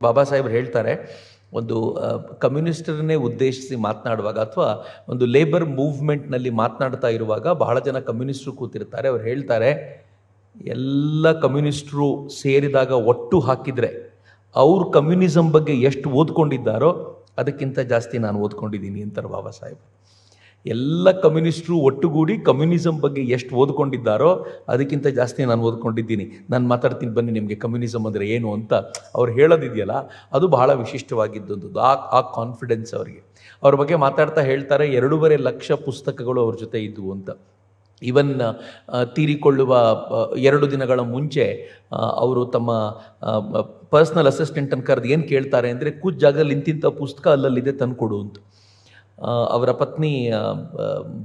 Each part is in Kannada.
ಬಾಬಾ ಸಾಹೇಬ್ರು ಹೇಳ್ತಾರೆ, ಒಂದು ಕಮ್ಯುನಿಸ್ಟರನ್ನೇ ಉದ್ದೇಶಿಸಿ ಮಾತನಾಡುವಾಗ ಅಥವಾ ಒಂದು ಲೇಬರ್ ಮೂವ್ಮೆಂಟ್ನಲ್ಲಿ ಮಾತನಾಡ್ತಾ ಇರುವಾಗ ಬಹಳ ಜನ ಕಮ್ಯುನಿಸ್ಟರು ಕೂತಿರ್ತಾರೆ. ಅವ್ರು ಹೇಳ್ತಾರೆ, ಎಲ್ಲ ಕಮ್ಯುನಿಸ್ಟರು ಸೇರಿದಾಗ ಒಟ್ಟು ಹಾಕಿದರೆ ಅವ್ರು ಕಮ್ಯುನಿಸಮ್ ಬಗ್ಗೆ ಎಷ್ಟು ಓದ್ಕೊಂಡಿದ್ದಾರೋ ಅದಕ್ಕಿಂತ ಜಾಸ್ತಿ ನಾನು ಓದ್ಕೊಂಡಿದ್ದೀನಿ ಅಂತಾರೆ ಬಾಬಾ ಸಾಹೇಬ್. ಎಲ್ಲ ಕಮ್ಯುನಿಸ್ಟರು ಒಟ್ಟುಗೂಡಿ ಕಮ್ಯುನಿಸಮ್ ಬಗ್ಗೆ ಎಷ್ಟು ಓದ್ಕೊಂಡಿದ್ದಾರೋ ಅದಕ್ಕಿಂತ ಜಾಸ್ತಿ ನಾನು ಓದ್ಕೊಂಡಿದ್ದೀನಿ. ನಾನು ಮಾತಾಡ್ತೀನಿ ಬನ್ನಿ ನಿಮಗೆ ಕಮ್ಯುನಿಸಮ್ ಅಂದರೆ ಏನು ಅಂತ ಅವ್ರು ಹೇಳೋದಿದೆಯಲ್ಲ, ಅದು ಬಹಳ ವಿಶಿಷ್ಟವಾಗಿದ್ದದ್ದು. ಆ ಕಾನ್ಫಿಡೆನ್ಸ್ ಅವರಿಗೆ. ಅವ್ರ ಬಗ್ಗೆ ಮಾತಾಡ್ತಾ ಹೇಳ್ತಾರೆ, 2.5 ಲಕ್ಷ ಪುಸ್ತಕಗಳು ಅವ್ರ ಜೊತೆ ಇದ್ದವು ಅಂತ. ಇವನ್ ತೀರಿಕೊಳ್ಳುವ 2 ದಿನಗಳ ಮುಂಚೆ ಅವರು ತಮ್ಮ ಪರ್ಸ್ನಲ್ ಅಸಿಸ್ಟೆಂಟನ್ನು ಕರೆದು ಏನು ಕೇಳ್ತಾರೆ ಅಂದರೆ, ಕೂತ್ ಜಾಗದಲ್ಲಿ ಇಂತಿಂಥ ಪುಸ್ತಕ ಅಲ್ಲಲ್ಲಿದೆ ತಂದುಕೊಡು ಅಂತ. ಅವರ ಪತ್ನಿ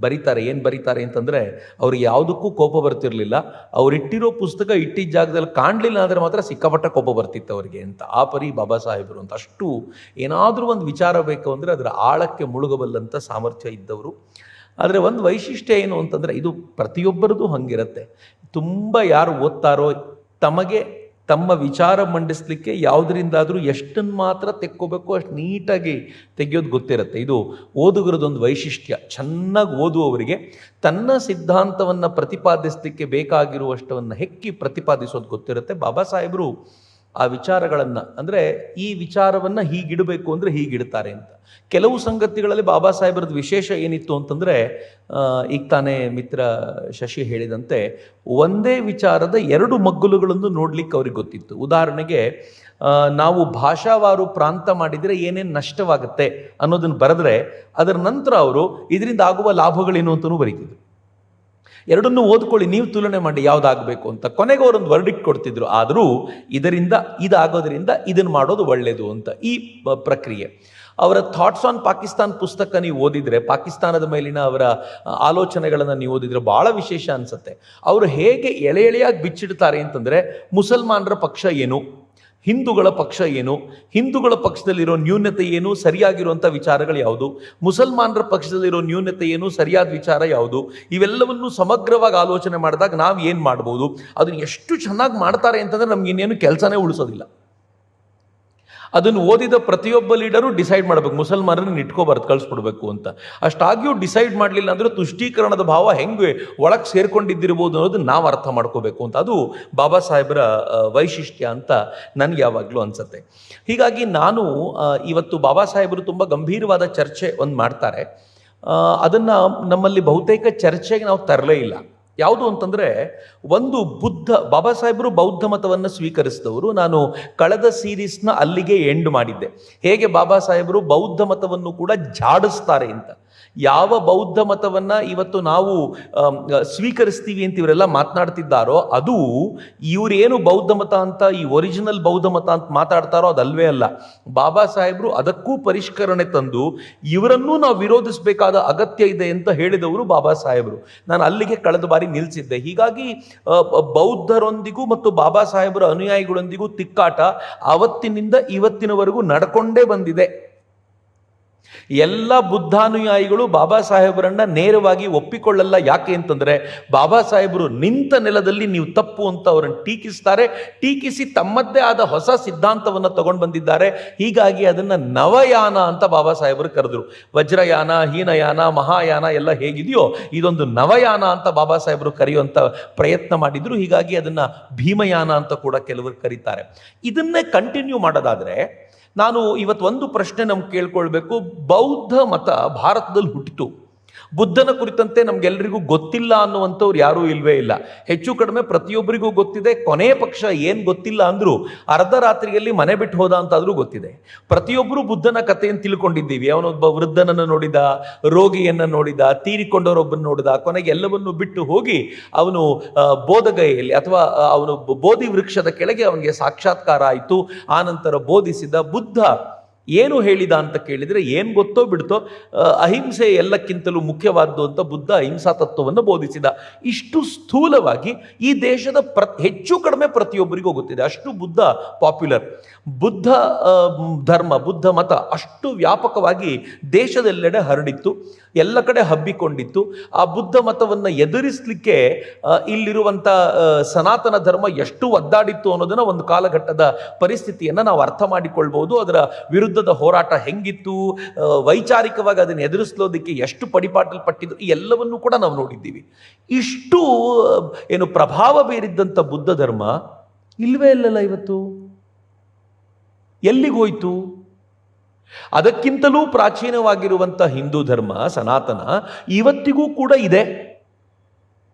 ಬರೀತಾರೆ, ಏನು ಬರೀತಾರೆ ಅಂತಂದರೆ, ಅವ್ರಿಗೆ ಯಾವುದಕ್ಕೂ ಕೋಪ ಬರ್ತಿರಲಿಲ್ಲ. ಅವರಿಟ್ಟಿರೋ ಪುಸ್ತಕ ಇಟ್ಟಿದ್ದ ಜಾಗದಲ್ಲಿ ಕಾಣಲಿಲ್ಲ ಅಂದರೆ ಮಾತ್ರ ಸಿಕ್ಕಾಪಟ್ಟ ಕೋಪ ಬರ್ತಿತ್ತು ಅವರಿಗೆ ಅಂತ. ಆ ಪರಿ ಬಾಬಾ ಸಾಹೇಬರು ಅಂತ. ಅಷ್ಟು ಏನಾದರೂ ಒಂದು ವಿಚಾರ ಬೇಕು ಅಂದರೆ ಅದರ ಆಳಕ್ಕೆ ಮುಳುಗಬಲ್ಲಂಥ ಸಾಮರ್ಥ್ಯ ಇದ್ದವರು. ಆದರೆ ಒಂದು ವೈಶಿಷ್ಟ್ಯ ಏನು ಅಂತಂದರೆ, ಇದು ಪ್ರತಿಯೊಬ್ಬರದು ಹಂಗಿರುತ್ತೆ. ತುಂಬ ಯಾರು ಓದ್ತಾರೋ ತಮ್ಮ ವಿಚಾರ ಮಂಡಿಸಲಿಕ್ಕೆ ಯಾವುದರಿಂದಾದರೂ ಎಷ್ಟನ್ನು ಮಾತ್ರ ತೆಕ್ಕೋಬೇಕು ಅಷ್ಟು ನೀಟಾಗಿ ತೆಗೆಯೋದು ಗೊತ್ತಿರುತ್ತೆ. ಇದು ಓದುಗರದೊಂದು ವೈಶಿಷ್ಟ್ಯ. ಚೆನ್ನಾಗಿ ಓದುವವರಿಗೆ ತನ್ನ ಸಿದ್ಧಾಂತವನ್ನು ಪ್ರತಿಪಾದಿಸಲಿಕ್ಕೆ ಬೇಕಾಗಿರುವಷ್ಟವನ್ನು ಹೆಕ್ಕಿ ಪ್ರತಿಪಾದಿಸೋದು ಗೊತ್ತಿರುತ್ತೆ. ಬಾಬಾ ಸಾಹೇಬರು ಆ ವಿಚಾರಗಳನ್ನು, ಅಂದರೆ ಈ ವಿಚಾರವನ್ನು ಹೀಗಿಡಬೇಕು ಅಂದರೆ ಹೀಗಿಡ್ತಾರೆ ಅಂತ. ಕೆಲವು ಸಂಗತಿಗಳಲ್ಲಿ ಬಾಬಾ ಸಾಹೇಬ್ರದ್ದು ವಿಶೇಷ ಏನಿತ್ತು ಅಂತಂದರೆ, ಈಗ ತಾನೇ ಮಿತ್ರ ಶಶಿ ಹೇಳಿದಂತೆ ಒಂದೇ ವಿಚಾರದ 2 ಮಗ್ಗುಲುಗಳನ್ನು ನೋಡಲಿಕ್ಕೆ ಅವ್ರಿಗೆ ಗೊತ್ತಿತ್ತು. ಉದಾಹರಣೆಗೆ, ನಾವು ಭಾಷಾವಾರು ಪ್ರಾಂತ ಮಾಡಿದರೆ ಏನೇನು ನಷ್ಟವಾಗುತ್ತೆ ಅನ್ನೋದನ್ನು ಬರೆದ್ರೆ ಅದರ ನಂತರ ಅವರು ಇದರಿಂದ ಆಗುವ ಲಾಭಗಳೇನು ಅಂತಲೂ ಬರೀತಿದ್ರು. 2 ಓದ್ಕೊಳ್ಳಿ, ನೀವು ತುಲನೆ ಮಾಡಿ ಯಾವುದಾಗಬೇಕು ಅಂತ. ಕೊನೆಗೆ ಅವರೊಂದು ವರ್ಡಿಕ್ಟ್ ಕೊಡ್ತಿದ್ರು, ಆದರೂ ಇದರಿಂದ ಇದಾಗೋದ್ರಿಂದ ಇದನ್ನು ಮಾಡೋದು ಒಳ್ಳೆಯದು ಅಂತ. ಈ ಪ್ರಕ್ರಿಯೆ ಅವರ ಥಾಟ್ಸ್ ಆನ್ ಪಾಕಿಸ್ತಾನ್ ಪುಸ್ತಕ ನೀವು ಓದಿದರೆ, ಪಾಕಿಸ್ತಾನದ ಮೇಲಿನ ಅವರ ಆಲೋಚನೆಗಳನ್ನು ನೀವು ಓದಿದರೆ ಭಾಳ ವಿಶೇಷ ಅನಿಸುತ್ತೆ. ಅವರು ಹೇಗೆ ಎಳೆಯಾಗಿ ಬಿಚ್ಚಿಡ್ತಾರೆ ಅಂತಂದರೆ, ಮುಸಲ್ಮಾನರ ಪಕ್ಷ ಏನು, ಹಿಂದೂಗಳ ಪಕ್ಷ ಏನು, ಹಿಂದೂಗಳ ಪಕ್ಷದಲ್ಲಿರೋ ನ್ಯೂನತೆ ಏನು, ಸರಿಯಾಗಿರುವಂಥ ವಿಚಾರಗಳು ಯಾವುದು, ಮುಸಲ್ಮಾನರ ಪಕ್ಷದಲ್ಲಿರೋ ನ್ಯೂನತೆ ಏನು, ಸರಿಯಾದ ವಿಚಾರ ಯಾವುದು, ಇವೆಲ್ಲವನ್ನು ಸಮಗ್ರವಾಗಿ ಆಲೋಚನೆ ಮಾಡಿದಾಗ ನಾವು ಏನು ಮಾಡ್ಬೋದು. ಅದನ್ನು ಎಷ್ಟು ಚೆನ್ನಾಗಿ ಮಾಡ್ತಾರೆ ಅಂತಂದರೆ ನಮ್ಗೆ ಇನ್ನೇನು ಕೆಲಸನೇ ಉಳಿಸೋದಿಲ್ಲ. ಅದನ್ನು ಓದಿದ ಪ್ರತಿಯೊಬ್ಬ ಲೀಡರು ಡಿಸೈಡ್ ಮಾಡಬೇಕು, ಮುಸಲ್ಮಾನರನ್ನು ಇಟ್ಕೋಬಾರ್ದು, ಕಳಿಸ್ಬಿಡ್ಬೇಕು ಅಂತ. ಅಷ್ಟಾಗಿಯೂ ಡಿಸೈಡ್ ಮಾಡಲಿಲ್ಲ ಅಂದರೆ ತುಷ್ಟೀಕರಣದ ಭಾವ ಹೆಂಗೆ ಒಳಗೆ ಸೇರ್ಕೊಂಡಿದ್ದಿರ್ಬೋದು ಅನ್ನೋದು ನಾವು ಅರ್ಥ ಮಾಡ್ಕೋಬೇಕು ಅಂತ. ಅದು ಬಾಬಾ ಸಾಹೇಬರ ವೈಶಿಷ್ಟ್ಯ ಅಂತ ನನಗೆ ಯಾವಾಗಲೂ ಅನಿಸುತ್ತೆ. ಹೀಗಾಗಿ ನಾನು ಇವತ್ತು ಬಾಬಾ ಸಾಹೇಬರು ತುಂಬ ಗಂಭೀರವಾದ ಚರ್ಚೆ ಒಂದು ಮಾಡ್ತಾರೆ. ಅದನ್ನು ನಮ್ಮಲ್ಲಿ ಬಹುತೇಕ ಚರ್ಚೆಗೆ ನಾವು ತರಲೇ ಇಲ್ಲ. ಯಾವುದು ಅಂತಂದರೆ, ಒಂದು ಬಾಬಾ ಸಾಹೇಬರು ಬೌದ್ಧ ಮತವನ್ನು ಸ್ವೀಕರಿಸಿದವರು. ನಾನು ಕಳೆದ ಸೀರೀಸ್ನ ಅಲ್ಲಿಗೆ ಎಂಡ್ ಮಾಡಿದ್ದೆ, ಹೇಗೆ ಬಾಬಾ ಸಾಹೇಬರು ಬೌದ್ಧ ಮತವನ್ನು ಕೂಡ ಜಾಡಿಸ್ತಾರೆ ಅಂತ. ಯಾವ ಬೌದ್ಧ ಮತವನ್ನು ಇವತ್ತು ನಾವು ಸ್ವೀಕರಿಸ್ತೀವಿ ಅಂತ ಇವರೆಲ್ಲ ಮಾತನಾಡ್ತಿದ್ದಾರೋ ಅದು ಇವರೇನು ಬೌದ್ಧ ಮತ ಅಂತ, ಈ ಒರಿಜಿನಲ್ ಬೌದ್ಧ ಮತ ಅಂತ ಮಾತಾಡ್ತಾರೋ ಅದಲ್ವೇ ಅಲ್ಲ. ಬಾಬಾ ಸಾಹೇಬರು ಅದಕ್ಕೂ ಪರಿಷ್ಕರಣೆ ತಂದು ಇವರನ್ನೂ ನಾವು ವಿರೋಧಿಸಬೇಕಾದ ಅಗತ್ಯ ಇದೆ ಅಂತ ಹೇಳಿದವರು ಬಾಬಾ ಸಾಹೇಬರು. ನಾನು ಅಲ್ಲಿಗೆ ಕಳೆದ ಬಾರಿ ನಿಲ್ಲಿಸಿದ್ದೆ. ಹೀಗಾಗಿ ಬೌದ್ಧರೊಂದಿಗೂ ಮತ್ತು ಬಾಬಾ ಸಾಹೇಬರ ಅನುಯಾಯಿಗಳೊಂದಿಗೂ ತಿಕ್ಕಾಟ ಅವತ್ತಿನಿಂದ ಇವತ್ತಿನವರೆಗೂ ನಡ್ಕೊಂಡೇ ಬಂದಿದೆ. ಎಲ್ಲ ಬುದ್ಧಾನುಯಾಯಿಗಳು ಬಾಬಾ ಸಾಹೇಬರನ್ನ ನೇರವಾಗಿ ಒಪ್ಪಿಕೊಳ್ಳಲ್ಲ. ಯಾಕೆ ಅಂತಂದರೆ, ಬಾಬಾ ಸಾಹೇಬರು ನಿಂತ ನೆಲದಲ್ಲಿ ನೀವು ತಪ್ಪು ಅಂತ ಅವರನ್ನು ಟೀಕಿಸ್ತಾರೆ. ಟೀಕಿಸಿ ತಮ್ಮದ್ದೇ ಆದ ಹೊಸ ಸಿದ್ಧಾಂತವನ್ನು ತಗೊಂಡು ಬಂದಿದ್ದಾರೆ. ಹೀಗಾಗಿ ಅದನ್ನು ನವಯಾನ ಅಂತ ಬಾಬಾ ಸಾಹೇಬರು ಕರೆದರು. ವಜ್ರಯಾನ, ಹೀನಯಾನ, ಮಹಾಯಾನ ಎಲ್ಲ ಹೇಗಿದೆಯೋ ಇದೊಂದು ನವಯಾನ ಅಂತ ಬಾಬಾ ಸಾಹೇಬರು ಕರೆಯುವಂಥ ಪ್ರಯತ್ನ ಮಾಡಿದ್ರು. ಹೀಗಾಗಿ ಅದನ್ನು ಭೀಮಯಾನ ಅಂತ ಕೂಡ ಕೆಲವರು ಕರೀತಾರೆ. ಇದನ್ನೇ ಕಂಟಿನ್ಯೂ ಮಾಡೋದಾದರೆ, ನಾನು ಇವತ್ತು ಒಂದು ಪ್ರಶ್ನೆ ನಮ್ಗೆ ಕೇಳ್ಕೊಳ್ಬೇಕು. ಬೌದ್ಧ ಮತ ಭಾರತದಲ್ಲಿ ಹುಟ್ಟಿತು, ಬುದ್ಧನ ಕುರಿತಂತೆ ನಮ್ಗೆಲ್ಲರಿಗೂ ಗೊತ್ತಿಲ್ಲ ಅನ್ನುವಂಥವ್ರು ಯಾರೂ ಇಲ್ವೇ ಇಲ್ಲ. ಹೆಚ್ಚು ಕಡಿಮೆ ಪ್ರತಿಯೊಬ್ಬರಿಗೂ ಗೊತ್ತಿದೆ. ಕೊನೆ ಪಕ್ಷ ಏನು ಗೊತ್ತಿಲ್ಲ ಅಂದರೂ ಅರ್ಧ ರಾತ್ರಿಯಲ್ಲಿ ಮನೆ ಬಿಟ್ಟು ಹೋದ ಅಂತಾದರೂ ಗೊತ್ತಿದೆ. ಪ್ರತಿಯೊಬ್ಬರು ಬುದ್ಧನ ಕಥೆಯನ್ನು ತಿಳ್ಕೊಂಡಿದ್ದೀವಿ. ಅವನೊಬ್ಬ ವೃದ್ಧನನ್ನು ನೋಡಿದ, ರೋಗಿಯನ್ನು ನೋಡಿದ, ತೀರಿಕೊಂಡವರೊಬ್ಬನ್ನು ನೋಡಿದ, ಕೊನೆಗೆ ಎಲ್ಲವನ್ನು ಬಿಟ್ಟು ಹೋಗಿ ಅವನು ಬೋಧಗಯೆಯಲ್ಲಿ ಅಥವಾ ಅವನು ಬೋಧಿ ವೃಕ್ಷದ ಕೆಳಗೆ ಅವನಿಗೆ ಸಾಕ್ಷಾತ್ಕಾರ ಆಯಿತು. ಆನಂತರ ಬೋಧಿಸಿದ. ಬುದ್ಧ ಏನು ಹೇಳಿದ ಅಂತ ಕೇಳಿದರೆ ಏನು ಗೊತ್ತೋ ಬಿಡ್ತೋ, ಅಹಿಂಸೆ ಎಲ್ಲಕ್ಕಿಂತಲೂ ಮುಖ್ಯವಾದ್ದು ಅಂತ ಬುದ್ಧ ಅಹಿಂಸಾ ತತ್ವವನ್ನು ಬೋಧಿಸಿದ. ಇಷ್ಟು ಸ್ಥೂಲವಾಗಿ ಈ ದೇಶದ ಹೆಚ್ಚು ಕಡಿಮೆ ಪ್ರತಿಯೊಬ್ಬರಿಗೂ ಗೊತ್ತಿದೆ, ಅಷ್ಟು ಬುದ್ಧ ಪಾಪ್ಯುಲರ್. ಬುದ್ಧ ಧರ್ಮ, ಬುದ್ಧ ಮತ ಅಷ್ಟು ವ್ಯಾಪಕವಾಗಿ ದೇಶದೆಲ್ಲೆಡೆ ಹರಡಿತ್ತು, ಎಲ್ಲ ಕಡೆ ಹಬ್ಬಿಕೊಂಡಿತ್ತು. ಆ ಬುದ್ಧ ಮತವನ್ನು ಎದುರಿಸಲಿಕ್ಕೆ ಇಲ್ಲಿರುವಂಥ ಸನಾತನ ಧರ್ಮ ಎಷ್ಟು ಒದ್ದಾಡಿತ್ತು ಅನ್ನೋದನ್ನು ಒಂದು ಕಾಲಘಟ್ಟದ ಪರಿಸ್ಥಿತಿಯನ್ನು ನಾವು ಅರ್ಥ ಮಾಡಿಕೊಳ್ಬೋದು. ಅದರ ವಿರುದ್ಧದ ಹೋರಾಟ ಹೆಂಗಿತ್ತು, ವೈಚಾರಿಕವಾಗಿ ಅದನ್ನು ಎದುರಿಸಲೋದಕ್ಕೆ ಎಷ್ಟು ಪಟ್ಟಿದ್ರು, ಈ ಎಲ್ಲವನ್ನೂ ಕೂಡ ನಾವು ನೋಡಿದ್ದೀವಿ. ಇಷ್ಟು ಏನು ಪ್ರಭಾವ ಬೀರಿದ್ದಂಥ ಬುದ್ಧ ಧರ್ಮ ಇಲ್ವೇ ಇಲ್ಲಲ್ಲ ಇವತ್ತು, ಎಲ್ಲಿಗೋಯ್ತು? ಅದಕ್ಕಿಂತಲೂ ಪ್ರಾಚೀನವಾಗಿರುವಂಥ ಹಿಂದೂ ಧರ್ಮ ಸನಾತನ ಇವತ್ತಿಗೂ ಕೂಡ ಇದೆ.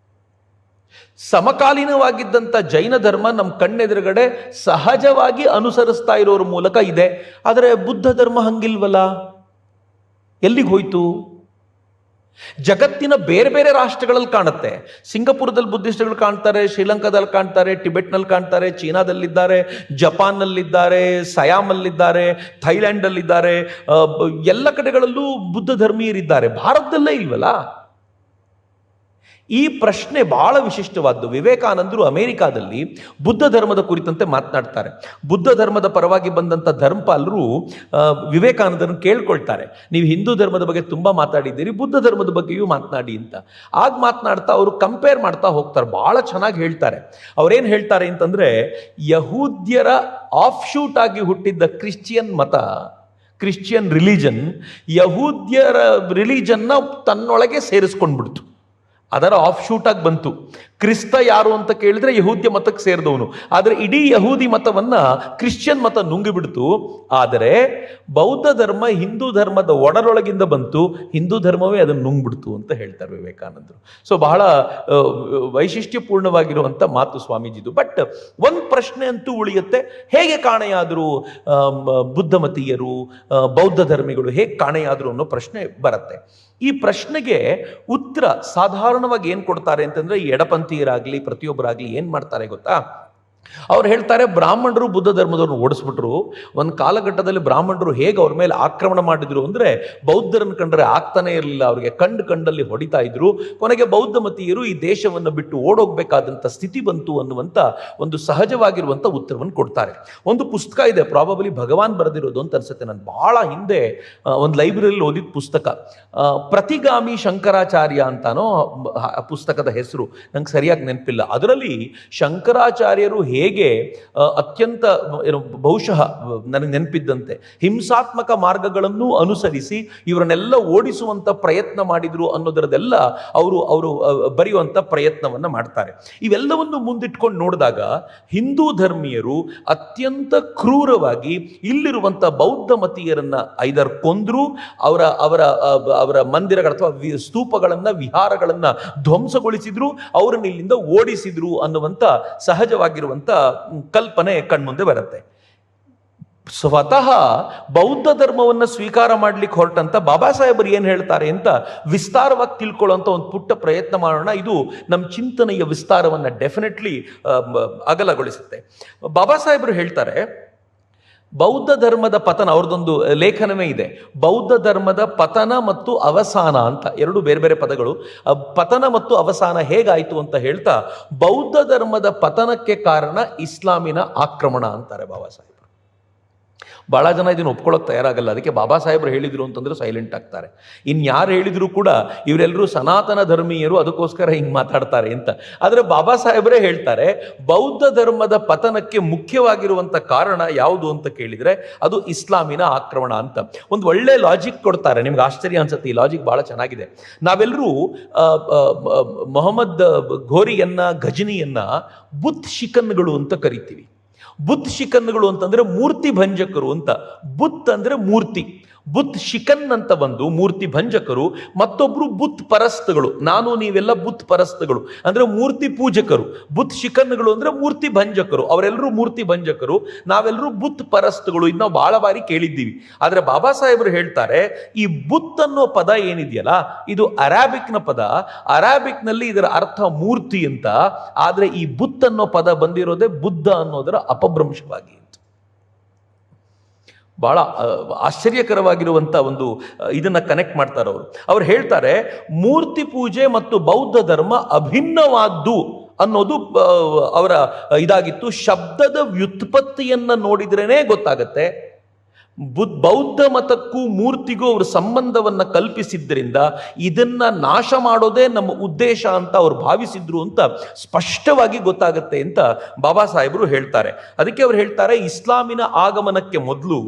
ಸಮಕಾಲೀನವಾಗಿದ್ದಂಥ ಜೈನ ಧರ್ಮ ನಮ್ಮ ಕಣ್ಣೆದುರುಗಡೆ ಸಹಜವಾಗಿ ಅನುಸರಿಸ್ತಾ ಇರೋರ ಮೂಲಕ ಇದೆ. ಆದರೆ ಬುದ್ಧ ಧರ್ಮ ಹಂಗಿಲ್ವಲ್ಲ, ಎಲ್ಲಿಗೆ ಹೋಯ್ತು? ಜಗತ್ತಿನ ಬೇರೆ ಬೇರೆ ರಾಷ್ಟ್ರಗಳಲ್ಲಿ ಕಾಣುತ್ತೆ. ಸಿಂಗಪುರದಲ್ಲಿ ಬುದ್ಧಿಸ್ಟ್ಗಳು ಕಾಣ್ತಾರೆ, ಶ್ರೀಲಂಕಾದಲ್ಲಿ ಕಾಣ್ತಾರೆ, ಟಿಬೆಟ್ನಲ್ಲಿ ಕಾಣ್ತಾರೆ, ಚೀನಾದಲ್ಲಿದ್ದಾರೆ, ಜಪಾನ್ನಲ್ಲಿದ್ದಾರೆ, ಸಯಾಮಲ್ಲಿದ್ದಾರೆ, ಥೈಲ್ಯಾಂಡಲ್ಲಿದ್ದಾರೆ, ಎಲ್ಲ ಕಡೆಗಳಲ್ಲೂ ಬುದ್ಧ ಧರ್ಮೀಯರಿದ್ದಾರೆ. ಭಾರತದಲ್ಲೇ ಇಲ್ವಲ್ಲ? ಈ ಪ್ರಶ್ನೆ ಬಹಳ ವಿಶಿಷ್ಟವಾದ್ದು. ವಿವೇಕಾನಂದರು ಅಮೆರಿಕಾದಲ್ಲಿ ಬುದ್ಧ ಧರ್ಮದ ಕುರಿತಂತೆ ಮಾತನಾಡ್ತಾರೆ. ಬುದ್ಧ ಧರ್ಮದ ಪರವಾಗಿ ಬಂದಂಥ ಧರ್ಮಪಾಲರು ವಿವೇಕಾನಂದರನ್ನು ಕೇಳ್ಕೊಳ್ತಾರೆ, ನೀವು ಹಿಂದೂ ಧರ್ಮದ ಬಗ್ಗೆ ತುಂಬ ಮಾತಾಡಿದ್ದೀರಿ, ಬುದ್ಧ ಧರ್ಮದ ಬಗ್ಗೆಯೂ ಮಾತನಾಡಿ ಅಂತ. ಆಗ ಮಾತನಾಡ್ತಾ ಅವರು ಕಂಪೇರ್ ಮಾಡ್ತಾ ಹೋಗ್ತಾರೆ, ಭಾಳ ಚೆನ್ನಾಗಿ ಹೇಳ್ತಾರೆ. ಅವರೇನು ಹೇಳ್ತಾರೆ ಅಂತಂದರೆ, ಯಹೂದ್ಯರ ಆಫ್ಶೂಟ್ ಆಗಿ ಹುಟ್ಟಿದ್ದ ಕ್ರಿಶ್ಚಿಯನ್ ಮತ, ಕ್ರಿಶ್ಚಿಯನ್ ರಿಲಿಜನ್, ಯಹೂದ್ಯರ ರಿಲಿಜನ್ನ ತನ್ನೊಳಗೆ ಸೇರಿಸ್ಕೊಂಡ್ಬಿಡ್ತು, ಅದರ ಆಫ್ ಶೂಟಾಗಿ ಬಂತು. ಕ್ರಿಸ್ತ ಯಾರು ಅಂತ ಕೇಳಿದ್ರೆ ಯಹೂದ್ಯ ಮತಕ್ಕೆ ಸೇರಿದವನು, ಆದರೆ ಇಡೀ ಯಹೂದಿ ಮತವನ್ನು ಕ್ರಿಶ್ಚಿಯನ್ ಮತ ನುಂಗಿಬಿಡ್ತು. ಆದರೆ ಬೌದ್ಧ ಧರ್ಮ ಹಿಂದೂ ಧರ್ಮದ ಒಡರೊಳಗಿಂದ ಬಂತು, ಹಿಂದೂ ಧರ್ಮವೇ ಅದನ್ನು ನುಂಗ್ಬಿಡ್ತು ಅಂತ ಹೇಳ್ತಾರೆ ವಿವೇಕಾನಂದರು. ಸೊ ಬಹಳ ವೈಶಿಷ್ಟ್ಯಪೂರ್ಣವಾಗಿರುವಂಥ ಮಾತು ಸ್ವಾಮೀಜಿದು. ಬಟ್ ಒಂದು ಪ್ರಶ್ನೆ ಅಂತೂ ಉಳಿಯುತ್ತೆ, ಹೇಗೆ ಕಾಣೆಯಾದರು ಬುದ್ಧಮತೀಯರು, ಬೌದ್ಧ ಧರ್ಮಿಗಳು ಹೇಗೆ ಕಾಣೆಯಾದರು ಅನ್ನೋ ಪ್ರಶ್ನೆ ಬರುತ್ತೆ. ಈ ಪ್ರಶ್ನೆಗೆ ಉತ್ತರ ಸಾಧಾರಣವಾಗಿ ಏನು ಕೊಡ್ತಾರೆ ಅಂತಂದರೆ, ಈ ಎಡಪಂಥೀಯರಾಗಲಿ ಪ್ರತಿಯೊಬ್ಬರಾಗಲಿ ಏನು ಮಾಡ್ತಾರೆ ಗೊತ್ತಾ? ಅವ್ರು ಹೇಳ್ತಾರೆ, ಬ್ರಾಹ್ಮಣರು ಬುದ್ಧ ಧರ್ಮದವ್ರನ್ನ ಓಡಿಸ್ಬಿಟ್ರು. ಒಂದು ಕಾಲಘಟ್ಟದಲ್ಲಿ ಬ್ರಾಹ್ಮಣರು ಹೇಗೆ ಅವ್ರ ಮೇಲೆ ಆಕ್ರಮಣ ಮಾಡಿದ್ರು ಅಂದರೆ, ಬೌದ್ಧರನ್ನು ಕಂಡ್ರೆ ಆಗ್ತಾನೆ ಇರಲಿಲ್ಲ, ಅವರಿಗೆ ಕಂಡಲ್ಲಿ ಹೊಡಿತಾ ಇದ್ರು. ಕೊನೆಗೆ ಬೌದ್ಧ ಮತೀಯರು ಈ ದೇಶವನ್ನು ಬಿಟ್ಟು ಓಡೋಗ್ಬೇಕಾದಂಥ ಸ್ಥಿತಿ ಬಂತು ಅನ್ನುವಂಥ ಒಂದು ಸಹಜವಾಗಿರುವಂಥ ಉತ್ತರವನ್ನು ಕೊಡ್ತಾರೆ. ಒಂದು ಪುಸ್ತಕ ಇದೆ, ಪ್ರಾಬಬಲಿ ಭಗವಾನ್ ಬರೆದಿರೋದು ಅಂತ ಅನ್ಸುತ್ತೆ, ನಾನು ಭಾಳ ಹಿಂದೆ ಒಂದು ಲೈಬ್ರರಿಯಲ್ಲಿ ಓದಿದ ಪುಸ್ತಕ, ಪ್ರತಿಗಾಮಿ ಶಂಕರಾಚಾರ್ಯ ಅಂತಾನೋ ಪುಸ್ತಕದ ಹೆಸರು, ನಂಗೆ ಸರಿಯಾಗಿ ನೆನಪಿಲ್ಲ. ಅದರಲ್ಲಿ ಶಂಕರಾಚಾರ್ಯರು ಹೇಗೆ ಅತ್ಯಂತ ಬಹುಶಃ ನನಗೆ ನೆನಪಿದ್ದಂತೆ ಹಿಂಸಾತ್ಮಕ ಮಾರ್ಗಗಳನ್ನು ಅನುಸರಿಸಿ ಇವರನ್ನೆಲ್ಲ ಓಡಿಸುವಂಥ ಪ್ರಯತ್ನ ಮಾಡಿದ್ರು ಅನ್ನೋದರದೆಲ್ಲ ಅವರು ಬರೆಯುವಂಥ ಪ್ರಯತ್ನವನ್ನು ಮಾಡ್ತಾರೆ. ಇವೆಲ್ಲವನ್ನು ಮುಂದಿಟ್ಕೊಂಡು ನೋಡಿದಾಗ ಹಿಂದೂ ಧರ್ಮೀಯರು ಅತ್ಯಂತ ಕ್ರೂರವಾಗಿ ಇಲ್ಲಿರುವಂಥ ಬೌದ್ಧ ಮತೀಯರನ್ನ ಐದರ್ ಕೊಂದ್ರು, ಅವರ ಮಂದಿರಗಳ ಅಥವಾ ಸ್ತೂಪಗಳನ್ನು ವಿಹಾರಗಳನ್ನು ಧ್ವಂಸಗೊಳಿಸಿದ್ರು, ಅವರನ್ನು ಇಲ್ಲಿಂದ ಓಡಿಸಿದ್ರು ಅನ್ನುವಂಥ ಸಹಜವಾಗಿರುವಂಥ ಕಲ್ಪನೆ ಕಣ್ಮುಂದೆ ಬರುತ್ತೆ. ಸ್ವತಃ ಬೌದ್ಧ ಧರ್ಮವನ್ನು ಸ್ವೀಕಾರ ಮಾಡ್ಲಿಕ್ಕೆ ಹೊರಟಂತ ಬಾಬಾ ಸಾಹೇಬರು ಏನು ಹೇಳ್ತಾರೆ ಅಂತ ವಿಸ್ತಾರವಾಗಿ ತಿಳ್ಕೊಳ್ಳುವಂಥ ಒಂದು ಪುಟ್ಟ ಪ್ರಯತ್ನ ಮಾಡೋಣ. ಇದು ನಮ್ಮ ಚಿಂತನೆಯ ವಿಸ್ತಾರವನ್ನು ಡೆಫಿನೆಟ್ಲಿ ಅಗಲಗೊಳಿಸುತ್ತೆ. ಬಾಬಾ ಸಾಹೇಬರು ಹೇಳ್ತಾರೆ, ಬೌದ್ಧ ಧರ್ಮದ ಪತನ, ಅವ್ರದ್ದೊಂದು ಲೇಖನವೇ ಇದೆ, ಬೌದ್ಧ ಧರ್ಮದ ಪತನ ಮತ್ತು ಅವಸಾನ ಅಂತ, ಎರಡು ಬೇರೆ ಬೇರೆ ಪದಗಳು. ಪತನ ಮತ್ತು ಅವಸಾನ ಹೇಗಾಯಿತು ಅಂತ ಹೇಳ್ತಾ, ಬೌದ್ಧ ಧರ್ಮದ ಪತನಕ್ಕೆ ಕಾರಣ ಇಸ್ಲಾಮಿನ ಆಕ್ರಮಣ ಅಂತಾರೆ ಬಾಬಾ ಸಾಹೇಬ್. ಭಾಳ ಜನ ಇದನ್ನು ಒಪ್ಕೊಳ್ಳೋಕೆ ತಯಾರಾಗಲ್ಲ, ಅದಕ್ಕೆ ಬಾಬಾ ಸಾಹೇಬರು ಹೇಳಿದರು ಅಂತಂದ್ರೆ ಸೈಲೆಂಟ್ ಆಗ್ತಾರೆ. ಇನ್ಯಾರು ಹೇಳಿದ್ರು ಕೂಡ ಇವರೆಲ್ಲರೂ ಸನಾತನ ಧರ್ಮೀಯರು, ಅದಕ್ಕೋಸ್ಕರ ಹಿಂಗೆ ಮಾತಾಡ್ತಾರೆ ಅಂತ. ಆದರೆ ಬಾಬಾ ಸಾಹೇಬರೇ ಹೇಳ್ತಾರೆ, ಬೌದ್ಧ ಧರ್ಮದ ಪತನಕ್ಕೆ ಮುಖ್ಯವಾಗಿರುವಂಥ ಕಾರಣ ಯಾವುದು ಅಂತ ಕೇಳಿದರೆ ಅದು ಇಸ್ಲಾಮಿನ ಆಕ್ರಮಣ ಅಂತ. ಒಂದು ಒಳ್ಳೆ ಲಾಜಿಕ್ ಕೊಡ್ತಾರೆ, ನಿಮ್ಗೆ ಆಶ್ಚರ್ಯ ಅನ್ಸುತ್ತೆ, ಈ ಲಾಜಿಕ್ ಭಾಳ ಚೆನ್ನಾಗಿದೆ. ನಾವೆಲ್ಲರೂ ಮೊಹಮ್ಮದ್ ಘೋರಿಯನ್ನ, ಗಜನಿಯನ್ನ ಬುತ್ ಶಿಕನ್ಗಳು ಅಂತ ಕರಿತೀವಿ. ಬುತ್ ಶಿಕನ್ಗಳು ಅಂತಂದ್ರೆ ಮೂರ್ತಿ ಭಂಜಕರು ಅಂತ. ಬುತ್ ಅಂದ್ರೆ ಮೂರ್ತಿ, ಬುತ್ ಶಿಕನ್ ಅಂತ ಬಂದು ಮೂರ್ತಿ ಭಂಜಕರು, ಮತ್ತೊಬ್ರು ಬುತ್ ಪರಸ್ತಗಳು. ನಾನು ನೀವೆಲ್ಲ ಬುತ್ ಪರಸ್ತಗಳು ಅಂದ್ರೆ ಮೂರ್ತಿ ಪೂಜಕರು. ಬುತ್ ಶಿಕನ್ಗಳು ಅಂದ್ರೆ ಮೂರ್ತಿ ಭಂಜಕರು, ಅವರೆಲ್ಲರೂ ಮೂರ್ತಿ ಭಂಜಕರು, ನಾವೆಲ್ಲರೂ ಬುತ್ ಪರಸ್ತಗಳು. ಇದು ನಾವು ಬಹಳ ಬಾರಿ ಕೇಳಿದ್ದೀವಿ. ಆದರೆ ಬಾಬಾ ಸಾಹೇಬರು ಹೇಳ್ತಾರೆ, ಈ ಬುತ್ ಅನ್ನೋ ಪದ ಏನಿದೆಯಲ್ಲ, ಇದು ಅರಾಬಿಕ್ನ ಪದ. ಅರಾಬಿಕ್ನಲ್ಲಿ ಇದರ ಅರ್ಥ ಮೂರ್ತಿ ಅಂತ. ಆದರೆ ಈ ಬುತ್ ಅನ್ನೋ ಪದ ಬಂದಿರೋದೇ ಬುದ್ಧ ಅನ್ನೋದರ ಅಪಭ್ರಂಶವಾಗಿ. ಬಹಳ ಆಶ್ಚರ್ಯಕರವಾಗಿರುವಂಥ ಒಂದು ಇದನ್ನು ಕನೆಕ್ಟ್ ಮಾಡ್ತಾರೆ ಅವ್ರು ಹೇಳ್ತಾರೆ, ಮೂರ್ತಿ ಪೂಜೆ ಮತ್ತು ಬೌದ್ಧ ಧರ್ಮ ಅಭಿನ್ನವಾದ್ದು ಅನ್ನೋದು ಅವರ ಇದಾಗಿತ್ತು. ಶಬ್ದದ ವ್ಯುತ್ಪತ್ತಿಯನ್ನು ನೋಡಿದ್ರೇ ಗೊತ್ತಾಗತ್ತೆ ಬೌದ್ಧ ಮತಕ್ಕೂ ಮೂರ್ತಿಗೂ ಅವರು ಸಂಬಂಧವನ್ನು ಕಲ್ಪಿಸಿದ್ದರಿಂದ ಇದನ್ನ ನಾಶ ಮಾಡೋದೇ ನಮ್ಮ ಉದ್ದೇಶ ಅಂತ ಅವ್ರು ಭಾವಿಸಿದ್ರು ಅಂತ ಸ್ಪಷ್ಟವಾಗಿ ಗೊತ್ತಾಗುತ್ತೆ ಅಂತ ಬಾಬಾ ಸಾಹೇಬರು ಹೇಳ್ತಾರೆ. ಅದಕ್ಕೆ ಅವ್ರು ಹೇಳ್ತಾರೆ, ಇಸ್ಲಾಮಿನ ಆಗಮನಕ್ಕೆ ಮೊದಲು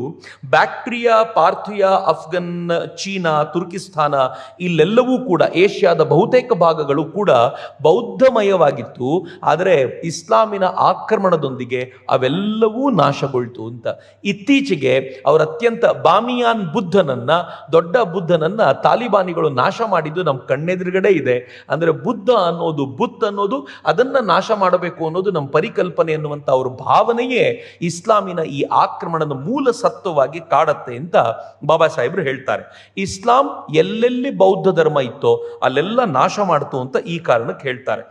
ಬ್ಯಾಕ್ಟ್ರಿಯಾ, ಪಾರ್ಥಿಯಾ, ಅಫ್ಘನ್, ಚೀನಾ, ತುರ್ಕಿಸ್ತಾನ ಇಲ್ಲೆಲ್ಲವೂ ಕೂಡ ಏಷ್ಯಾದ ಬಹುತೇಕ ಭಾಗಗಳು ಕೂಡ ಬೌದ್ಧಮಯವಾಗಿತ್ತು. ಆದರೆ ಇಸ್ಲಾಮಿನ ಆಕ್ರಮಣದೊಂದಿಗೆ ಅವೆಲ್ಲವೂ ನಾಶಗೊಳ್ತು ಅಂತ. ಇತ್ತೀಚೆಗೆ ಅವರ ಅತ್ಯಂತ ಬಾಮಿಯಾನ್ ಬುದ್ಧನನ್ನ, ದೊಡ್ಡ ಬುದ್ಧನನ್ನ ತಾಲಿಬಾನಿಗಳು ನಾಶ ಮಾಡಿದ್ದು ನಮ್ಮ ಕಣ್ಣೆದುರುಗಡೆ ಇದೆ. ಅಂದ್ರೆ ಬುದ್ಧ ಅನ್ನೋದು ಅದನ್ನ ನಾಶ ಮಾಡಬೇಕು ಅನ್ನೋದು ನಮ್ಮ ಪರಿಕಲ್ಪನೆ ಅನ್ನುವಂಥ ಅವ್ರ ಭಾವನೆಯೇ ಇಸ್ಲಾಮಿನ ಈ ಆಕ್ರಮಣದ ಮೂಲ ಸತ್ವವಾಗಿ ಕಾಡತ್ತೆ ಅಂತ ಬಾಬಾ ಸಾಹೇಬರು ಹೇಳ್ತಾರೆ. ಇಸ್ಲಾಂ ಎಲ್ಲೆಲ್ಲಿ ಬೌದ್ಧ ಧರ್ಮ ಇತ್ತೋ ಅಲ್ಲೆಲ್ಲ ನಾಶ ಮಾಡ್ತು ಅಂತ ಈ ಕಾರಣಕ್ಕೆ ಹೇಳ್ತಾರೆ.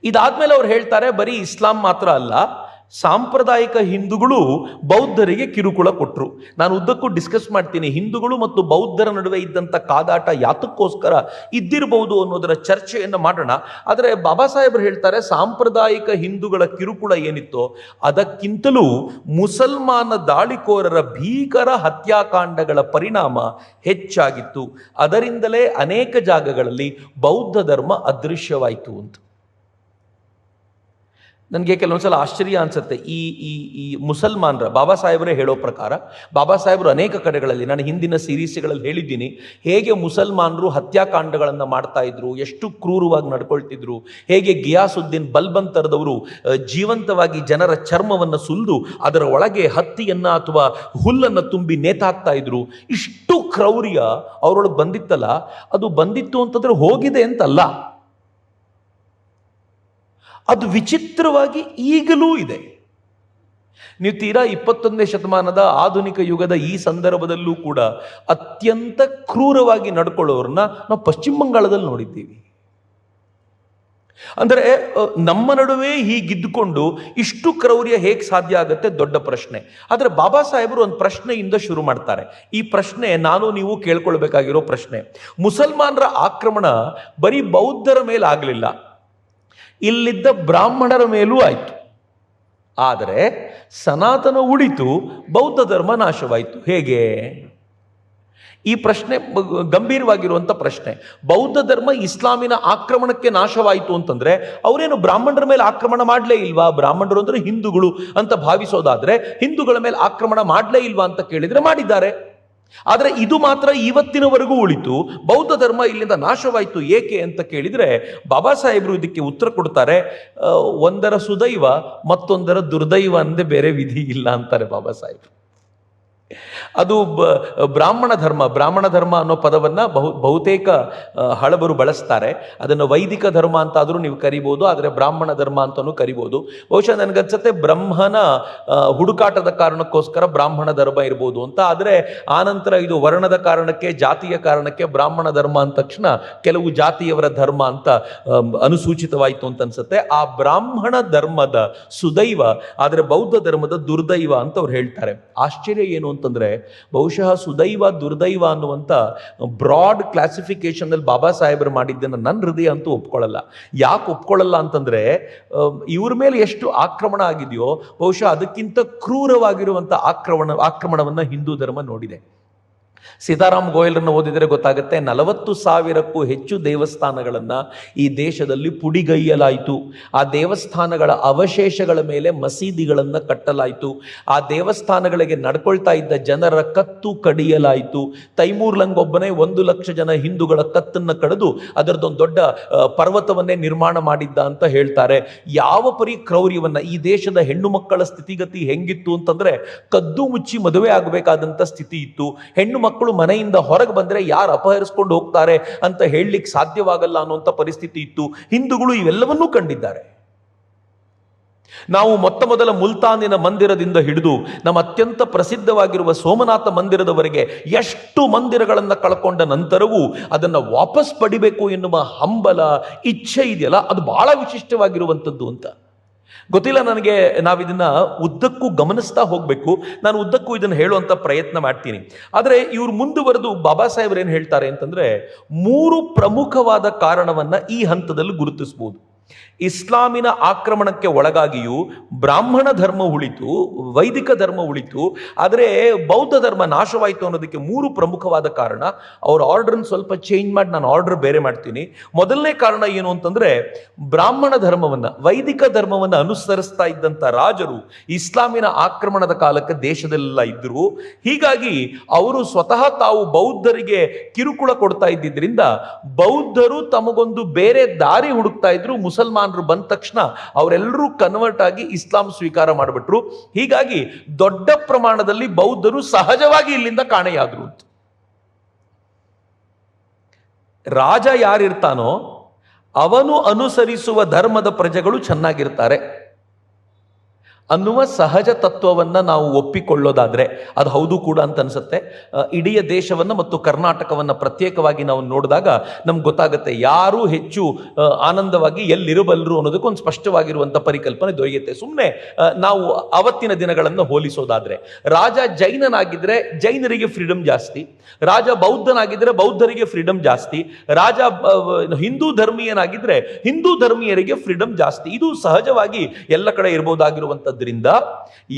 ಇದಾದ್ಮೇಲೆ ಅವ್ರು ಹೇಳ್ತಾರೆ, ಬರೀ ಇಸ್ಲಾಂ ಮಾತ್ರ ಅಲ್ಲ, ಸಾಂಪ್ರದಾಯಿಕ ಹಿಂದೂಗಳು ಬೌದ್ಧರಿಗೆ ಕಿರುಕುಳ ಕೊಟ್ಟರು. ನಾನು ಉದ್ದಕ್ಕೂ ಡಿಸ್ಕಸ್ ಮಾಡ್ತೀನಿ, ಹಿಂದೂಗಳು ಮತ್ತು ಬೌದ್ಧರ ನಡುವೆ ಇದ್ದಂಥ ಕಾದಾಟ ಯಾತಕ್ಕೋಸ್ಕರ ಇದ್ದಿರಬಹುದು ಅನ್ನೋದರ ಚರ್ಚೆಯನ್ನು ಮಾಡೋಣ. ಆದರೆ ಬಾಬಾ ಸಾಹೇಬರು ಹೇಳ್ತಾರೆ, ಸಾಂಪ್ರದಾಯಿಕ ಹಿಂದೂಗಳ ಕಿರುಕುಳ ಏನಿತ್ತೋ ಅದಕ್ಕಿಂತಲೂ ಮುಸಲ್ಮಾನ ದಾಳಿಕೋರರ ಭೀಕರ ಹತ್ಯಾಕಾಂಡಗಳ ಪರಿಣಾಮ ಹೆಚ್ಚಾಗಿತ್ತು. ಅದರಿಂದಲೇ ಅನೇಕ ಜಾಗಗಳಲ್ಲಿ ಬೌದ್ಧ ಧರ್ಮ ಅದೃಶ್ಯವಾಯಿತು ಅಂತ. ನನಗೆ ಕೆಲವೊಂದ್ಸಲ ಆಶ್ಚರ್ಯ ಅನ್ಸುತ್ತೆ. ಈ ಮುಸಲ್ಮಾನರ, ಬಾಬಾ ಸಾಹೇಬರೇ ಹೇಳೋ ಪ್ರಕಾರ, ಬಾಬಾ ಸಾಹೇಬರು ಅನೇಕ ಕಡೆಗಳಲ್ಲಿ, ನಾನು ಹಿಂದಿನ ಸೀರೀಸ್ಗಳಲ್ಲಿ ಹೇಳಿದ್ದೀನಿ, ಹೇಗೆ ಮುಸಲ್ಮಾನರು ಹತ್ಯಾಕಾಂಡಗಳನ್ನು ಮಾಡ್ತಾ ಇದ್ರು, ಎಷ್ಟು ಕ್ರೂರವಾಗಿ ನಡ್ಕೊಳ್ತಿದ್ರು, ಹೇಗೆ ಗಿಯಾಸುದ್ದೀನ್ ಬಲ್ಬಂತರದವರು ಜೀವಂತವಾಗಿ ಜನರ ಚರ್ಮವನ್ನು ಸುಲಿದು ಅದರ ಒಳಗೆ ಹತ್ತಿಯನ್ನ ಅಥವಾ ಹುಲ್ಲನ್ನು ತುಂಬಿ ನೇತಾಕ್ತಾ ಇದ್ರು. ಇಷ್ಟು ಕ್ರೌರ್ಯ ಅವರೊಳಗೆ ಬಂದಿತ್ತಲ್ಲ, ಅದು ಬಂದಿತ್ತು ಅಂತಂದ್ರೆ ಹೋಗಿದೆ ಅಂತಲ್ಲ, ಅದು ವಿಚಿತ್ರವಾಗಿ ಈಗಲೂ ಇದೆ. ನೀವು ತೀರಾ 21ನೇ ಶತಮಾನದ ಆಧುನಿಕ ಯುಗದ ಈ ಸಂದರ್ಭದಲ್ಲೂ ಕೂಡ ಅತ್ಯಂತ ಕ್ರೂರವಾಗಿ ನಡ್ಕೊಳ್ಳೋರನ್ನ ನಾವು ಪಶ್ಚಿಮ ಬಂಗಾಳದಲ್ಲಿ ನೋಡಿದ್ದೀವಿ. ಅಂದರೆ ನಮ್ಮ ನಡುವೆ ಹೀಗಿದ್ದುಕೊಂಡು ಇಷ್ಟು ಕ್ರೌರ್ಯ ಹೇಗೆ ಸಾಧ್ಯ ಆಗುತ್ತೆ, ದೊಡ್ಡ ಪ್ರಶ್ನೆ. ಆದರೆ ಬಾಬಾ ಸಾಹೇಬರು ಒಂದು ಪ್ರಶ್ನೆಯಿಂದ ಶುರು ಮಾಡ್ತಾರೆ. ಈ ಪ್ರಶ್ನೆ ನಾನು ನೀವು ಕೇಳ್ಕೊಳ್ಬೇಕಾಗಿರೋ ಪ್ರಶ್ನೆ. ಮುಸಲ್ಮಾನರ ಆಕ್ರಮಣ ಬರೀ ಬೌದ್ಧರ ಮೇಲೆ ಆಗಲಿಲ್ಲ, ಇಲ್ಲಿದ್ದ ಬ್ರಾಹ್ಮಣರ ಮೇಲೂ ಆಯಿತು. ಆದರೆ ಸನಾತನ ಉಳಿತು, ಬೌದ್ಧ ಧರ್ಮ ನಾಶವಾಯಿತು. ಹೇಗೆ? ಈ ಪ್ರಶ್ನೆ ಗಂಭೀರವಾಗಿರುವಂಥ ಪ್ರಶ್ನೆ. ಬೌದ್ಧ ಧರ್ಮ ಇಸ್ಲಾಮಿನ ಆಕ್ರಮಣಕ್ಕೆ ನಾಶವಾಯಿತು ಅಂತಂದ್ರೆ ಅವರೇನು ಬ್ರಾಹ್ಮಣರ ಮೇಲೆ ಆಕ್ರಮಣ ಮಾಡಲೇ ಇಲ್ವಾ? ಬ್ರಾಹ್ಮಣರು ಅಂದ್ರೆ ಹಿಂದೂಗಳು ಅಂತ ಭಾವಿಸೋದಾದ್ರೆ ಹಿಂದೂಗಳ ಮೇಲೆ ಆಕ್ರಮಣ ಮಾಡಲೇ ಇಲ್ವಾ ಅಂತ ಕೇಳಿದ್ರೆ ಮಾಡಿದ್ದಾರೆ. ಆದರೆ ಇದು ಮಾತ್ರ ಇವತ್ತಿನವರೆಗೂ ಉಳಿತು, ಬೌದ್ಧ ಧರ್ಮ ಇಲ್ಲಿಂದ ನಾಶವಾಯಿತು ಏಕೆ ಅಂತ ಕೇಳಿದರೆ ಬಾಬಾ ಸಾಹೇಬರು ಇದಕ್ಕೆ ಉತ್ತರ ಕೊಡ್ತಾರೆ, ಒಂದರ ಸುದೈವ ಮತ್ತೊಂದರ ದುರ್ದೈವ ಅಂದೇ ಬೇರೆ ವಿಧಿ ಇಲ್ಲ ಅಂತಾರೆ ಬಾಬಾ ಸಾಹೇಬರು. ಅದು ಬ್ರಾಹ್ಮಣ ಧರ್ಮ ಅನ್ನೋ ಪದವನ್ನು ಬಹುತೇಕ ಹಳಬರು ಬಳಸ್ತಾರೆ. ಅದನ್ನು ವೈದಿಕ ಧರ್ಮ ಅಂತಾದರೂ ನೀವು ಕರಿಬೋದು, ಆದರೆ ಬ್ರಾಹ್ಮಣ ಧರ್ಮ ಅಂತಲೂ ಕರಿಬೋದು. ಬಹುಶಃ ನನಗನ್ಸುತ್ತೆ ಬ್ರಹ್ಮನ ಹುಡುಕಾಟದ ಕಾರಣಕ್ಕೋಸ್ಕರ ಬ್ರಾಹ್ಮಣ ಧರ್ಮ ಇರ್ಬೋದು ಅಂತ. ಆದರೆ ಆನಂತರ ಇದು ವರ್ಣದ ಕಾರಣಕ್ಕೆ, ಜಾತಿಯ ಕಾರಣಕ್ಕೆ ಬ್ರಾಹ್ಮಣ ಧರ್ಮ ಅಂದ ತಕ್ಷಣ ಕೆಲವು ಜಾತಿಯವರ ಧರ್ಮ ಅಂತ ಅನುಸೂಚಿತವಾಯಿತು ಅಂತ ಅನ್ಸುತ್ತೆ. ಆ ಬ್ರಾಹ್ಮಣ ಧರ್ಮದ ಸುದೈವ, ಆದರೆ ಬೌದ್ಧ ಧರ್ಮದ ದುರ್ದೈವ ಅಂತ ಅವ್ರು ಹೇಳ್ತಾರೆ. ಆಶ್ಚರ್ಯ ಏನು ಅಂತಂದ್ರೆ, ಬಹುಶಃ ಸುದೈವ ದುರ್ದೈವ ಅನ್ನುವಂಥ ಬ್ರಾಡ್ ಕ್ಲಾಸಿಫಿಕೇಶನ್ ಅಲ್ಲಿ ಬಾಬಾ ಸಾಹೇಬರು ಮಾಡಿದ್ದನ್ನು ನನ್ನ ಹೃದಯ ಅಂತೂ ಒಪ್ಕೊಳ್ಳಲ್ಲ. ಯಾಕೆ ಒಪ್ಕೊಳ್ಳಲ್ಲ ಅಂತಂದ್ರೆ, ಇವ್ರ ಮೇಲೆ ಎಷ್ಟು ಆಕ್ರಮಣ ಆಗಿದೆಯೋ ಬಹುಶಃ ಅದಕ್ಕಿಂತ ಕ್ರೂರವಾಗಿರುವಂಥ ಆಕ್ರಮಣವನ್ನು ಹಿಂದೂ ಧರ್ಮ ನೋಡಿದೆ. ಸೀತಾರಾಮ್ ಗೋಯಲ್ರನ್ನು ಓದಿದರೆ ಗೊತ್ತಾಗುತ್ತೆ, 40,000ಕ್ಕೂ ಹೆಚ್ಚು ದೇವಸ್ಥಾನಗಳನ್ನು ಈ ದೇಶದಲ್ಲಿ ಪುಡಿಗೈಯಲಾಯಿತು. ಆ ದೇವಸ್ಥಾನಗಳ ಅವಶೇಷಗಳ ಮೇಲೆ ಮಸೀದಿಗಳನ್ನು ಕಟ್ಟಲಾಯಿತು. ಆ ದೇವಸ್ಥಾನಗಳಿಗೆ ನಡ್ಕೊಳ್ತಾ ಇದ್ದ ಜನರ ಕತ್ತು ಕಡಿಯಲಾಯಿತು. ತೈಮೂರ್ ಲಂಗ್ ಒಬ್ಬನೇ 1,00,000 ಜನ ಹಿಂದೂಗಳ ಕತ್ತನ್ನು ಕಡಿದು ಅದರದೊಂದು ದೊಡ್ಡ ಪರ್ವತವನ್ನೇ ನಿರ್ಮಾಣ ಮಾಡಿದ್ದ ಅಂತ ಹೇಳ್ತಾರೆ. ಯಾವ ಪರಿ ಕ್ರೌರ್ಯವನ್ನ, ಈ ದೇಶದ ಹೆಣ್ಣು ಮಕ್ಕಳ ಸ್ಥಿತಿಗತಿ ಹೆಂಗಿತ್ತು ಅಂತಂದ್ರೆ, ಕದ್ದು ಮುಚ್ಚಿ ಮದುವೆ ಆಗಬೇಕಾದಂಥ ಸ್ಥಿತಿ ಇತ್ತು. ಹೆಣ್ಣು ಮಕ್ಕಳು ಮನೆಯಿಂದ ಹೊರಗೆ ಬಂದ್ರೆ ಯಾರು ಅಪಹರಿಸಿಕೊಂಡು ಹೋಗ್ತಾರೆ ಅಂತ ಹೇಳಲಿಕ್ಕೆ ಸಾಧ್ಯವಾಗಲ್ಲ ಅನ್ನುವಂಥ ಪರಿಸ್ಥಿತಿ ಇತ್ತು. ಹಿಂದೂಗಳು ಇವೆಲ್ಲವನ್ನೂ ಕಂಡಿದ್ದಾರೆ. ನಾವು ಮೊತ್ತ ಮೊದಲ ಮುಲ್ತಾನಿನ ಮಂದಿರದಿಂದ ಹಿಡಿದು ನಮ್ಮ ಅತ್ಯಂತ ಪ್ರಸಿದ್ಧವಾಗಿರುವ ಸೋಮನಾಥ ಮಂದಿರದವರೆಗೆ ಎಷ್ಟು ಮಂದಿರಗಳನ್ನು ಕಳ್ಕೊಂಡ ನಂತರವೂ ಅದನ್ನು ವಾಪಸ್ ಪಡಿಬೇಕು ಎನ್ನುವ ಹಂಬಲ, ಇಚ್ಛೆ ಇದೆಯಲ್ಲ, ಅದು ಬಹಳ ವಿಶಿಷ್ಟವಾಗಿರುವಂಥದ್ದು ಅಂತ. ಗೊತ್ತಿಲ್ಲ ನನಗೆ, ನಾವಿದನ್ನ ಉದ್ದಕ್ಕೂ ಗಮನಿಸ್ತಾ ಹೋಗಬೇಕು. ನಾನು ಉದ್ದಕ್ಕೂ ಇದನ್ನು ಹೇಳುವಂಥ ಪ್ರಯತ್ನ ಮಾಡ್ತೀನಿ. ಆದರೆ ಇವರು ಮುಂದುವರೆದು ಬಾಬಾ ಸಾಹೇಬ್ರು ಏನು ಹೇಳ್ತಾರೆ ಅಂತಂದರೆ, 3 ಪ್ರಮುಖವಾದ ಕಾರಣವನ್ನು ಈ ಹಂತದಲ್ಲಿ ಗುರುತಿಸ್ಬೋದು. ಇಸ್ಲಾಮಿನ ಆಕ್ರಮಣಕ್ಕೆ ಒಳಗಾಗಿಯೂ ಬ್ರಾಹ್ಮಣ ಧರ್ಮ ಉಳಿತು, ವೈದಿಕ ಧರ್ಮ ಉಳಿತು, ಆದರೆ ಬೌದ್ಧ ಧರ್ಮ ನಾಶವಾಯಿತು ಅನ್ನೋದಕ್ಕೆ 3 ಪ್ರಮುಖವಾದ ಕಾರಣ. ಅವ್ರ ಆರ್ಡರ್ನ ಸ್ವಲ್ಪ ಚೇಂಜ್ ಮಾಡಿ ನಾನು ಆರ್ಡರ್ ಬೇರೆ ಮಾಡ್ತೀನಿ. ಮೊದಲನೇ ಕಾರಣ ಏನು ಅಂತಂದ್ರೆ, ಬ್ರಾಹ್ಮಣ ಧರ್ಮವನ್ನು, ವೈದಿಕ ಧರ್ಮವನ್ನು ಅನುಸರಿಸ್ತಾ ಇದ್ದಂಥ ರಾಜರು ಇಸ್ಲಾಮಿನ ಆಕ್ರಮಣದ ಕಾಲಕ್ಕೆ ದೇಶದಲ್ಲೆಲ್ಲ ಇದ್ದರು. ಹೀಗಾಗಿ ಅವರು ಸ್ವತಃ ತಾವು ಬೌದ್ಧರಿಗೆ ಕಿರುಕುಳ ಕೊಡ್ತಾ ಇದ್ದಿದ್ರಿಂದ ಬೌದ್ಧರು ತಮಗೊಂದು ಬೇರೆ ದಾರಿ ಹುಡುಕ್ತಾ ಇದ್ರು. ಮುಸಲ್ಮಾನರು ಬಂದ ತಕ್ಷಣ ಅವರೆಲ್ಲರೂ ಕನ್ವರ್ಟ್ ಆಗಿ ಇಸ್ಲಾಂ ಸ್ವೀಕಾರ ಮಾಡಿಬಿಟ್ರು. ಹೀಗಾಗಿ ದೊಡ್ಡ ಪ್ರಮಾಣದಲ್ಲಿ ಬೌದ್ಧರು ಸಹಜವಾಗಿ ಇಲ್ಲಿಂದ ಕಾಣೆಯಾದ್ರು ಅಂತ. ರಾಜ ಯಾರಿರ್ತಾನೋ ಅವನು ಅನುಸರಿಸುವ ಧರ್ಮದ ಪ್ರಜೆಗಳು ಚೆನ್ನಾಗಿರ್ತಾರೆ ಅನ್ನುವ ಸಹಜ ತತ್ವವನ್ನು ನಾವು ಒಪ್ಪಿಕೊಳ್ಳೋದಾದರೆ ಅದು ಹೌದು ಕೂಡ ಅಂತ ಅನಿಸುತ್ತೆ. ಇಡೀ ದೇಶವನ್ನು ಮತ್ತು ಕರ್ನಾಟಕವನ್ನು ಪ್ರತ್ಯೇಕವಾಗಿ ನಾವು ನೋಡಿದಾಗ ನಮ್ಗೆ ಗೊತ್ತಾಗುತ್ತೆ ಯಾರು ಹೆಚ್ಚು ಆನಂದವಾಗಿ ಎಲ್ಲಿರಬಲ್ಲರು ಅನ್ನೋದಕ್ಕೊಂದು ಸ್ಪಷ್ಟವಾಗಿರುವಂಥ ಪರಿಕಲ್ಪನೆ ದೊರೆಯುತ್ತೆ. ಸುಮ್ಮನೆ ನಾವು ಅವತ್ತಿನ ದಿನಗಳನ್ನು ಹೋಲಿಸೋದಾದರೆ, ರಾಜ ಜೈನನಾಗಿದ್ದರೆ ಜೈನರಿಗೆ ಫ್ರೀಡಮ್ ಜಾಸ್ತಿ, ರಾಜ ಬೌದ್ಧನಾಗಿದ್ದರೆ ಬೌದ್ಧರಿಗೆ ಫ್ರೀಡಮ್ ಜಾಸ್ತಿ, ರಾಜ ಹಿಂದೂ ಧರ್ಮೀಯನಾಗಿದ್ದರೆ ಹಿಂದೂ ಧರ್ಮೀಯರಿಗೆ ಫ್ರೀಡಮ್ ಜಾಸ್ತಿ. ಇದು ಸಹಜವಾಗಿ ಎಲ್ಲ ಕಡೆ ಇರಬಹುದಾಗಿರುವಂಥ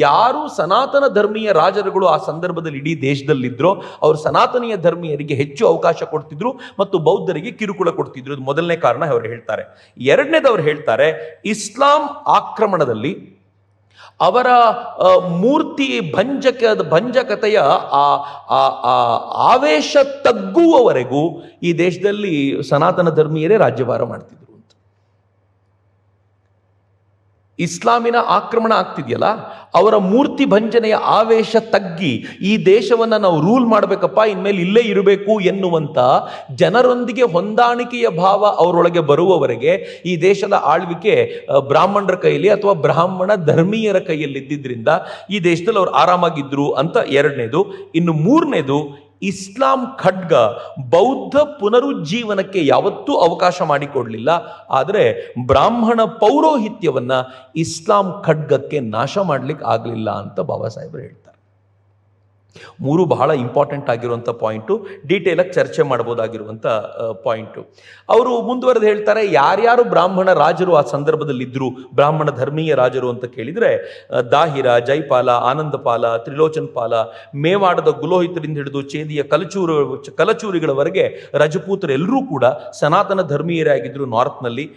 ಯಾರು ಸನಾತನ ಧರ್ಮೀಯ ರಾಜರುಗಳು ಆ ಸಂದರ್ಭದಲ್ಲಿ ಇಡೀ ದೇಶದಲ್ಲಿದ್ರೋ ಅವರು ಸನಾತನೀಯ ಧರ್ಮೀಯರಿಗೆ ಹೆಚ್ಚು ಅವಕಾಶ ಕೊಡ್ತಿದ್ರು ಮತ್ತು ಬೌದ್ಧರಿಗೆ ಕಿರುಕುಳ ಕೊಡ್ತಿದ್ರು. ಇದು ಮೊದಲನೇ ಕಾರಣ ಅವರು ಹೇಳ್ತಾರೆ. ಎರಡನೇದು ಅವರು ಹೇಳ್ತಾರೆ, ಇಸ್ಲಾಂ ಆಕ್ರಮಣದಲ್ಲಿ ಅವರ ಮೂರ್ತಿ ಭಂಜಕತೆಯ ಆವೇಶ ತಗ್ಗುವವರೆಗೂ ಈ ದೇಶದಲ್ಲಿ ಸನಾತನ ಧರ್ಮೀಯರೇ ರಾಜ್ಯಭಾರ ಮಾಡ್ತಿದ್ರು. ಇಸ್ಲಾಮಿನ ಆಕ್ರಮಣ ಆಗ್ತಿದೆಯಲ್ಲ, ಅವರ ಮೂರ್ತಿ ಭಂಜನೆಯ ಆವೇಶ ತಗ್ಗಿ ಈ ದೇಶವನ್ನು ನಾವು ರೂಲ್ ಮಾಡಬೇಕಪ್ಪ, ಇನ್ಮೇಲೆ ಇಲ್ಲೇ ಇರಬೇಕು ಎನ್ನುವಂಥ ಜನರೊಂದಿಗೆ ಹೊಂದಾಣಿಕೆಯ ಭಾವ ಅವರೊಳಗೆ ಬರುವವರೆಗೆ ಈ ದೇಶದ ಆಳ್ವಿಕೆ ಬ್ರಾಹ್ಮಣರ ಕೈಯಲ್ಲಿ ಅಥವಾ ಬ್ರಾಹ್ಮಣ ಧರ್ಮೀಯರ ಕೈಯಲ್ಲಿ ಇದ್ದಿದ್ದರಿಂದ ಈ ದೇಶದಲ್ಲಿ ಅವರು ಆರಾಮಾಗಿದ್ರು ಅಂತ ಎರಡನೇದು. ಇನ್ನು ಮೂರನೇದು, ಇಸ್ಲಾಂ ಖಡ್ಗ ಬೌದ್ಧ ಪುನರುಜ್ಜೀವನಕ್ಕೆ ಯಾವತ್ತೂ ಅವಕಾಶ ಮಾಡಿಕೊಡಲಿಲ್ಲ. ಆದರೆ ಬ್ರಾಹ್ಮಣ ಪೌರೋಹಿತ್ಯವನ್ನ ಇಸ್ಲಾಂ ಖಡ್ಗಕ್ಕೆ ನಾಶ ಮಾಡಲಿಕ್ಕೆ ಆಗಲಿಲ್ಲ ಅಂತ ಬಾಬಾ ಸಾಹೇಬರು ಹೇಳ್ತಾರೆ. 3 ಬಹಳ ಇಂಪಾರ್ಟೆಂಟ್ ಆಗಿರುವಂಥ ಪಾಯಿಂಟು, ಡೀಟೇಲಾಗಿ ಚರ್ಚೆ ಮಾಡ್ಬೋದಾಗಿರುವಂಥ ಪಾಯಿಂಟು. ಅವರು ಮುಂದುವರೆದು ಹೇಳ್ತಾರೆ, ಯಾರ್ಯಾರು ಬ್ರಾಹ್ಮಣ ರಾಜರು ಆ ಸಂದರ್ಭದಲ್ಲಿ ಇದ್ದರು, ಬ್ರಾಹ್ಮಣ ಧರ್ಮೀಯ ರಾಜರು ಅಂತ ಕೇಳಿದರೆ, ದಾಹಿರ, ಜೈಪಾಲ, ಆನಂದಪಾಲ, ತ್ರಿಲೋಚನ್ ಪಾಲ, ಮೇವಾಡದ ಗುಲೋಹಿತರಿಂದ ಹಿಡಿದು ಚೇದಿಯ ಕಲಚೂರಿಗಳವರೆಗೆ ರಜಪೂತರೆಲ್ಲರೂ ಕೂಡ ಸನಾತನ ಧರ್ಮೀಯರೇ ಆಗಿದ್ದರು ನಾರ್ತ್ನಲ್ಲಿ.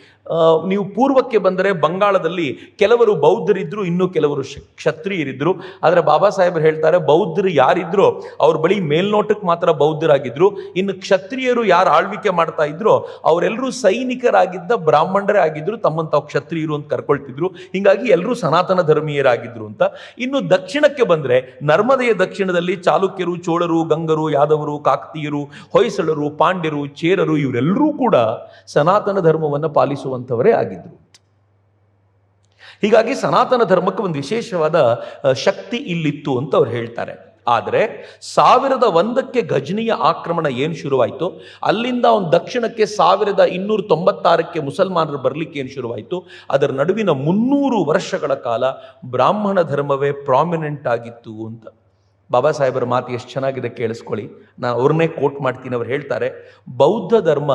ನೀವು ಪೂರ್ವಕ್ಕೆ ಬಂದರೆ ಬಂಗಾಳದಲ್ಲಿ ಕೆಲವರು ಬೌದ್ಧರಿದ್ದರು, ಇನ್ನೂ ಕೆಲವರು ಕ್ಷತ್ರಿಯರಿದ್ದರು. ಆದರೆ ಬಾಬಾ ಸಾಹೇಬರು ಹೇಳ್ತಾರೆ, ಬೌದ್ಧರು ಯಾರಿದ್ರೋ ಅವ್ರ ಬಳಿ ಮೇಲ್ನೋಟಕ್ಕೆ ಮಾತ್ರ ಬೌದ್ಧರಾಗಿದ್ರು, ಇನ್ನು ಕ್ಷತ್ರಿಯರು ಯಾರು ಆಳ್ವಿಕೆ ಮಾಡ್ತಾ ಇದ್ರೋ ಅವರೆಲ್ಲರೂ ಸೈನಿಕರಾಗಿದ್ದ ಬ್ರಾಹ್ಮಣರೇ ಆಗಿದ್ರು, ತಮ್ಮನ್ನು ತಾವು ಕ್ಷತ್ರಿಯರು ಅಂತ ಕರ್ಕೊಳ್ತಿದ್ರು. ಹೀಗಾಗಿ ಎಲ್ಲರೂ ಸನಾತನ ಧರ್ಮೀಯರಾಗಿದ್ರು ಅಂತ. ಇನ್ನು ದಕ್ಷಿಣಕ್ಕೆ ಬಂದರೆ, ನರ್ಮದೆಯ ದಕ್ಷಿಣದಲ್ಲಿ ಚಾಲುಕ್ಯರು, ಚೋಳರು, ಗಂಗರು, ಯಾದವರು, ಕಾಕತೀಯರು, ಹೊಯ್ಸಳರು, ಪಾಂಡ್ಯರು, ಚೇರರು ಇವರೆಲ್ಲರೂ ಕೂಡ ಸನಾತನ ಧರ್ಮವನ್ನು ಪಾಲಿಸುವಂಥವರೇ ಆಗಿದ್ರು. ಹೀಗಾಗಿ ಸನಾತನ ಧರ್ಮಕ್ಕೆ ಒಂದು ವಿಶೇಷವಾದ ಶಕ್ತಿ ಇಲ್ಲಿತ್ತು ಅಂತ ಅವ್ರು ಹೇಳ್ತಾರೆ. ಆದರೆ 1001ಕ್ಕೆ ಗಜನಿಯ ಆಕ್ರಮಣ ಏನು ಶುರುವಾಯಿತು, ಅಲ್ಲಿಂದ ಒಂದು ದಕ್ಷಿಣಕ್ಕೆ 1296ಕ್ಕೆ ಮುಸಲ್ಮಾನರು ಬರಲಿಕ್ಕೆ ಏನು ಶುರುವಾಯಿತು, ಅದರ ನಡುವಿನ 300 ವರ್ಷಗಳ ಕಾಲ ಬ್ರಾಹ್ಮಣ ಧರ್ಮವೇ ಪ್ರಾಮಿನೆಂಟ್ ಆಗಿತ್ತು ಅಂತ. ಬಾಬಾ ಸಾಹೇಬರ ಮಾತು ಎಷ್ಟು ಚೆನ್ನಾಗಿದೆ ಕೇಳಿಸ್ಕೊಳ್ಳಿ, ನಾನು ಅವ್ರನ್ನೇ ಕೋಟ್ ಮಾಡ್ತೀನಿ. ಅವ್ರು ಹೇಳ್ತಾರೆ, ಬೌದ್ಧ ಧರ್ಮ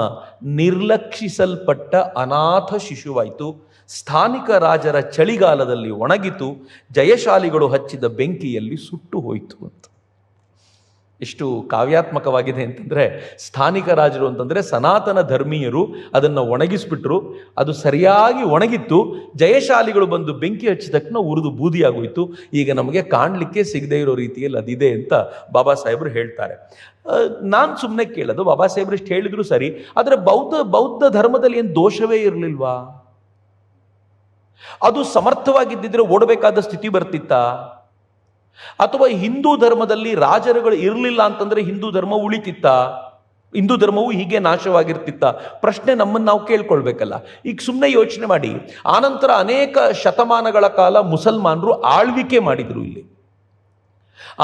ನಿರ್ಲಕ್ಷಿಸಲ್ಪಟ್ಟ ಅನಾಥ ಶಿಶುವಾಯಿತು, ಸ್ಥಾನಿಕ ರಾಜರ ಚಳಿಗಾಲದಲ್ಲಿ ಒಣಗಿತು, ಜಯಶಾಲಿಗಳು ಹಚ್ಚಿದ ಬೆಂಕಿಯಲ್ಲಿ ಸುಟ್ಟು ಹೋಯಿತು ಅಂತ. ಎಷ್ಟು ಕಾವ್ಯಾತ್ಮಕವಾಗಿದೆ ಅಂತಂದರೆ, ಸ್ಥಾನಿಕ ರಾಜರು ಅಂತಂದರೆ ಸನಾತನ ಧರ್ಮೀಯರು ಅದನ್ನು ಒಣಗಿಸ್ಬಿಟ್ರು, ಅದು ಸರಿಯಾಗಿ ಒಣಗಿತ್ತು, ಜಯಶಾಲಿಗಳು ಬಂದು ಬೆಂಕಿ ಹಚ್ಚಿದ ತಕ್ಷಣ ಉರಿದು ಬೂದಿಯಾಗೋಯ್ತು, ಈಗ ನಮಗೆ ಕಾಣಲಿಕ್ಕೆ ಸಿಗದೇ ಇರೋ ರೀತಿಯಲ್ಲಿ ಅದಿದೆ ಅಂತ ಬಾಬಾ ಸಾಹೇಬರು ಹೇಳ್ತಾರೆ. ನಾನು ಸುಮ್ಮನೆ ಕೇಳೋದು, ಬಾಬಾ ಸಾಹೇಬರು ಇಷ್ಟು ಹೇಳಿದ್ರು ಸರಿ, ಆದರೆ ಬೌದ್ಧ ಧರ್ಮದಲ್ಲಿ ಏನು ದೋಷವೇ ಇರಲಿಲ್ವಾ? ಅದು ಸಮರ್ಥವಾಗಿದ್ದಿದ್ರೆ ಓಡಬೇಕಾದ ಸ್ಥಿತಿ ಬರ್ತಿತ್ತಾ? ಅಥವಾ ಹಿಂದೂ ಧರ್ಮದಲ್ಲಿ ರಾಜರುಗಳು ಇರಲಿಲ್ಲ ಅಂತಂದ್ರೆ ಹಿಂದೂ ಧರ್ಮ ಉಳಿತಿತ್ತ? ಹಿಂದೂ ಧರ್ಮವು ಹೀಗೆ ನಾಶವಾಗಿರ್ತಿತ್ತ? ಪ್ರಶ್ನೆ ನಮ್ಮನ್ನು ನಾವು ಕೇಳ್ಕೊಳ್ಬೇಕಲ್ಲ. ಈಗ ಸುಮ್ಮನೆ ಯೋಚನೆ ಮಾಡಿ, ಆನಂತರ ಅನೇಕ ಶತಮಾನಗಳ ಕಾಲ ಮುಸಲ್ಮಾನರು ಆಳ್ವಿಕೆ ಮಾಡಿದರು ಇಲ್ಲಿ.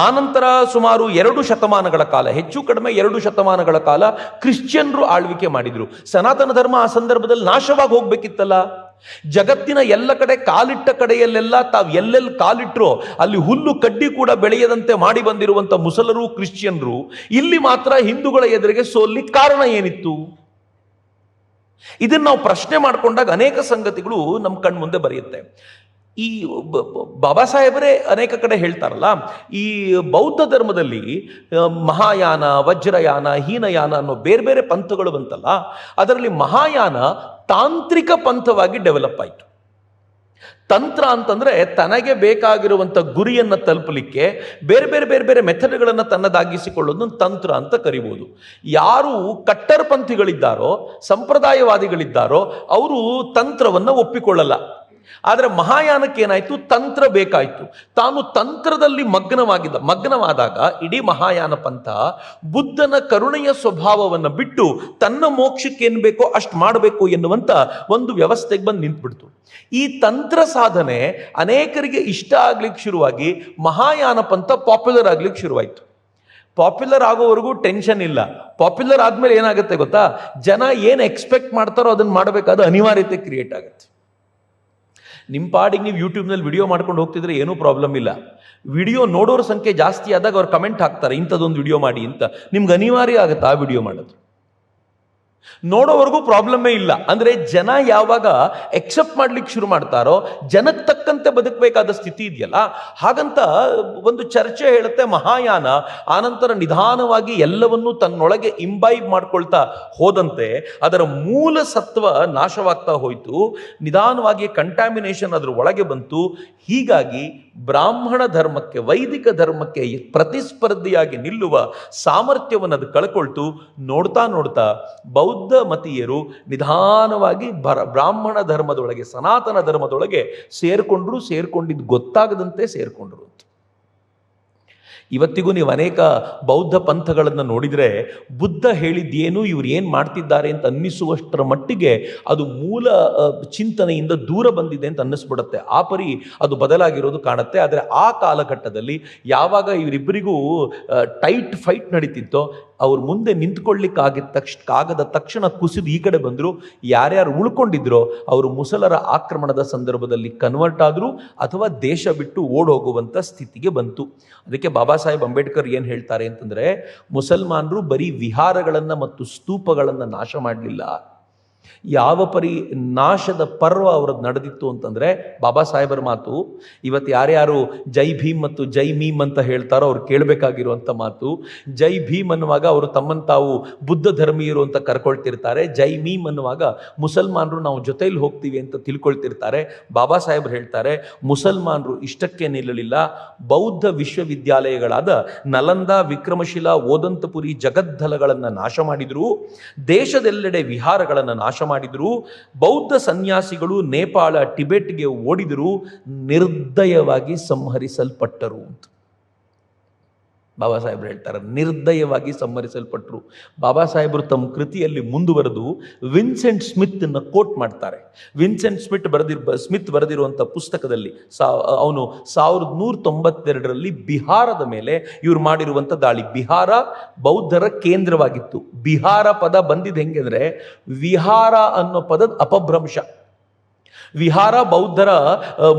ಆನಂತರ ಸುಮಾರು 2 ಶತಮಾನಗಳ ಕಾಲ, ಹೆಚ್ಚು ಕಡಿಮೆ 2 ಶತಮಾನಗಳ ಕಾಲ ಕ್ರಿಶ್ಚಿಯನ್ರು ಆಳ್ವಿಕೆ ಮಾಡಿದ್ರು. ಸನಾತನ ಧರ್ಮ ಆ ಸಂದರ್ಭದಲ್ಲಿ ನಾಶವಾಗಿ ಹೋಗ್ಬೇಕಿತ್ತಲ್ಲ. ಜಗತ್ತಿನ ಎಲ್ಲ ಕಡೆ ಕಾಲಿಟ್ಟ ಕಡೆಯಲ್ಲೆಲ್ಲ ತಾವು ಎಲ್ಲೆಲ್ಲಿ ಕಾಲಿಟ್ರೋ ಅಲ್ಲಿ ಹುಲ್ಲು ಕಡ್ಡಿ ಕೂಡ ಬೆಳೆಯದಂತೆ ಮಾಡಿ ಬಂದಿರುವಂಥ ಮುಸಲರು, ಕ್ರಿಶ್ಚಿಯನ್ರು ಇಲ್ಲಿ ಮಾತ್ರ ಹಿಂದೂಗಳ ಎದುರಿಗೆ ಸೋಲಿಕ್ಕೆ ಕಾರಣ ಏನಿತ್ತು? ಇದನ್ನು ನಾವು ಪ್ರಶ್ನೆ ಮಾಡಿಕೊಂಡಾಗ ಅನೇಕ ಸಂಗತಿಗಳು ನಮ್ಮ ಕಣ್ಮುಂದೆ ಬರೆಯುತ್ತೆ. ಈ ಬಾಬಾ ಸಾಹೇಬರೇ ಅನೇಕ ಕಡೆ ಹೇಳ್ತಾರಲ್ಲ, ಈ ಬೌದ್ಧ ಧರ್ಮದಲ್ಲಿ ಮಹಾಯಾನ, ವಜ್ರಯಾನ, ಹೀನಯಾನ ಅನ್ನೋ ಬೇರೆ ಬೇರೆ ಪಂಥಗಳು ಬಂತಲ್ಲ, ಅದರಲ್ಲಿ ಮಹಾಯಾನ ತಾಂತ್ರಿಕ ಪಂಥವಾಗಿ ಡೆವಲಪ್ ಆಯಿತು. ತಂತ್ರ ಅಂತಂದ್ರೆ ತನಗೆ ಬೇಕಾಗಿರುವಂಥ ಗುರಿಯನ್ನು ತಲುಪಲಿಕ್ಕೆ ಬೇರೆ ಬೇರೆ ಬೇರೆ ಬೇರೆ ಮೆಥಡ್ಗಳನ್ನು ತನ್ನದಾಗಿಸಿಕೊಳ್ಳೋದನ್ನು ತಂತ್ರ ಅಂತ ಕರಿಬೋದು. ಯಾರು ಕಟ್ಟರ್ಪಂಥಿಗಳಿದ್ದಾರೋ, ಸಂಪ್ರದಾಯವಾದಿಗಳಿದ್ದಾರೋ ಅವರು ತಂತ್ರವನ್ನು ಒಪ್ಪಿಕೊಳ್ಳಲ್ಲ. ಆದರೆ ಮಹಾಯಾನಕ್ಕೇನಾಯಿತು? ತಂತ್ರ ಬೇಕಾಯಿತು. ತಾನು ತಂತ್ರದಲ್ಲಿ ಮಗ್ನವಾದಾಗ ಇಡೀ ಮಹಾಯಾನ ಪಂಥ ಬುದ್ಧನ ಕರುಣೆಯ ಸ್ವಭಾವವನ್ನು ಬಿಟ್ಟು ತನ್ನ ಮೋಕ್ಷಕ್ಕೆ ಏನು ಬೇಕೋ ಅಷ್ಟು ಮಾಡಬೇಕು ಎನ್ನುವಂಥ ಒಂದು ವ್ಯವಸ್ಥೆಗೆ ಬಂದು ನಿಂತುಬಿಡ್ತು. ಈ ತಂತ್ರ ಸಾಧನೆ ಅನೇಕರಿಗೆ ಇಷ್ಟ ಆಗ್ಲಿಕ್ಕೆ ಶುರುವಾಗಿ ಮಹಾಯಾನ ಪಂಥ ಪಾಪ್ಯುಲರ್ ಆಗ್ಲಿಕ್ಕೆ ಶುರುವಾಯಿತು. ಪಾಪ್ಯುಲರ್ ಆಗೋವರೆಗೂ ಟೆನ್ಷನ್ ಇಲ್ಲ. ಪಾಪ್ಯುಲರ್ ಆದಮೇಲೆ ಏನಾಗುತ್ತೆ ಗೊತ್ತಾ? ಜನ ಏನು ಎಕ್ಸ್ಪೆಕ್ಟ್ ಮಾಡ್ತಾರೋ ಅದನ್ನು ಮಾಡಬೇಕಾದ ಅನಿವಾರ್ಯತೆ ಕ್ರಿಯೇಟ್ ಆಗುತ್ತೆ. ನಿಮ್ಮ ಪಾಡಿಗೆ ನೀವು ಯೂಟ್ಯೂಬ್ನಲ್ಲಿ ವಿಡಿಯೋ ಮಾಡ್ಕೊಂಡು ಹೋಗ್ತಿದ್ರೆ ಏನೂ ಪ್ರಾಬ್ಲಮ್ ಇಲ್ಲ. ವಿಡಿಯೋ ನೋಡೋರ ಸಂಖ್ಯೆ ಜಾಸ್ತಿ ಆದಾಗ ಅವ್ರು ಕಮೆಂಟ್ ಹಾಕ್ತಾರೆ, ಇಂಥದ್ದೊಂದು ವಿಡಿಯೋ ಮಾಡಿ ಅಂತ. ನಿಮ್ಗೆ ಅನಿವಾರ್ಯ ಆಗುತ್ತೆ ಆ ವಿಡಿಯೋ ಮಾಡೋದು. ನೋಡೋವರೆಗೂ ಪ್ರಾಬ್ಲಮ್ಮೇ ಇಲ್ಲ. ಅಂದರೆ ಜನ ಯಾವಾಗ ಎಕ್ಸೆಪ್ಟ್ ಮಾಡ್ಲಿಕ್ಕೆ ಶುರು ಮಾಡ್ತಾರೋ ಜನಕ್ಕೆ ತಕ್ಕಂತೆ ಬದುಕಬೇಕಾದ ಸ್ಥಿತಿ ಇದೆಯಲ್ಲ, ಹಾಗಂತ ಒಂದು ಚರ್ಚೆ ಹೇಳುತ್ತೆ ಮಹಾಯಾನ ಆನಂತರ ನಿಧಾನವಾಗಿ ಎಲ್ಲವನ್ನೂ ತನ್ನೊಳಗೆ ಇಂಬೈಬ್ ಮಾಡ್ಕೊಳ್ತಾ ಹೋದಂತೆ ಅದರ ಮೂಲ ಸತ್ವ ನಾಶವಾಗ್ತಾ ಹೋಯಿತು. ನಿಧಾನವಾಗಿ ಕಂಟ್ಯಾಮಿನೇಷನ್ ಅದರ ಒಳಗೆ ಬಂತು. ಹೀಗಾಗಿ ಬ್ರಾಹ್ಮಣ ಧರ್ಮಕ್ಕೆ, ವೈದಿಕ ಧರ್ಮಕ್ಕೆ ಪ್ರತಿಸ್ಪರ್ಧಿಯಾಗಿ ನಿಲ್ಲುವ ಸಾಮರ್ಥ್ಯವನ್ನು ಅದು ಕಳ್ಕೊಳ್ತು. ನೋಡ್ತಾ ನೋಡ್ತಾ ಬೌದ್ಧ ಮತೀಯರು ನಿಧಾನವಾಗಿ ಬ್ರಾಹ್ಮಣ ಧರ್ಮದೊಳಗೆ, ಸನಾತನ ಧರ್ಮದೊಳಗೆ ಸೇರ್ಕೊಂಡಿದ್ದು ಗೊತ್ತಾಗದಂತೆ ಸೇರ್ಕೊಂಡ್ರು. ಇವತ್ತಿಗೂ ನೀವು ಅನೇಕ ಬೌದ್ಧ ಪಂಥಗಳನ್ನು ನೋಡಿದರೆ ಬುದ್ಧ ಹೇಳಿದ್ದೇನು, ಇವ್ರು ಏನು ಮಾಡ್ತಿದ್ದಾರೆ ಅಂತ ಅನ್ನಿಸುವಷ್ಟರ ಮಟ್ಟಿಗೆ ಅದು ಮೂಲ ಚಿಂತನೆಯಿಂದ ದೂರ ಬಂದಿದೆ ಅಂತ ಅನ್ನಿಸ್ಬಿಡುತ್ತೆ. ಆ ಪರಿ ಅದು ಬದಲಾಗಿರೋದು ಕಾಣುತ್ತೆ. ಆದರೆ ಆ ಕಾಲಘಟ್ಟದಲ್ಲಿ ಯಾವಾಗ ಇವರಿಬ್ಬರಿಗೂ ಟೈಟ್ ಫೈಟ್ ನಡೀತಿತ್ತೋ ಅವ್ರು ಮುಂದೆ ನಿಂತ್ಕೊಳ್ಳಿಕ್ಕಾಗದ ತಕ್ಷಣ ಕುಸಿದು ಈ ಕಡೆ ಬಂದರು. ಯಾರ್ಯಾರು ಉಳ್ಕೊಂಡಿದ್ರೋ ಅವರು ಮುಸಲರ ಆಕ್ರಮಣದ ಸಂದರ್ಭದಲ್ಲಿ ಕನ್ವರ್ಟ್ ಆದರು ಅಥವಾ ದೇಶ ಬಿಟ್ಟು ಓಡೋಗುವಂಥ ಸ್ಥಿತಿಗೆ ಬಂತು. ಅದಕ್ಕೆ ಬಾಬಾ ಸಾಹೇಬ್ ಅಂಬೇಡ್ಕರ್ ಏನು ಹೇಳ್ತಾರೆ ಅಂತಂದರೆ, ಮುಸಲ್ಮಾನರು ಬರೀ ವಿಹಾರಗಳನ್ನು ಮತ್ತು ಸ್ತೂಪಗಳನ್ನು ನಾಶ ಮಾಡಲಿಲ್ಲ, ಯಾವ ಪರಿ ನಾಶದ ಪರ್ವ ಅವ್ರದ್ದು ನಡೆದಿತ್ತು ಅಂತಂದರೆ ಬಾಬಾ ಸಾಹೇಬರ ಮಾತು. ಇವತ್ತು ಯಾರ್ಯಾರು ಜೈ ಭೀಮ್ ಮತ್ತು ಜೈ ಮೀಮ್ ಅಂತ ಹೇಳ್ತಾರೋ ಅವ್ರು ಕೇಳಬೇಕಾಗಿರುವಂಥ ಮಾತು. ಜೈ ಭೀಮ್ ಅನ್ನುವಾಗ ಅವರು ತಮ್ಮನ್ನು ತಾವು ಬುದ್ಧ ಧರ್ಮೀಯರು ಅಂತ ಕರ್ಕೊಳ್ತಿರ್ತಾರೆ. ಜೈ ಮೀಮ್ ಅನ್ನುವಾಗ ಮುಸಲ್ಮಾನರು ನಾವು ಜೊತೆಯಲ್ಲಿ ಹೋಗ್ತೀವಿ ಅಂತ ತಿಳ್ಕೊಳ್ತಿರ್ತಾರೆ. ಬಾಬಾ ಸಾಹೇಬ್ರು ಹೇಳ್ತಾರೆ, ಮುಸಲ್ಮಾನರು ಇಷ್ಟಕ್ಕೆ ನಿಲ್ಲಲಿಲ್ಲ. ಬೌದ್ಧ ವಿಶ್ವವಿದ್ಯಾಲಯಗಳಾದ ನಲಂದ, ವಿಕ್ರಮಶಿಲಾ, ಓದಂತಪುರಿ, ಜಗದ್ದಲಗಳನ್ನು ನಾಶ ಮಾಡಿದರು. ದೇಶದೆಲ್ಲೆಡೆ ವಿಹಾರಗಳನ್ನು ನಾಶ ಮಾಡಿದ್ರು. ಬೌದ್ಧ ಸನ್ಯಾಸಿಗಳು ನೇಪಾಳ, ಟಿಬೆಟ್ಗೆ ಓಡಿದರು, ನಿರ್ದಯವಾಗಿ ಸಂಹರಿಸಲ್ಪಟ್ಟರು ಅಂತ ಬಾಬಾ ಸಾಹೇಬ್ರು ಹೇಳ್ತಾರೆ. ನಿರ್ದಯವಾಗಿ ಸಂಹರಿಸಲ್ಪಟ್ಟರು. ಬಾಬಾ ಸಾಹೇಬರು ತಮ್ಮ ಕೃತಿಯಲ್ಲಿ ಮುಂದುವರೆದು ವಿನ್ಸೆಂಟ್ ಸ್ಮಿತ್ ಅನ್ನು ಕೋಟ್ ಮಾಡ್ತಾರೆ. ವಿನ್ಸೆಂಟ್ ಸ್ಮಿತ್ ಬರೆದಿರುವಂಥ ಪುಸ್ತಕದಲ್ಲಿ ಅವನು 1192ರಲ್ಲಿ ಬಿಹಾರದ ಮೇಲೆ ಇವ್ರು ಮಾಡಿರುವಂಥ ದಾಳಿ. ಬಿಹಾರ ಬೌದ್ಧರ ಕೇಂದ್ರವಾಗಿತ್ತು. ಬಿಹಾರ ಪದ ಬಂದಿದ್ದು ಹೆಂಗೆ ಅಂದರೆ, ವಿಹಾರ ಅನ್ನೋ ಪದದ ಅಪಭ್ರಂಶ. ವಿಹಾರ ಬೌದ್ಧರ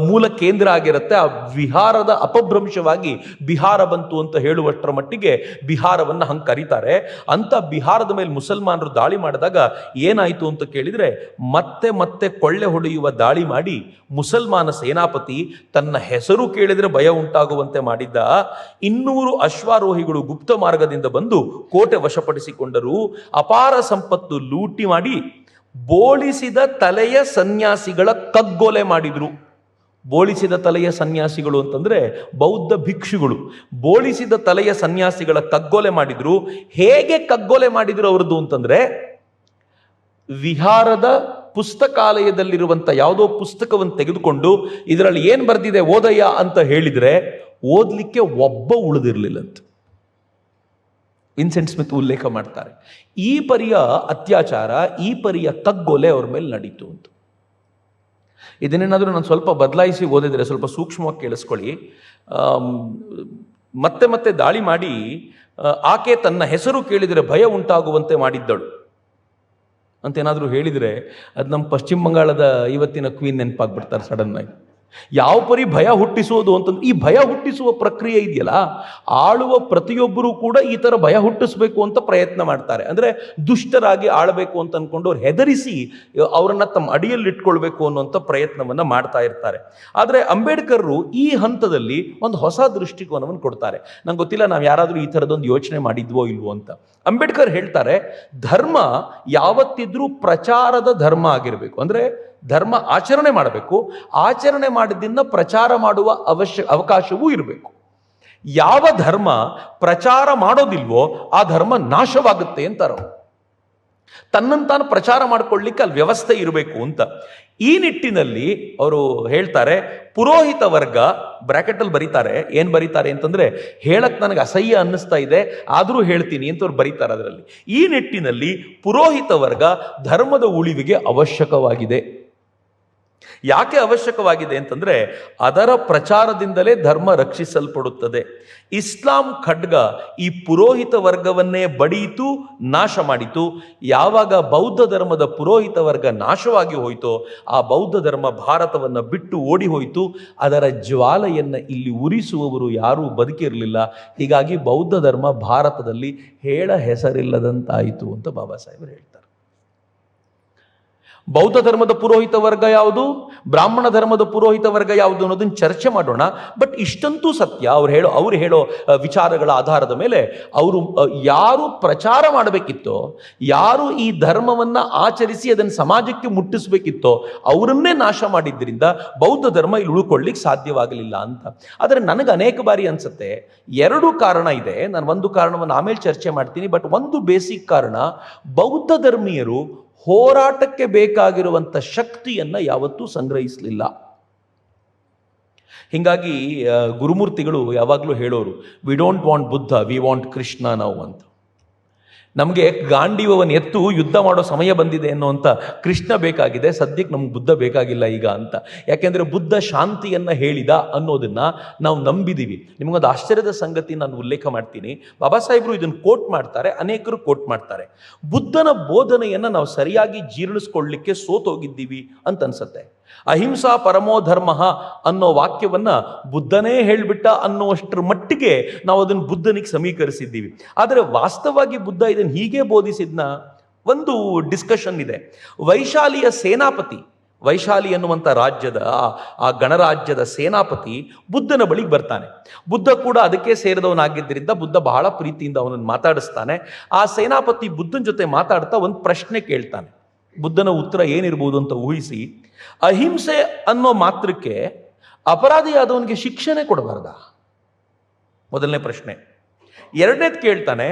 ಮೂಲ ಕೇಂದ್ರ ಆಗಿರುತ್ತೆ. ಆ ವಿಹಾರದ ಅಪಭ್ರಂಶವಾಗಿ ಬಿಹಾರ ಬಂತು ಅಂತ ಹೇಳುವಷ್ಟರ ಮಟ್ಟಿಗೆ ಬಿಹಾರವನ್ನು ಹಂಗೆ ಕರೀತಾರೆ. ಅಂತ ಬಿಹಾರದ ಮೇಲೆ ಮುಸಲ್ಮಾನರು ದಾಳಿ ಮಾಡಿದಾಗ ಏನಾಯಿತು ಅಂತ ಕೇಳಿದರೆ, ಮತ್ತೆ ಮತ್ತೆ ಕೊಳ್ಳೆ ಹೊಡೆಯುವ ದಾಳಿ ಮಾಡಿ ಮುಸಲ್ಮಾನ ಸೇನಾಪತಿ ತನ್ನ ಹೆಸರು ಕೇಳಿದರೆ ಭಯ ಉಂಟಾಗುವಂತೆ ಮಾಡಿದ್ದ 200 ಅಶ್ವಾರೋಹಿಗಳು ಗುಪ್ತ ಮಾರ್ಗದಿಂದ ಬಂದು ಕೋಟೆ ವಶಪಡಿಸಿಕೊಂಡರು. ಅಪಾರ ಸಂಪತ್ತು ಲೂಟಿ ಮಾಡಿ ಬೋಳಿಸಿದ ತಲೆಯ ಸನ್ಯಾಸಿಗಳ ಕಗ್ಗೊಲೆ ಮಾಡಿದ್ರು. ಬೋಳಿಸಿದ ತಲೆಯ ಸನ್ಯಾಸಿಗಳು ಅಂತಂದ್ರೆ ಬೌದ್ಧ ಭಿಕ್ಷುಗಳು. ಬೋಳಿಸಿದ ತಲೆಯ ಸನ್ಯಾಸಿಗಳ ಕಗ್ಗೊಲೆ ಮಾಡಿದ್ರು. ಹೇಗೆ ಕಗ್ಗೊಲೆ ಮಾಡಿದ್ರು ಅವ್ರದ್ದು ಅಂತಂದ್ರೆ, ವಿಹಾರದ ಪುಸ್ತಕಾಲಯದಲ್ಲಿರುವಂಥ ಯಾವುದೋ ಪುಸ್ತಕವನ್ನು ತೆಗೆದುಕೊಂಡು ಇದರಲ್ಲಿ ಏನು ಬರೆದಿದೆ ಓದಯ್ಯ ಅಂತ ಹೇಳಿದರೆ ಓದಲಿಕ್ಕೆ ಒಬ್ಬ ಉಳಿದಿರಲಿಲ್ಲಂತ ವಿನ್ಸೆಂಟ್ ಸ್ಮಿತ್ ಉಲ್ಲೇಖ ಮಾಡ್ತಾರೆ. ಈ ಪರಿಯ ಅತ್ಯಾಚಾರ, ಈ ಪರಿಯ ಕಗ್ಗೊಲೆ ಅವ್ರ ಮೇಲೆ ನಡೀತು ಅಂತ. ಇದನ್ನೇನಾದರೂ ನಾನು ಸ್ವಲ್ಪ ಬದಲಾಯಿಸಿ ಓದಿದರೆ, ಸ್ವಲ್ಪ ಸೂಕ್ಷ್ಮವಾಗಿ ಕೇಳಿಸ್ಕೊಳ್ಳಿ. ಮತ್ತೆ ಮತ್ತೆ ದಾಳಿ ಮಾಡಿ ಆಕೆ ತನ್ನ ಹೆಸರು ಕೇಳಿದರೆ ಭಯ ಉಂಟಾಗುವಂತೆ ಮಾಡಿದ್ದಳು. ಅಂತೇನಾದರೂ ಹೇಳಿದರೆ ಅದು ನಮ್ಮ ಪಶ್ಚಿಮ ಬಂಗಾಳದ ಇವತ್ತಿನ ಕ್ವೀನ್ ನೆನಪಾಗ್ಬಿಡ್ತಾರೆ ಸಡನ್ನಾಗಿ. ಯಾವ ಪರಿ ಭಯ ಹುಟ್ಟಿಸೋದು ಅಂತಂದ್ರೆ, ಈ ಭಯ ಹುಟ್ಟಿಸುವ ಪ್ರಕ್ರಿಯೆ ಇದೆಯಲ್ಲ, ಆಳುವ ಪ್ರತಿಯೊಬ್ಬರೂ ಕೂಡ ಈ ಥರ ಭಯ ಹುಟ್ಟಿಸ್ಬೇಕು ಅಂತ ಪ್ರಯತ್ನ ಮಾಡ್ತಾರೆ. ಅಂದರೆ ದುಷ್ಟರಾಗಿ ಆಳಬೇಕು ಅಂತ ಅಂದ್ಕೊಂಡು ಅವ್ರು ಹೆದರಿಸಿ ಅವರನ್ನು ತಮ್ಮ ಅಡಿಯಲ್ಲಿ ಇಟ್ಕೊಳ್ಬೇಕು ಅನ್ನುವಂಥ ಪ್ರಯತ್ನವನ್ನು ಮಾಡ್ತಾ ಇರ್ತಾರೆ. ಆದರೆ ಅಂಬೇಡ್ಕರ್ರು ಈ ಹಂತದಲ್ಲಿ ಒಂದು ಹೊಸ ದೃಷ್ಟಿಕೋನವನ್ನು ಕೊಡ್ತಾರೆ. ನಂಗೆ ಗೊತ್ತಿಲ್ಲ ನಾವು ಯಾರಾದರೂ ಈ ಥರದೊಂದು ಯೋಚನೆ ಮಾಡಿದ್ವೋ ಇಲ್ವೋ ಅಂತ. ಅಂಬೇಡ್ಕರ್ ಹೇಳ್ತಾರೆ, ಧರ್ಮ ಯಾವತ್ತಿದ್ರೂ ಪ್ರಚಾರದ ಧರ್ಮ ಆಗಿರಬೇಕು. ಅಂದರೆ ಧರ್ಮ ಆಚರಣೆ ಮಾಡಬೇಕು, ಆಚರಣೆ ಮಾಡಿದ್ದನ್ನ ಪ್ರಚಾರ ಮಾಡುವ ಅವಕಾಶವೂ ಇರಬೇಕು. ಯಾವ ಧರ್ಮ ಪ್ರಚಾರ ಮಾಡೋದಿಲ್ವೋ ಆ ಧರ್ಮ ನಾಶವಾಗುತ್ತೆ ಅಂತಾರೆ. ತನ್ನಂತಾನು ಪ್ರಚಾರ ಮಾಡ್ಕೊಳ್ಳಿಕ್ಕೆ ಅಲ್ಲಿ ವ್ಯವಸ್ಥೆ ಇರಬೇಕು ಅಂತ. ಈ ನಿಟ್ಟಿನಲ್ಲಿ ಅವರು ಹೇಳ್ತಾರೆ, ಪುರೋಹಿತ ವರ್ಗ, ಬ್ರಾಕೆಟಲ್ಲಿ ಬರೀತಾರೆ, ಏನು ಬರೀತಾರೆ ಅಂತಂದ್ರೆ, ಹೇಳಕ್ ನನಗೆ ಅಸಹ್ಯ ಅನ್ನಿಸ್ತಾ ಇದೆ ಆದರೂ ಹೇಳ್ತೀನಿ ಅಂತ ಅವ್ರು ಬರೀತಾರೆ ಅದರಲ್ಲಿ. ಈ ನಿಟ್ಟಿನಲ್ಲಿ ಪುರೋಹಿತ ವರ್ಗ ಧರ್ಮದ ಉಳಿವಿಗೆ ಅವಶ್ಯಕವಾಗಿದೆ. ಯಾಕೆ ಅವಶ್ಯಕವಾಗಿದೆ ಅಂತಂದ್ರೆ, ಅದರ ಪ್ರಚಾರದಿಂದಲೇ ಧರ್ಮ ರಕ್ಷಿಸಲ್ಪಡುತ್ತದೆ. ಇಸ್ಲಾಂ ಖಡ್ಗ ಈ ಪುರೋಹಿತ ವರ್ಗವನ್ನೇ ಬಡಿಯಿತು, ನಾಶ ಮಾಡಿತು. ಯಾವಾಗ ಬೌದ್ಧ ಧರ್ಮದ ಪುರೋಹಿತ ವರ್ಗ ನಾಶವಾಗಿ ಹೋಯಿತೋ, ಆ ಬೌದ್ಧ ಧರ್ಮ ಭಾರತವನ್ನು ಬಿಟ್ಟು ಓಡಿ ಹೋಯಿತು. ಅದರ ಜ್ವಾಲೆಯನ್ನು ಇಲ್ಲಿ ಉರಿಸುವವರು ಯಾರೂ ಬದುಕಿರಲಿಲ್ಲ. ಹೀಗಾಗಿ ಬೌದ್ಧ ಧರ್ಮ ಭಾರತದಲ್ಲಿ ಹೇಳ ಹೆಸರಿಲ್ಲದಂತಾಯಿತು ಅಂತ ಬಾಬಾ ಸಾಹೇಬರು ಹೇಳ್ತಾರೆ. ಬೌದ್ಧ ಧರ್ಮದ ಪುರೋಹಿತ ವರ್ಗ ಯಾವುದು, ಬ್ರಾಹ್ಮಣ ಧರ್ಮದ ಪುರೋಹಿತ ವರ್ಗ ಯಾವುದು ಅನ್ನೋದನ್ನು ಚರ್ಚೆ ಮಾಡೋಣ. ಬಟ್ ಇಷ್ಟಂತೂ ಸತ್ಯ, ಅವ್ರು ಹೇಳೋ ವಿಚಾರಗಳ ಆಧಾರದ ಮೇಲೆ ಅವರು ಯಾರು ಪ್ರಚಾರ ಮಾಡಬೇಕಿತ್ತೋ, ಯಾರು ಈ ಧರ್ಮವನ್ನು ಆಚರಿಸಿ ಅದನ್ನು ಸಮಾಜಕ್ಕೆ ಮುಟ್ಟಿಸ್ಬೇಕಿತ್ತೋ ಅವರನ್ನೇ ನಾಶ ಮಾಡಿದ್ದರಿಂದ ಬೌದ್ಧ ಧರ್ಮ ಇಲ್ಲಿ ಉಳ್ಕೊಳ್ಳಿಕ್ಕೆ ಸಾಧ್ಯವಾಗಲಿಲ್ಲ ಅಂತ. ಆದರೆ ನನಗೆ ಅನೇಕ ಬಾರಿ ಅನ್ಸುತ್ತೆ, ಎರಡು ಕಾರಣ ಇದೆ. ನಾನು ಒಂದು ಕಾರಣವನ್ನು ಆಮೇಲೆ ಚರ್ಚೆ ಮಾಡ್ತೀನಿ. ಬಟ್ ಒಂದು ಬೇಸಿಕ್ ಕಾರಣ, ಬೌದ್ಧ ಧರ್ಮೀಯರು ಹೋರಾಟಕ್ಕೆ ಬೇಕಾಗಿರುವಂಥ ಶಕ್ತಿಯನ್ನು ಯಾವತ್ತೂ ಸಂಗ್ರಹಿಸಲಿಲ್ಲ. ಹೀಗಾಗಿ ಗುರುಮೂರ್ತಿಗಳು ಯಾವಾಗಲೂ ಹೇಳೋರು, we don't want Buddha, we want Krishna ನಾವು ಅಂತ. ನಮಗೆ ಗಾಂಡೀವವನ್ನು ಎತ್ತು ಯುದ್ಧ ಮಾಡೋ ಸಮಯ ಬಂದಿದೆ ಅನ್ನೋಂಥ ಕೃಷ್ಣ ಬೇಕಾಗಿದೆ, ಸದ್ಯಕ್ಕೆ ನಮ್ಗೆ ಬುದ್ಧ ಬೇಕಾಗಿಲ್ಲ ಈಗ ಅಂತ. ಯಾಕೆಂದರೆ ಬುದ್ಧ ಶಾಂತಿಯನ್ನು ಹೇಳಿದ ಅನ್ನೋದನ್ನು ನಾವು ನಂಬಿದ್ದೀವಿ. ನಿಮಗೊಂದು ಆಶ್ಚರ್ಯದ ಸಂಗತಿ ನಾನು ಉಲ್ಲೇಖ ಮಾಡ್ತೀನಿ. ಬಾಬಾ ಸಾಹೇಬರು ಇದನ್ನು ಕೋಟ್ ಮಾಡ್ತಾರೆ, ಅನೇಕರು ಕೋಟ್ ಮಾಡ್ತಾರೆ. ಬುದ್ಧನ ಬೋಧನೆಯನ್ನು ನಾವು ಸರಿಯಾಗಿ ಜೀರ್ಣಿಸ್ಕೊಳ್ಳಿಕ್ಕೆ ಸೋತೋಗಿದ್ದೀವಿ ಅಂತ ಅನ್ಸುತ್ತೆ. ಅಹಿಂಸಾ ಪರಮೋ ಧರ್ಮ ಅನ್ನೋ ವಾಕ್ಯವನ್ನ ಬುದ್ಧನೇ ಹೇಳ್ಬಿಟ್ಟ ಅನ್ನುವಷ್ಟರ ಮಟ್ಟಿಗೆ ನಾವು ಅದನ್ನು ಬುದ್ಧನಿಗೆ ಸಮೀಕರಿಸಿದ್ದೀವಿ. ಆದರೆ ವಾಸ್ತವವಾಗಿ ಬುದ್ಧ ಇದನ್ನು ಹೀಗೆ ಬೋಧಿಸಿದ್ನ ಒಂದು ಡಿಸ್ಕಷನ್ ಇದೆ. ವೈಶಾಲಿಯ ಸೇನಾಪತಿ, ವೈಶಾಲಿ ಅನ್ನುವಂಥ ರಾಜ್ಯದ ಆ ಗಣರಾಜ್ಯದ ಸೇನಾಪತಿ ಬುದ್ಧನ ಬಳಿಗೆ ಬರ್ತಾನೆ. ಬುದ್ಧ ಕೂಡ ಅದಕ್ಕೆ ಸೇರಿದವನಾಗಿದ್ದರಿಂದ ಬುದ್ಧ ಬಹಳ ಪ್ರೀತಿಯಿಂದ ಅವನನ್ನು ಮಾತಾಡಿಸ್ತಾನೆ. ಆ ಸೇನಾಪತಿ ಬುದ್ಧನ ಜೊತೆ ಮಾತಾಡ್ತಾ ಒಂದು ಪ್ರಶ್ನೆ ಕೇಳ್ತಾನೆ. ಬುದ್ಧನ ಉತ್ತರ ಏನಿರ್ಬೋದು ಅಂತ ಊಹಿಸಿ, ಅಹಿಂಸೆ ಅನ್ನೋ ಮಾತ್ರಕ್ಕೆ ಅಪರಾಧಿಯಾದವನಿಗೆ ಶಿಕ್ಷೆನೇ ಕೊಡಬಾರ್ದ? ಮೊದಲನೇ ಪ್ರಶ್ನೆ. ಎರಡನೇದು ಕೇಳ್ತಾನೆ,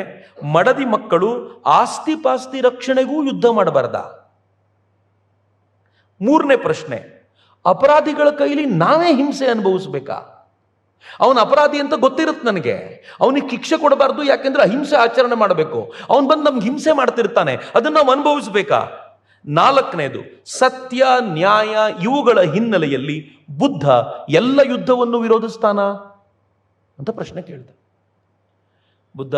ಮಡದಿ ಮಕ್ಕಳು ಆಸ್ತಿ ಪಾಸ್ತಿ ರಕ್ಷಣೆಗೂ ಯುದ್ಧ ಮಾಡಬಾರ್ದ? ಮೂರನೇ ಪ್ರಶ್ನೆ, ಅಪರಾಧಿಗಳ ಕೈಲಿ ನಾವೇ ಹಿಂಸೆ ಅನುಭವಿಸ್ಬೇಕಾ? ಅವನ ಅಪರಾಧಿ ಅಂತ ಗೊತ್ತಿರುತ್ತೆ ನನಗೆ, ಅವನಿಗೆ ಶಿಕ್ಷೆ ಕೊಡಬಾರ್ದು, ಯಾಕೆಂದ್ರೆ ಅಹಿಂಸೆ ಆಚರಣೆ ಮಾಡಬೇಕು. ಅವನು ಬಂದು ನಮ್ಗೆ ಹಿಂಸೆ ಮಾಡ್ತಿರ್ತಾನೆ, ಅದನ್ನು ನಾವು ಅನುಭವಿಸ್ಬೇಕಾ? ನಾಲ್ಕನೇದು, ಸತ್ಯ ನ್ಯಾಯ ಇವುಗಳ ಹಿನ್ನೆಲೆಯಲ್ಲಿ ಬುದ್ಧ ಎಲ್ಲ ಯುದ್ಧವನ್ನು ವಿರೋಧಿಸ್ತಾನ ಅಂತ ಪ್ರಶ್ನೆ ಕೇಳ್ದ. ಬುದ್ಧ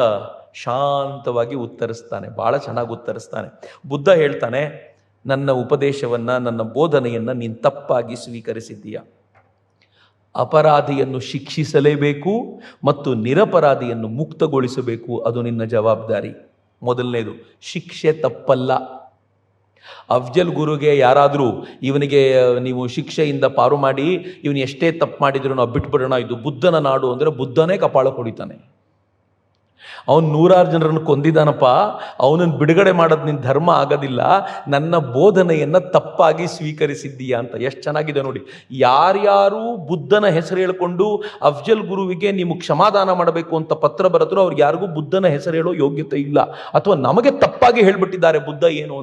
ಶಾಂತವಾಗಿ ಉತ್ತರಿಸ್ತಾನೆ, ಬಹಳ ಚೆನ್ನಾಗಿ ಉತ್ತರಿಸ್ತಾನೆ. ಬುದ್ಧ ಹೇಳ್ತಾನೆ, ನನ್ನ ಉಪದೇಶವನ್ನ, ನನ್ನ ಬೋಧನೆಯನ್ನ ನೀನು ತಪ್ಪಾಗಿ ಸ್ವೀಕರಿಸಿದ್ದೀಯ. ಅಪರಾಧಿಯನ್ನು ಶಿಕ್ಷಿಸಲೇಬೇಕು ಮತ್ತು ನಿರಪರಾಧಿಯನ್ನು ಮುಕ್ತಗೊಳಿಸಬೇಕು, ಅದು ನಿನ್ನ ಜವಾಬ್ದಾರಿ. ಮೊದಲನೇದು, ಶಿಕ್ಷೆ ತಪ್ಪಲ್ಲ. ಅಫ್ಜಲ್ ಗುರುಗೆ ಯಾರಾದರೂ ಇವನಿಗೆ ನೀವು ಶಿಕ್ಷೆಯಿಂದ ಪಾರು ಮಾಡಿ, ಇವನು ಎಷ್ಟೇ ತಪ್ಪು ಮಾಡಿದ್ರು ನಾವು ಬಿಟ್ಬಿಡೋಣ, ಇದು ಬುದ್ಧನ ನಾಡು ಅಂದರೆ ಬುದ್ಧನೇ ಕಪಾಳ ಕೊಡಿತಾನೆ. ಅವನು 100 ಜನರನ್ನು ಕೊಂದಿದ್ದಾನಪ್ಪ, ಅವನನ್ನು ಬಿಡುಗಡೆ ಮಾಡೋದು ನಿನ್ನ ಧರ್ಮ ಆಗೋದಿಲ್ಲ, ನನ್ನ ಬೋಧನೆಯನ್ನು ತಪ್ಪಾಗಿ ಸ್ವೀಕರಿಸಿದ್ದೀಯಾ ಅಂತ. ಎಷ್ಟು ಚೆನ್ನಾಗಿದೆ ನೋಡಿ. ಯಾರ್ಯಾರು ಬುದ್ಧನ ಹೆಸರು ಹೇಳ್ಕೊಂಡು ಅಫ್ಜಲ್ ಗುರುವಿಗೆ ನೀವು ಕ್ಷಮಾದಾನ ಮಾಡಬೇಕು ಅಂತ ಪತ್ರ ಬರೆದ್ರು, ಅವ್ರಿಗೆ ಯಾರಿಗೂ ಬುದ್ಧನ ಹೆಸರು ಹೇಳೋ ಯೋಗ್ಯತೆ ಇಲ್ಲ, ಅಥವಾ ನಮಗೆ ತಪ್ಪಾಗಿ ಹೇಳ್ಬಿಟ್ಟಿದ್ದಾರೆ ಬುದ್ಧ ಏನು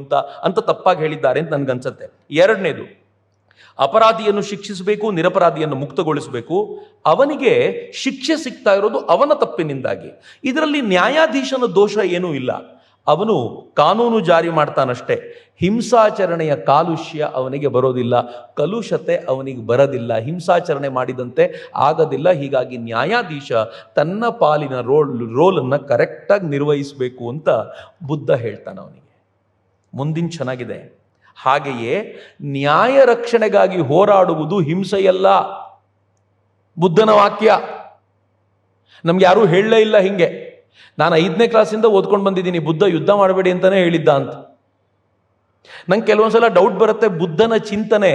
ಅಂತ ತಪ್ಪಾಗಿ ಹೇಳಿದ್ದಾರೆ ಅಂತ ನನ್ಗನ್ಸತ್ತೆ. ಎರಡನೇದು, ಅಪರಾಧಿಯನ್ನು ಶಿಕ್ಷಿಸಬೇಕು, ನಿರಪರಾಧಿಯನ್ನು ಮುಕ್ತಗೊಳಿಸಬೇಕು. ಅವನಿಗೆ ಶಿಕ್ಷೆ ಸಿಗ್ತಾ ಇರೋದು ಅವನ ತಪ್ಪಿನಿಂದಾಗಿ. ಇದರಲ್ಲಿ ನ್ಯಾಯಾಧೀಶನ ದೋಷ ಏನೂ ಇಲ್ಲ, ಅವನು ಕಾನೂನು ಜಾರಿ ಮಾಡ್ತಾನಷ್ಟೇ. ಹಿಂಸಾಚರಣೆಯ ಕಾಲುಷ್ಯ ಅವನಿಗೆ ಬರೋದಿಲ್ಲ, ಕಲುಷತೆ ಅವನಿಗೆ ಬರೋದಿಲ್ಲ, ಹಿಂಸಾಚರಣೆ ಮಾಡಿದಂತೆ ಆಗೋದಿಲ್ಲ. ಹೀಗಾಗಿ ನ್ಯಾಯಾಧೀಶ ತನ್ನ ಪಾಲಿನ ರೋಲನ್ನು ಕರೆಕ್ಟಾಗಿ ನಿರ್ವಹಿಸಬೇಕು ಅಂತ ಬುದ್ಧ ಹೇಳ್ತಾನೆ ಅವನಿಗೆ. ಮುಂದಿನ ಚೆನ್ನಾಗಿದೆ. ಹಾಗೆಯೇ ನ್ಯಾಯ ರಕ್ಷಣೆಗಾಗಿ ಹೋರಾಡುವುದು ಹಿಂಸೆಯಲ್ಲ. ಬುದ್ಧನ ವಾಕ್ಯ ನಮ್ಗೆ ಯಾರೂ ಹೇಳಲೇ ಇಲ್ಲ. ಹಿಂಗೆ ನಾನು 5ನೇ ಕ್ಲಾಸಿಂದ ಓದ್ಕೊಂಡು ಬಂದಿದ್ದೀನಿ, ಬುದ್ಧ ಯುದ್ಧ ಮಾಡಬೇಡಿ ಅಂತಾನೆ ಹೇಳಿದ್ದ ಅಂತ. ನಂಗೆ ಕೆಲವೊಂದ್ಸಲ ಡೌಟ್ ಬರುತ್ತೆ, ಬುದ್ಧನ ಚಿಂತನೆ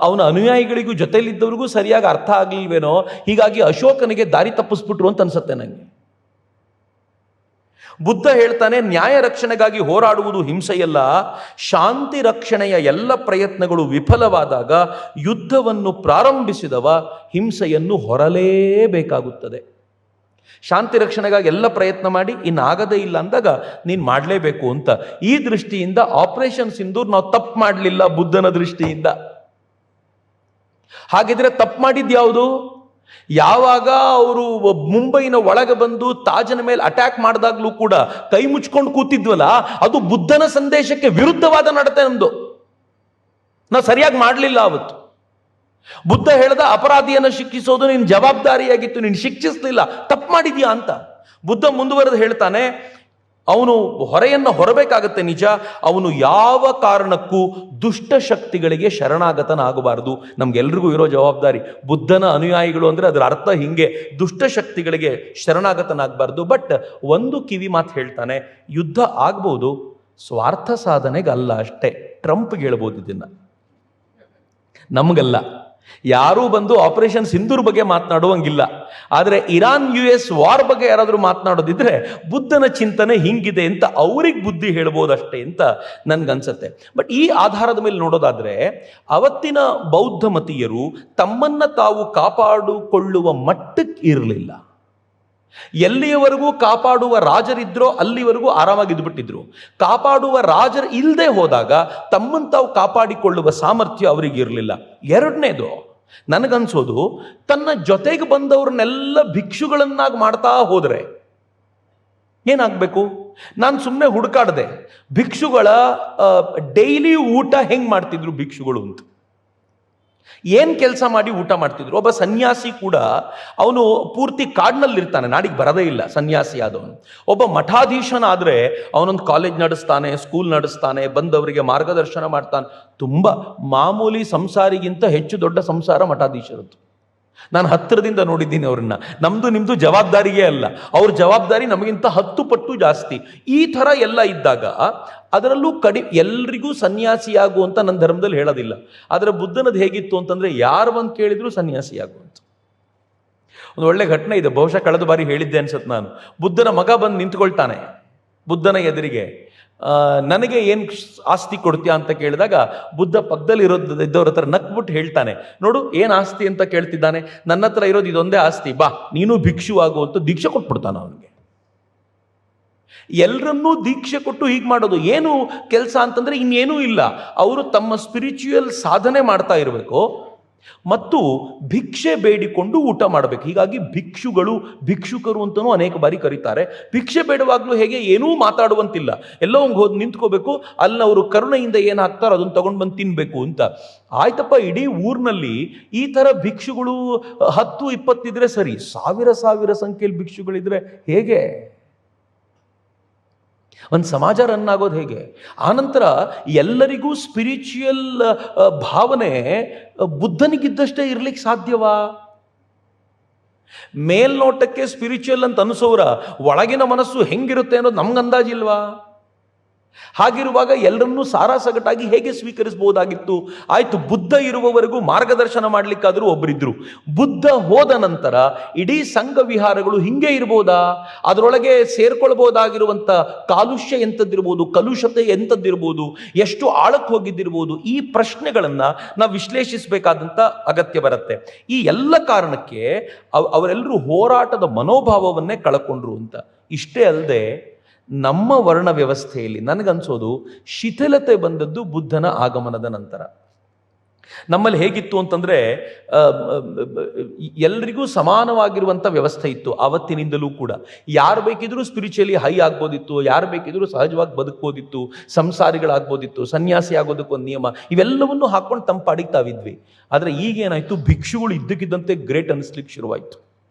ಅವನ ಅನುಯಾಯಿಗಳಿಗೂ ಜೊತೆಲಿದ್ದವ್ರಿಗೂ ಸರಿಯಾಗಿ ಅರ್ಥ ಆಗಲಿಲ್ವೇನೋ, ಹೀಗಾಗಿ ಅಶೋಕನಿಗೆ ದಾರಿ ತಪ್ಪಿಸ್ಬಿಟ್ರು ಅಂತ ಅನ್ಸುತ್ತೆ ನನಗೆ. ಬುದ್ಧ ಹೇಳ್ತಾನೆ, ನ್ಯಾಯ ರಕ್ಷಣೆಗಾಗಿ ಹೋರಾಡುವುದು ಹಿಂಸೆಯಲ್ಲ. ಶಾಂತಿ ರಕ್ಷಣೆಯ ಎಲ್ಲ ಪ್ರಯತ್ನಗಳು ವಿಫಲವಾದಾಗ ಯುದ್ಧವನ್ನು ಪ್ರಾರಂಭಿಸಿದವ ಹಿಂಸೆಯನ್ನು ಹೊರಲೇಬೇಕಾಗುತ್ತದೆ. ಶಾಂತಿ ರಕ್ಷಣೆಗಾಗಿ ಎಲ್ಲ ಪ್ರಯತ್ನ ಮಾಡಿ ಇನ್ನಾಗದೇ ಇಲ್ಲ ಅಂದಾಗ ನೀನು ಮಾಡಲೇಬೇಕು ಅಂತ. ಈ ದೃಷ್ಟಿಯಿಂದ ಆಪರೇಷನ್ ಸಿಂಧೂರ್ ನಾವು ತಪ್ಪು ಮಾಡಲಿಲ್ಲ ಬುದ್ಧನ ದೃಷ್ಟಿಯಿಂದ. ಹಾಗಿದ್ರೆ ತಪ್ಪು ಮಾಡಿದ್ಯಾವುದು? ಯಾವಾಗ ಅವರು ಮುಂಬೈನ ಒಳಗೆ ಬಂದು ತಾಜನ ಮೇಲೆ ಅಟ್ಯಾಕ್ ಮಾಡಿದಾಗ್ಲೂ ಕೂಡ ಕೈ ಮುಚ್ಕೊಂಡು ಕೂತಿದ್ವಲ್ಲ, ಅದು ಬುದ್ಧನ ಸಂದೇಶಕ್ಕೆ ವಿರುದ್ಧವಾದ ನಡತೆ ನಮ್ದು. ನಾವು ಸರಿಯಾಗಿ ಮಾಡಲಿಲ್ಲ ಅವತ್ತು. ಬುದ್ಧ ಹೇಳ್ದ, ಅಪರಾಧಿಯನ್ನು ಶಿಕ್ಷಿಸೋದು ನಿನ್ನ ಜವಾಬ್ದಾರಿಯಾಗಿತ್ತು, ನೀನು ಶಿಕ್ಷಿಸಲಿಲ್ಲ, ತಪ್ಪು ಮಾಡಿದ್ಯಾ ಅಂತ. ಬುದ್ಧ ಮುಂದುವರೆದು ಹೇಳ್ತಾನೆ, ಅವನು ಹೊರೆಯನ್ನು ಹೊರಬೇಕಾಗತ್ತೆ ನಿಜ, ಅವನು ಯಾವ ಕಾರಣಕ್ಕೂ ದುಷ್ಟ ಶಕ್ತಿಗಳಿಗೆ ಶರಣಾಗತನಾಗಬಾರದು. ನಮ್ಗೆಲ್ರಿಗೂ ಇರೋ ಜವಾಬ್ದಾರಿ. ಬುದ್ಧನ ಅನುಯಾಯಿಗಳು ಅಂದರೆ ಅದರ ಅರ್ಥ ಹಿಂಗೆ, ದುಷ್ಟ ಶಕ್ತಿಗಳಿಗೆ ಶರಣಾಗತನಾಗಬಾರ್ದು. ಬಟ್ ಒಂದು ಕಿವಿ ಮಾತು ಹೇಳ್ತಾನೆ, ಯುದ್ಧ ಆಗ್ಬೋದು, ಸ್ವಾರ್ಥ ಸಾಧನೆಗಲ್ಲ ಅಷ್ಟೇ. ಟ್ರಂಪ್ಗೆ ಹೇಳ್ಬೋದು ಇದನ್ನ, ನಮಗಲ್ಲ. ಯಾರೂ ಬಂದು ಆಪರೇಷನ್ ಸಿಂಧೂರ್ ಬಗ್ಗೆ ಮಾತನಾಡುವಂಗಿಲ್ಲ. ಆದರೆ ಇರಾನ್ US ವಾರ್ ಬಗ್ಗೆ ಯಾರಾದರೂ ಮಾತನಾಡೋದಿದ್ರೆ ಬುದ್ಧನ ಚಿಂತನೆ ಹಿಂಗಿದೆ ಅಂತ ಅವ್ರಿಗೆ ಬುದ್ಧಿ ಹೇಳ್ಬೋದಷ್ಟೇ ಅಂತ ನನ್ಗನ್ಸತ್ತೆ. ಬಟ್ ಈ ಆಧಾರದ ಮೇಲೆ ನೋಡೋದಾದ್ರೆ ಅವತ್ತಿನ ಬೌದ್ಧ ಮತೀಯರು ತಮ್ಮನ್ನ ತಾವು ಕಾಪಾಡಿಕೊಳ್ಳುವ ಮಟ್ಟಕ್ಕೆ ಇರಲಿಲ್ಲ. ಎಲ್ಲಿಯವರೆಗೂ ಕಾಪಾಡುವ ರಾಜರಿದ್ರೋ ಅಲ್ಲಿವರೆಗೂ ಆರಾಮಾಗಿದ್ದುಬಿಟ್ಟಿದ್ರು. ಕಾಪಾಡುವ ರಾಜರು ಇಲ್ಲದೆ ಹೋದಾಗ ತಮ್ಮನ್ನು ತಾವು ಕಾಪಾಡಿಕೊಳ್ಳುವ ಸಾಮರ್ಥ್ಯ ಅವರಿಗೆ ಇರಲಿಲ್ಲ. ಎರಡನೇದು ನನಗನ್ಸೋದು, ತನ್ನ ಜೊತೆಗೆ ಬಂದವ್ರನ್ನೆಲ್ಲ ಭಿಕ್ಷುಗಳನ್ನಾಗಿ ಮಾಡ್ತಾ ಹೋದರೆ ಏನಾಗಬೇಕು? ನಾನು ಸುಮ್ಮನೆ ಹುಡುಕಾಡಿದೆ, ಭಿಕ್ಷುಗಳ ಡೈಲಿ ಊಟ ಹೆಂಗೆ ಮಾಡ್ತಿದ್ರು ಭಿಕ್ಷುಗಳು ಅಂತ. ಏನು ಕೆಲಸ ಮಾಡಿ ಊಟ ಮಾಡ್ತಿದ್ರು? ಒಬ್ಬ ಸನ್ಯಾಸಿ ಕೂಡ ಅವನು ಪೂರ್ತಿ ಕಾಡಿನಲ್ಲಿರ್ತಾನೆ, ನಾಡಿಗೆ ಬರದೇ ಇಲ್ಲ ಸನ್ಯಾಸಿ ಆದವನು. ಒಬ್ಬ ಮಠಾಧೀಶನಾದರೆ ಅವನೊಂದು ಕಾಲೇಜ್ ನಡೆಸ್ತಾನೆ, ಸ್ಕೂಲ್ ನಡೆಸ್ತಾನೆ, ಬಂದವರಿಗೆ ಮಾರ್ಗದರ್ಶನ ಮಾಡ್ತಾನೆ. ತುಂಬ ಮಾಮೂಲಿ ಸಂಸಾರಿಗಿಂತ ಹೆಚ್ಚು ದೊಡ್ಡ ಸಂಸಾರ ಮಠಾಧೀಶರದ್ದು. ನಾನು ಹತ್ತಿರದಿಂದ ನೋಡಿದ್ದೀನಿ ಅವ್ರನ್ನ. ನಮ್ದು ನಿಮ್ದು ಜವಾಬ್ದಾರಿಗೆ ಅಲ್ಲ, ಅವ್ರ ಜವಾಬ್ದಾರಿ ನಮಗಿಂತ 10 ಪಟ್ಟು ಜಾಸ್ತಿ. ಈ ಥರ ಎಲ್ಲ ಇದ್ದಾಗ ಅದರಲ್ಲೂ ಎಲ್ರಿಗೂ ಸನ್ಯಾಸಿಯಾಗು ಅಂತ ನನ್ನ ಧರ್ಮದಲ್ಲಿ ಹೇಳೋದಿಲ್ಲ. ಆದರೆ ಬುದ್ಧನದು ಹೇಗಿತ್ತು ಅಂತಂದ್ರೆ, ಯಾರು ಬಂದು ಕೇಳಿದ್ರು ಸನ್ಯಾಸಿಯಾಗುವಂತ. ಒಂದು ಒಳ್ಳೆ ಘಟನೆ ಇದೆ, ಬಹುಶಃ ಕಳೆದ ಬಾರಿ ಹೇಳಿದ್ದೆ ಅನ್ಸುತ್ತೆ ನಾನು. ಬುದ್ಧನ ಮಗ ಬಂದು ನಿಂತ್ಕೊಳ್ತಾನೆ ಬುದ್ಧನ ಎದುರಿಗೆ. ನನಗೆ ಏನು ಆಸ್ತಿ ಕೊಡ್ತೀಯಾ ಅಂತ ಕೇಳಿದಾಗ ಬುದ್ಧ ಪಕ್ಕದಲ್ಲಿ ಇದ್ದವ್ರ ಹತ್ರ ನಕ್ಬಿಟ್ಟು ಹೇಳ್ತಾನೆ, ನೋಡು ಏನು ಆಸ್ತಿ ಅಂತ ಕೇಳ್ತಿದ್ದಾನೆ, ನನ್ನ ಹತ್ರ ಇರೋದು ಇದೊಂದೇ ಆಸ್ತಿ, ಬಾ ನೀನು ಭಿಕ್ಷು ಆಗು ಅಂತ ದೀಕ್ಷೆ ಕೊಟ್ಬಿಡ್ತಾನೆ ಅವನಿಗೆ. ಎಲ್ಲರನ್ನೂ ದೀಕ್ಷೆ ಕೊಟ್ಟು ಹೀಗೆ ಮಾಡೋದು ಏನು ಕೆಲಸ ಅಂತಂದ್ರೆ ಇನ್ನೇನೂ ಇಲ್ಲ. ಅವರು ತಮ್ಮ ಸ್ಪಿರಿಚುವಲ್ ಸಾಧನೆ ಮಾಡ್ತಾ ಇರಬೇಕು ಮತ್ತು ಭಿಕ್ಷೆ ಬೇಡಿಕೊಂಡು ಊಟ ಮಾಡಬೇಕು. ಹೀಗಾಗಿ ಭಿಕ್ಷುಕರು ಅಂತಲೂ ಅನೇಕ ಬಾರಿ ಕರೀತಾರೆ. ಭಿಕ್ಷೆ ಬೇಡುವಾಗಲೂ ಹೇಗೆ ಏನೂ ಮಾತಾಡುವಂತಿಲ್ಲ, ಎಲ್ಲೋ ಹಂಗೆ ಹೋಗಿ ನಿಂತ್ಕೋಬೇಕು, ಅಲ್ಲಿ ಅವರು ಕರುಣೆಯಿಂದ ಏನು ಹಾಕ್ತಾರೋ ಅದನ್ನು ತಗೊಂಡು ಬಂದು ತಿನ್ಬೇಕು ಅಂತ. ಆಯ್ತಪ್ಪ, ಇಡೀ ಊರಿನಲ್ಲಿ ಈ ಥರ ಭಿಕ್ಷುಗಳು 10-20 ಇದ್ರೆ ಸರಿ, ಸಾವಿರ ಸಂಖ್ಯೆಯಲ್ಲಿ ಭಿಕ್ಷುಗಳಿದ್ರೆ ಹೇಗೆ ಒಂದು ಸಮಾಜ ರನ್ ಆಗೋದು ಹೇಗೆ? ಆನಂತರ ಎಲ್ಲರಿಗೂ ಸ್ಪಿರಿಚುವಲ್ ಭಾವನೆ ಬುದ್ಧನಿಗಿದ್ದಷ್ಟೇ ಇರ್ಲಿಕ್ಕೆ ಸಾಧ್ಯವಾ? ಮೇಲ್ನೋಟಕ್ಕೆ ಸ್ಪಿರಿಚುವಲ್ ಅಂತ ಅನಿಸೋರ ಒಳಗಿನ ಮನಸ್ಸು ಹೆಂಗಿರುತ್ತೆ ಅನ್ನೋದು ನಮ್ಗೆ ಅಂದಾಜಿಲ್ವಾ? ಹಾಗಿರುವಾಗ ಎಲ್ಲರನ್ನೂ ಸಾರಾಸಗಟಾಗಿ ಹೇಗೆ ಸ್ವೀಕರಿಸಬಹುದಾಗಿತ್ತು? ಆಯ್ತು, ಬುದ್ಧ ಇರುವವರೆಗೂ ಮಾರ್ಗದರ್ಶನ ಮಾಡಲಿಕ್ಕಾದರೂ ಒಬ್ಬರಿದ್ರು. ಬುದ್ಧ ಹೋದ ನಂತರ ಇಡೀ ಸಂಘ ವಿಹಾರಗಳು ಹಿಂಗೆ ಇರ್ಬೋದಾ? ಅದರೊಳಗೆ ಸೇರ್ಕೊಳ್ಬಹುದಾಗಿರುವಂಥ ಕಾಲುಷ್ಯ ಎಂಥದ್ದಿರ್ಬೋದು, ಕಲುಷತೆ ಎಂಥದ್ದಿರ್ಬೋದು, ಎಷ್ಟು ಆಳಕ್ಕೆ ಹೋಗಿದ್ದಿರ್ಬೋದು, ಈ ಪ್ರಶ್ನೆಗಳನ್ನು ನಾವು ವಿಶ್ಲೇಷಿಸಬೇಕಾದಂಥ ಅಗತ್ಯ ಬರುತ್ತೆ. ಈ ಎಲ್ಲ ಕಾರಣಕ್ಕೆ ಅವರೆಲ್ಲರೂ ಹೋರಾಟದ ಮನೋಭಾವವನ್ನೇ ಕಳ್ಕೊಂಡ್ರು ಅಂತ. ಇಷ್ಟೇ ಅಲ್ಲದೆ ನಮ್ಮ ವರ್ಣ ವ್ಯವಸ್ಥೆಯಲ್ಲಿ ನನಗನ್ಸೋದು ಶಿಥಿಲತೆ ಬಂದದ್ದು ಬುದ್ಧನ ಆಗಮನದ ನಂತರ. ನಮ್ಮಲ್ಲಿ ಹೇಗಿತ್ತು ಅಂತಂದ್ರೆ ಎಲ್ರಿಗೂ ಸಮಾನವಾಗಿರುವಂಥ ವ್ಯವಸ್ಥೆ ಇತ್ತು ಆವತ್ತಿನಿಂದಲೂ ಕೂಡ. ಯಾರು ಬೇಕಿದ್ರೂ ಸ್ಪಿರಿಚುವಲಿ ಹೈ ಆಗ್ಬೋದಿತ್ತು, ಯಾರು ಬೇಕಿದ್ರೂ ಸಹಜವಾಗಿ ಬದುಕ್ಬೋದಿತ್ತು, ಸಂಸಾರಿಗಳಾಗ್ಬೋದಿತ್ತು, ಸನ್ಯಾಸಿ ಆಗೋದಕ್ಕೊಂದು ನಿಯಮ, ಇವೆಲ್ಲವನ್ನು ಹಾಕೊಂಡು ತಮ್ಮ ಪಾಡಿಗೆ ತಾವಿದ್ವಿ. ಆದರೆ ಈಗೇನಾಯ್ತು, ಭಿಕ್ಷುಗಳು ಇದ್ದಕ್ಕಿದ್ದಂತೆ ಗ್ರೇಟ್ ಅನಿಸ್ಲಿಕ್ಕೆ ಶುರುವಾಯಿತು.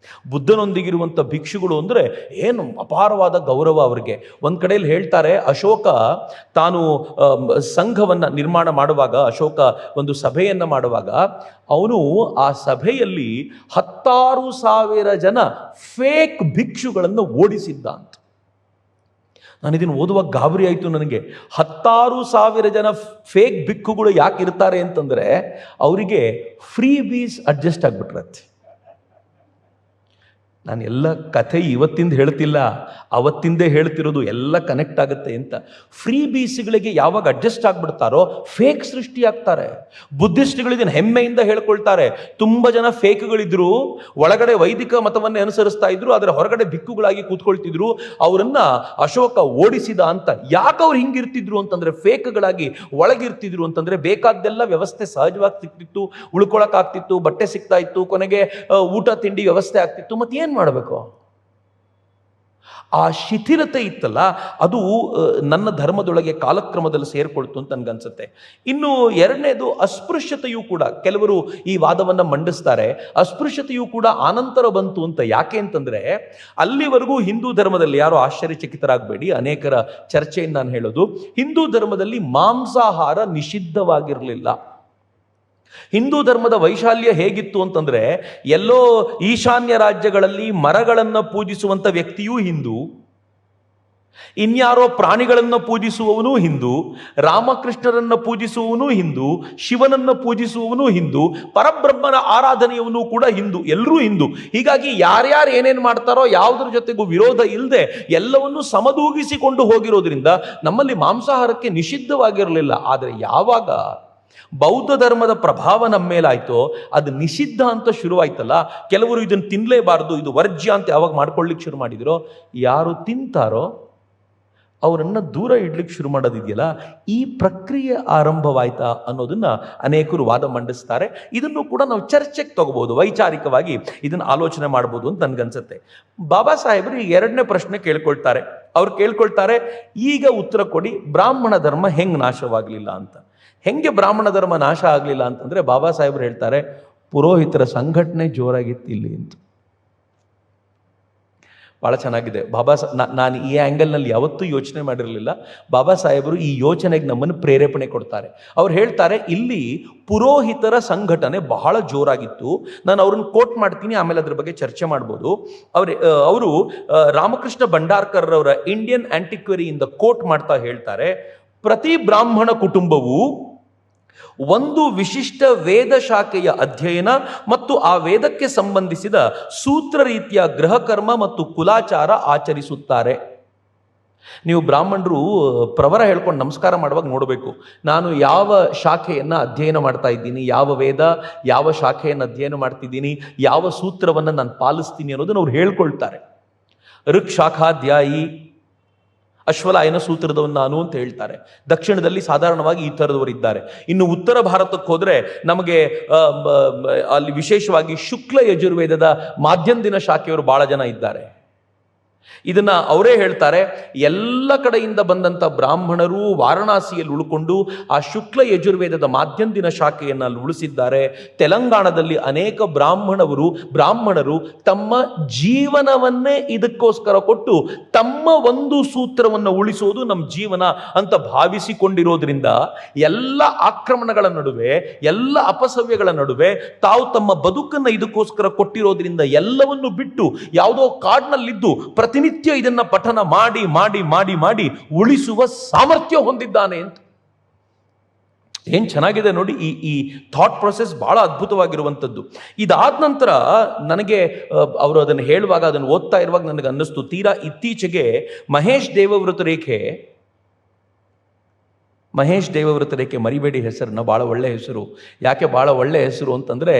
ಬುದ್ಧನೊಂದಿಗಿರುವಂಥ ಭಿಕ್ಷುಗಳು ಅಂದರೆ ಏನು ಅಪಾರವಾದ ಗೌರವ ಅವರಿಗೆ. ಒಂದು ಕಡೆಯಲ್ಲಿ ಹೇಳ್ತಾರೆ, ಅಶೋಕ ತಾನು ಸಂಘವನ್ನು ನಿರ್ಮಾಣ ಮಾಡುವಾಗ, ಅಶೋಕ ಒಂದು ಸಭೆಯನ್ನು ಮಾಡುವಾಗ, ಅವನು ಆ ಸಭೆಯಲ್ಲಿ 16,000 ಜನ ಫೇಕ್ ಭಿಕ್ಷುಗಳನ್ನು ಓಡಿಸಿದ್ದ ಅಂತ. ನಾನು ಇದನ್ನು ಓದುವಾಗ ಗಾಬರಿ ಆಯಿತು ನನಗೆ. 16,000 ಜನ ಫೇಕ್ ಭಿಕ್ಷುಗಳು ಯಾಕೆ ಇರ್ತಾರೆ ಅಂತಂದರೆ ಅವರಿಗೆ ಫ್ರೀ ಬೀಸ್ ಅಡ್ಜಸ್ಟ್ ಆಗಿಬಿಟ್ರತ್ತೆ. ನಾನು ಎಲ್ಲ ಕಥೆ ಇವತ್ತಿಂದ ಹೇಳ್ತಿಲ್ಲ, ಅವತ್ತಿಂದೇ ಹೇಳ್ತಿರೋದು, ಎಲ್ಲ ಕನೆಕ್ಟ್ ಆಗುತ್ತೆ ಅಂತ. ಫ್ರೀ ಬೀಸ್ಗಳಿಗೆ ಯಾವಾಗ ಅಡ್ಜಸ್ಟ್ ಆಗಿಬಿಡ್ತಾರೋ ಫೇಕ್ ಸೃಷ್ಟಿ ಆಗ್ತಾರೆ. ಬುದ್ಧಿಸ್ಟ್ಗಳಿದನ್ನು ಹೆಮ್ಮೆಯಿಂದ ಹೇಳ್ಕೊಳ್ತಾರೆ, ತುಂಬ ಜನ ಫೇಕ್ಗಳಿದ್ರು, ಒಳಗಡೆ ವೈದಿಕ ಮತವನ್ನೇ ಅನುಸರಿಸ್ತಾ ಇದ್ರು, ಅದರ ಹೊರಗಡೆ ಭಿಕ್ಕುಗಳಾಗಿ ಕೂತ್ಕೊಳ್ತಿದ್ರು, ಅವರನ್ನ ಅಶೋಕ ಓಡಿಸಿದ ಅಂತ. ಯಾಕೆ ಅವ್ರು ಹಿಂಗಿರ್ತಿದ್ರು ಅಂತಂದ್ರೆ, ಫೇಕ್ಗಳಾಗಿ ಒಳಗಿರ್ತಿದ್ರು ಅಂತಂದ್ರೆ, ಬೇಕಾದ್ದೆಲ್ಲ ವ್ಯವಸ್ಥೆ ಸಹಜವಾಗಿ ಸಿಕ್ತಿತ್ತು, ಉಳ್ಕೊಳಕ್ಕಾಗ್ತಿತ್ತು, ಬಟ್ಟೆ ಸಿಗ್ತಾ ಇತ್ತು, ಕೊನೆಗೆ ಊಟ ತಿಂಡಿ ವ್ಯವಸ್ಥೆ ಆಗ್ತಿತ್ತು. ಮತ್ತೆ ಏನು ಮಾಡಬೇಕು? ಆ ಶಿಥಿಲತೆ ಇತ್ತಲ್ಲ, ಅದು ನನ್ನ ಧರ್ಮದೊಳಗೆ ಕಾಲಕ್ರಮದಲ್ಲಿ ಸೇರ್ಕೊಳ್ತು ಅಂತ ನನ್ಗನ್ಸುತ್ತೆ. ಇನ್ನು ಎರಡನೇದು, ಅಸ್ಪೃಶ್ಯತೆಯೂ ಕೂಡ ಕೆಲವರು ಈ ವಾದವನ್ನು ಮಂಡಿಸ್ತಾರೆ. ಅಸ್ಪೃಶ್ಯತೆಯೂ ಕೂಡ ಆನಂತರ ಬಂತು ಅಂತ. ಯಾಕೆ ಅಂತಂದ್ರೆ, ಅಲ್ಲಿವರೆಗೂ ಹಿಂದೂ ಧರ್ಮದಲ್ಲಿ, ಯಾರೋ ಆಶ್ಚರ್ಯಚಕಿತರಾಗಬೇಡಿ, ಅನೇಕರ ಚರ್ಚೆಯನ್ನು ನಾನು ಹೇಳೋದು, ಹಿಂದೂ ಧರ್ಮದಲ್ಲಿ ಮಾಂಸಾಹಾರ ನಿಷಿದ್ಧವಾಗಿರಲಿಲ್ಲ. ಹಿಂದೂ ಧರ್ಮದ ವೈಶಾಲ್ಯ ಹೇಗಿತ್ತು ಅಂತಂದ್ರೆ, ಎಲ್ಲೋ ಈಶಾನ್ಯ ರಾಜ್ಯಗಳಲ್ಲಿ ಮರಗಳನ್ನು ಪೂಜಿಸುವಂಥ ವ್ಯಕ್ತಿಯೂ ಹಿಂದೂ, ಇನ್ಯಾರೋ ಪ್ರಾಣಿಗಳನ್ನು ಪೂಜಿಸುವವನು ಹಿಂದೂ, ರಾಮಕೃಷ್ಣರನ್ನು ಪೂಜಿಸುವವನು ಹಿಂದೂ, ಶಿವನನ್ನು ಪೂಜಿಸುವವನು ಹಿಂದೂ, ಪರಬ್ರಹ್ಮನ ಆರಾಧನೆಯವನು ಕೂಡ ಹಿಂದೂ, ಎಲ್ಲರೂ ಹಿಂದೂ. ಹೀಗಾಗಿ ಯಾರ್ಯಾರು ಏನೇನು ಮಾಡ್ತಾರೋ ಯಾವುದ್ರ ಜೊತೆಗೂ ವಿರೋಧ ಇಲ್ಲದೆ ಎಲ್ಲವನ್ನೂ ಸಮದೂಗಿಸಿಕೊಂಡು ಹೋಗಿರೋದ್ರಿಂದ ನಮ್ಮಲ್ಲಿ ಮಾಂಸಾಹಾರಕ್ಕೆ ನಿಷಿದ್ಧವಾಗಿರಲಿಲ್ಲ. ಆದರೆ ಯಾವಾಗ ಬೌದ್ಧ ಧರ್ಮದ ಪ್ರಭಾವ ನಮ್ಮ ಮೇಲಾಯ್ತೋ ಅದು ನಿಷಿದ್ಧ ಅಂತ ಶುರುವಾಯ್ತಲ್ಲ, ಕೆಲವರು ಇದನ್ನು ತಿನ್ನಲೇಬಾರ್ದು, ಇದು ವರ್ಜ್ಯ ಅಂತ ಯಾವಾಗ ಮಾಡ್ಕೊಳ್ಳಿಕ್ಕೆ ಶುರು ಮಾಡಿದಿರೋ, ಯಾರು ತಿಂತಾರೋ ಅವರನ್ನು ದೂರ ಇಡ್ಲಿಕ್ಕೆ ಶುರು ಮಾಡೋದಿದೆಯಲ್ಲ, ಈ ಪ್ರಕ್ರಿಯೆ ಆರಂಭವಾಯ್ತಾ ಅನ್ನೋದನ್ನ ಅನೇಕರು ವಾದ ಮಂಡಿಸ್ತಾರೆ. ಇದನ್ನು ಕೂಡ ನಾವು ಚರ್ಚೆಗೆ ತಗೋಬಹುದು, ವೈಚಾರಿಕವಾಗಿ ಇದನ್ನು ಆಲೋಚನೆ ಮಾಡ್ಬೋದು ಅಂತ ನನ್ಗನ್ಸುತ್ತೆ. ಬಾಬಾ ಸಾಹೇಬರು ಈ ಎರಡನೇ ಪ್ರಶ್ನೆ ಕೇಳ್ಕೊಳ್ತಾರೆ. ಅವ್ರು ಕೇಳ್ಕೊಳ್ತಾರೆ, ಈಗ ಉತ್ತರ ಕೊಡಿ, ಬ್ರಾಹ್ಮಣ ಧರ್ಮ ಹೆಂಗೆ ನಾಶವಾಗಲಿಲ್ಲ ಅಂತ. ಹೆಂಗೆ ಬ್ರಾಹ್ಮಣ ಧರ್ಮ ನಾಶ ಆಗಲಿಲ್ಲ ಅಂತಂದರೆ, ಬಾಬಾ ಸಾಹೇಬರು ಹೇಳ್ತಾರೆ, ಪುರೋಹಿತರ ಸಂಘಟನೆ ಜೋರಾಗಿತ್ತು ಇಲ್ಲಿ ಅಂತ. ಭಾಳ ಚೆನ್ನಾಗಿದೆ. ನಾನು ಈ ಆ್ಯಂಗಲ್ನಲ್ಲಿ ಯಾವತ್ತೂ ಯೋಚನೆ ಮಾಡಿರಲಿಲ್ಲ. ಬಾಬಾ ಸಾಹೇಬರು ಈ ಯೋಚನೆಗೆ ನಮ್ಮನ್ನು ಪ್ರೇರೇಪಣೆ ಕೊಡ್ತಾರೆ. ಅವ್ರು ಹೇಳ್ತಾರೆ, ಇಲ್ಲಿ ಪುರೋಹಿತರ ಸಂಘಟನೆ ಬಹಳ ಜೋರಾಗಿತ್ತು. ನಾನು ಅವ್ರನ್ನ ಕೋಟ್ ಮಾಡ್ತೀನಿ, ಆಮೇಲೆ ಅದ್ರ ಬಗ್ಗೆ ಚರ್ಚೆ ಮಾಡ್ಬೋದು. ಅವರು ರಾಮಕೃಷ್ಣ ಭಂಡಾರ್ಕರ್ ಅವರ ಇಂಡಿಯನ್ ಆಂಟಿಕ್ವರಿಯಿಂದ ಕೋಟ್ ಮಾಡ್ತಾ ಹೇಳ್ತಾರೆ, ಪ್ರತಿ ಬ್ರಾಹ್ಮಣ ಕುಟುಂಬವು ಒಂದು ವಿಶಿಷ್ಟ ವೇದ ಶಾಖೆಯ ಅಧ್ಯಯನ ಮತ್ತು ಆ ವೇದಕ್ಕೆ ಸಂಬಂಧಿಸಿದ ಸೂತ್ರ ರೀತಿಯ ಗೃಹಕರ್ಮ ಮತ್ತು ಕುಲಾಚಾರ ಆಚರಿಸುತ್ತಾರೆ. ನೀವು ಬ್ರಾಹ್ಮಣರು ಪ್ರವರ ಹೇಳ್ಕೊಂಡು ನಮಸ್ಕಾರ ಮಾಡುವಾಗ ನೋಡಬೇಕು, ನಾನು ಯಾವ ಶಾಖೆಯನ್ನು ಅಧ್ಯಯನ ಮಾಡ್ತಾ ಇದ್ದೀನಿ, ಯಾವ ವೇದ ಯಾವ ಶಾಖೆಯನ್ನು ಅಧ್ಯಯನ ಮಾಡ್ತಿದ್ದೀನಿ, ಯಾವ ಸೂತ್ರವನ್ನು ನಾನು ಪಾಲಿಸ್ತೀನಿ ಅನ್ನೋದನ್ನು ಅವ್ರು ಹೇಳ್ಕೊಳ್ತಾರೆ. ಋಕ್ ಶಾಖಾಧ್ಯಾಯಿ, ಅಶ್ವಲಾಯನ ಸೂತ್ರದವನು ನಾನು ಅಂತ ಹೇಳ್ತಾರೆ. ದಕ್ಷಿಣದಲ್ಲಿ ಸಾಧಾರಣವಾಗಿ ಈ ಥರದವರಿದ್ದಾರೆ. ಇನ್ನು ಉತ್ತರ ಭಾರತಕ್ಕೆ ಹೋದರೆ ನಮಗೆ ಅಲ್ಲಿ ವಿಶೇಷವಾಗಿ ಶುಕ್ಲ ಯಜುರ್ವೇದದ ಮಾಧ್ಯಂದಿನ ಶಾಖೆಯವರು ಭಾಳ ಜನ ಇದ್ದಾರೆ. ಇದನ್ನ ಅವರೇ ಹೇಳ್ತಾರೆ, ಎಲ್ಲ ಕಡೆಯಿಂದ ಬಂದಂಥ ಬ್ರಾಹ್ಮಣರು ವಾರಣಾಸಿಯಲ್ಲಿ ಉಳ್ಕೊಂಡು ಆ ಶುಕ್ಲ ಯಜುರ್ವೇದದ ಮಾಧ್ಯಂದಿನ ಶಾಖೆಯನ್ನು ಅಲ್ಲಿ ಉಳಿಸಿದ್ದಾರೆ. ತೆಲಂಗಾಣದಲ್ಲಿ ಅನೇಕ ಬ್ರಾಹ್ಮಣರು ತಮ್ಮ ಜೀವನವನ್ನೇ ಇದಕ್ಕೋಸ್ಕರ ಕೊಟ್ಟು ತಮ್ಮ ಒಂದು ಸೂತ್ರವನ್ನು ಉಳಿಸೋದು ನಮ್ಮ ಜೀವನ ಅಂತ ಭಾವಿಸಿಕೊಂಡಿರೋದ್ರಿಂದ ಎಲ್ಲ ಆಕ್ರಮಣಗಳ ನಡುವೆ, ಎಲ್ಲ ಅಪಸವ್ಯಗಳ ನಡುವೆ ತಾವು ತಮ್ಮ ಬದುಕನ್ನು ಇದಕ್ಕೋಸ್ಕರ ಕೊಟ್ಟಿರೋದ್ರಿಂದ ಎಲ್ಲವನ್ನು ಬಿಟ್ಟು ಯಾವುದೋ ಕಾಡಿನಲ್ಲಿದ್ದು ಪ್ರತಿನಿತ್ಯ ಇದನ್ನ ಪಠನ ಮಾಡಿ ಮಾಡಿ ಮಾಡಿ ಮಾಡಿ ಉಳಿಸುವ ಸಾಮರ್ಥ್ಯ ಹೊಂದಿದ್ದಾನೆ ಅಂತ. ಏನ್ ಚೆನ್ನಾಗಿದೆ ನೋಡಿ, ಈ ಥಾಟ್ ಪ್ರೊಸೆಸ್ ಬಹಳ ಅದ್ಭುತವಾಗಿರುವಂಥದ್ದು. ಇದಾದ ನಂತರ ನನಗೆ ಅವರು ಅದನ್ನು ಹೇಳುವಾಗ, ಅದನ್ನು ಓದ್ತಾ ಇರುವಾಗ ನನಗೆ ಅನ್ನಿಸ್ತು, ತೀರಾ ಇತ್ತೀಚೆಗೆ ಮಹೇಶ್ ದೇವವ್ರತ ರೇಖೆ ಮರಿಬೇಡಿ ಹೆಸರನ್ನ, ಭಾಳ ಒಳ್ಳೆ ಹೆಸರು. ಯಾಕೆ ಭಾಳ ಒಳ್ಳೆ ಹೆಸರು ಅಂತಂದರೆ,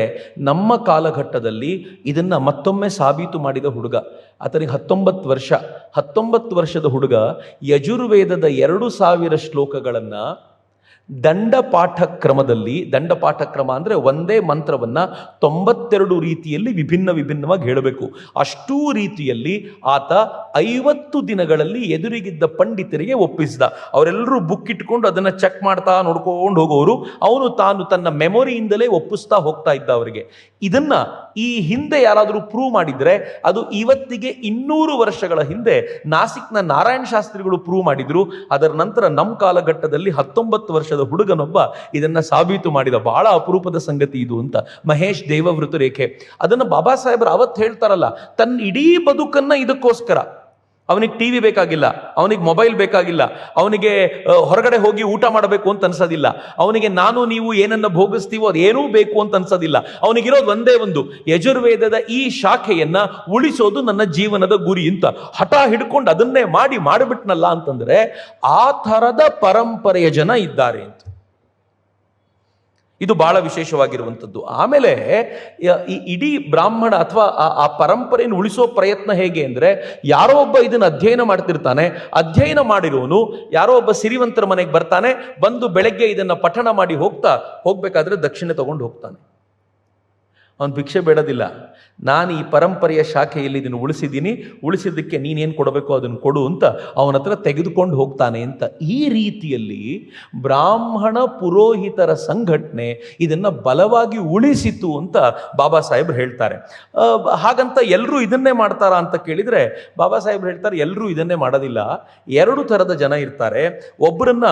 ನಮ್ಮ ಕಾಲಘಟ್ಟದಲ್ಲಿ ಇದನ್ನು ಮತ್ತೊಮ್ಮೆ ಸಾಬೀತು ಮಾಡಿದ ಹುಡುಗ. ಆತನಿಗೆ 19 ವರ್ಷದ ಹುಡುಗ ಯಜುರ್ವೇದದ 2000 ಶ್ಲೋಕಗಳನ್ನು ದಂಡಪಾಠ ಕ್ರಮದಲ್ಲಿ, ದಂಡಪಾಠ ಕ್ರಮ ಅಂದರೆ ಒಂದೇ ಮಂತ್ರವನ್ನು 92 ರೀತಿಯಲ್ಲಿ ವಿಭಿನ್ನವಾಗಿ ಹೇಳಬೇಕು. ಅಷ್ಟೂ ರೀತಿಯಲ್ಲಿ ಆತ 50 ದಿನಗಳಲ್ಲಿ ಎದುರಿಗಿದ್ದ ಪಂಡಿತರಿಗೆ ಒಪ್ಪಿಸಿದ. ಅವರೆಲ್ಲರೂ ಬುಕ್ ಇಟ್ಕೊಂಡು ಅದನ್ನು ಚೆಕ್ ಮಾಡ್ತಾ ನೋಡ್ಕೊಂಡು ಹೋಗೋರು. ಅವನು ತಾನು ತನ್ನ ಮೆಮೊರಿಯಿಂದಲೇ ಒಪ್ಪಿಸ್ತಾ ಹೋಗ್ತಾ ಇದ್ದ ಅವರಿಗೆ. ಇದನ್ನ ಈ ಹಿಂದೆ ಯಾರಾದರೂ ಪ್ರೂವ್ ಮಾಡಿದ್ರೆ ಅದು ಇವತ್ತಿಗೆ 200 ವರ್ಷಗಳ ಹಿಂದೆ ನಾಸಿಕ್ನ ನಾರಾಯಣ ಶಾಸ್ತ್ರಿಗಳು ಪ್ರೂವ್ ಮಾಡಿದ್ರು. ಅದರ ನಂತರ ನಮ್ಮ ಕಾಲಘಟ್ಟದಲ್ಲಿ 19 ವರ್ಷದ ಹುಡುಗನೊಬ್ಬ ಇದನ್ನ ಸಾಬೀತು ಮಾಡಿದ. ಬಹಳ ಅಪರೂಪದ ಸಂಗತಿ ಇದು ಅಂತ. ಮಹೇಶ್ ದೇವವೃತ ರೇಖೆ. ಅದನ್ನು ಬಾಬಾ ಸಾಹೇಬರು ಅವತ್ತು ಹೇಳ್ತಾರಲ್ಲ, ತನ್ನ ಇಡೀ ಬದುಕನ್ನ ಇದಕ್ಕೋಸ್ಕರ. ಅವನಿಗೆ ಟಿವಿ ಬೇಕಾಗಿಲ್ಲ, ಅವನಿಗೆ ಮೊಬೈಲ್ ಬೇಕಾಗಿಲ್ಲ, ಅವನಿಗೆ ಹೊರಗಡೆ ಹೋಗಿ ಊಟ ಮಾಡಬೇಕು ಅಂತ ಅನ್ಸೋದಿಲ್ಲ, ಅವನಿಗೆ ನಾನು ನೀವು ಏನನ್ನ ಭೋಗಿಸ್ತೀವೋ ಅದೇನೂ ಬೇಕು ಅಂತ ಅನ್ಸೋದಿಲ್ಲ. ಅವನಿಗಿರೋದು ಒಂದೇ ಒಂದು, ಯಜುರ್ವೇದದ ಈ ಶಾಖೆಯನ್ನ ಉಳಿಸೋದು ನನ್ನ ಜೀವನದ ಗುರಿ ಅಂತ ಹಠ ಹಿಡ್ಕೊಂಡು ಅದನ್ನೇ ಮಾಡಿಬಿಟ್ನಲ್ಲ ಅಂತಂದ್ರೆ ಆ ಥರದ ಪರಂಪರೆಯ ಜನ ಇದ್ದಾರೆ ಅಂತ. ಇದು ಬಹಳ ವಿಶೇಷವಾಗಿರುವಂಥದ್ದು. ಆಮೇಲೆ ಈ ಇಡೀ ಬ್ರಾಹ್ಮಣ ಅಥವಾ ಆ ಪರಂಪರೆಯನ್ನು ಉಳಿಸೋ ಪ್ರಯತ್ನ ಹೇಗೆ ಅಂದರೆ, ಯಾರೋ ಒಬ್ಬ ಇದನ್ನು ಅಧ್ಯಯನ ಮಾಡ್ತಿರ್ತಾನೆ. ಅಧ್ಯಯನ ಮಾಡಿರೋನು ಯಾರೋ ಒಬ್ಬ ಸಿರಿವಂತರ ಮನೆಗೆ ಬರ್ತಾನೆ. ಬಂದು ಬೆಳಗ್ಗೆ ಇದನ್ನು ಪಠಣ ಮಾಡಿ ಹೋಗ್ಬೇಕಾದ್ರೆ ದಕ್ಷಿಣೆ ತಗೊಂಡು ಹೋಗ್ತಾನೆ. ಅವನು ಭಿಕ್ಷೆ ಬೇಡೋದಿಲ್ಲ. ನಾನು ಈ ಪರಂಪರೆಯ ಶಾಖೆಯಲ್ಲಿ ಇದನ್ನು ಉಳಿಸಿದ್ದಕ್ಕೆ ನೀನೇನು ಕೊಡಬೇಕು ಅದನ್ನು ಕೊಡು ಅಂತ ಅವನ ಹತ್ರ ತೆಗೆದುಕೊಂಡು ಹೋಗ್ತಾನೆ ಅಂತ. ಈ ರೀತಿಯಲ್ಲಿ ಬ್ರಾಹ್ಮಣ ಪುರೋಹಿತರ ಸಂಘಟನೆ ಇದನ್ನು ಬಲವಾಗಿ ಉಳಿಸಿತು ಅಂತ ಬಾಬಾ ಸಾಹೇಬ್ರು ಹೇಳ್ತಾರೆ. ಹಾಗಂತ ಎಲ್ಲರೂ ಇದನ್ನೇ ಮಾಡ್ತಾರಾ ಅಂತ ಕೇಳಿದರೆ ಬಾಬಾ ಸಾಹೇಬ್ರು ಹೇಳ್ತಾರೆ, ಎಲ್ಲರೂ ಇದನ್ನೇ ಮಾಡೋದಿಲ್ಲ. 2 ಥರದ ಜನ ಇರ್ತಾರೆ. ಒಬ್ಬರನ್ನ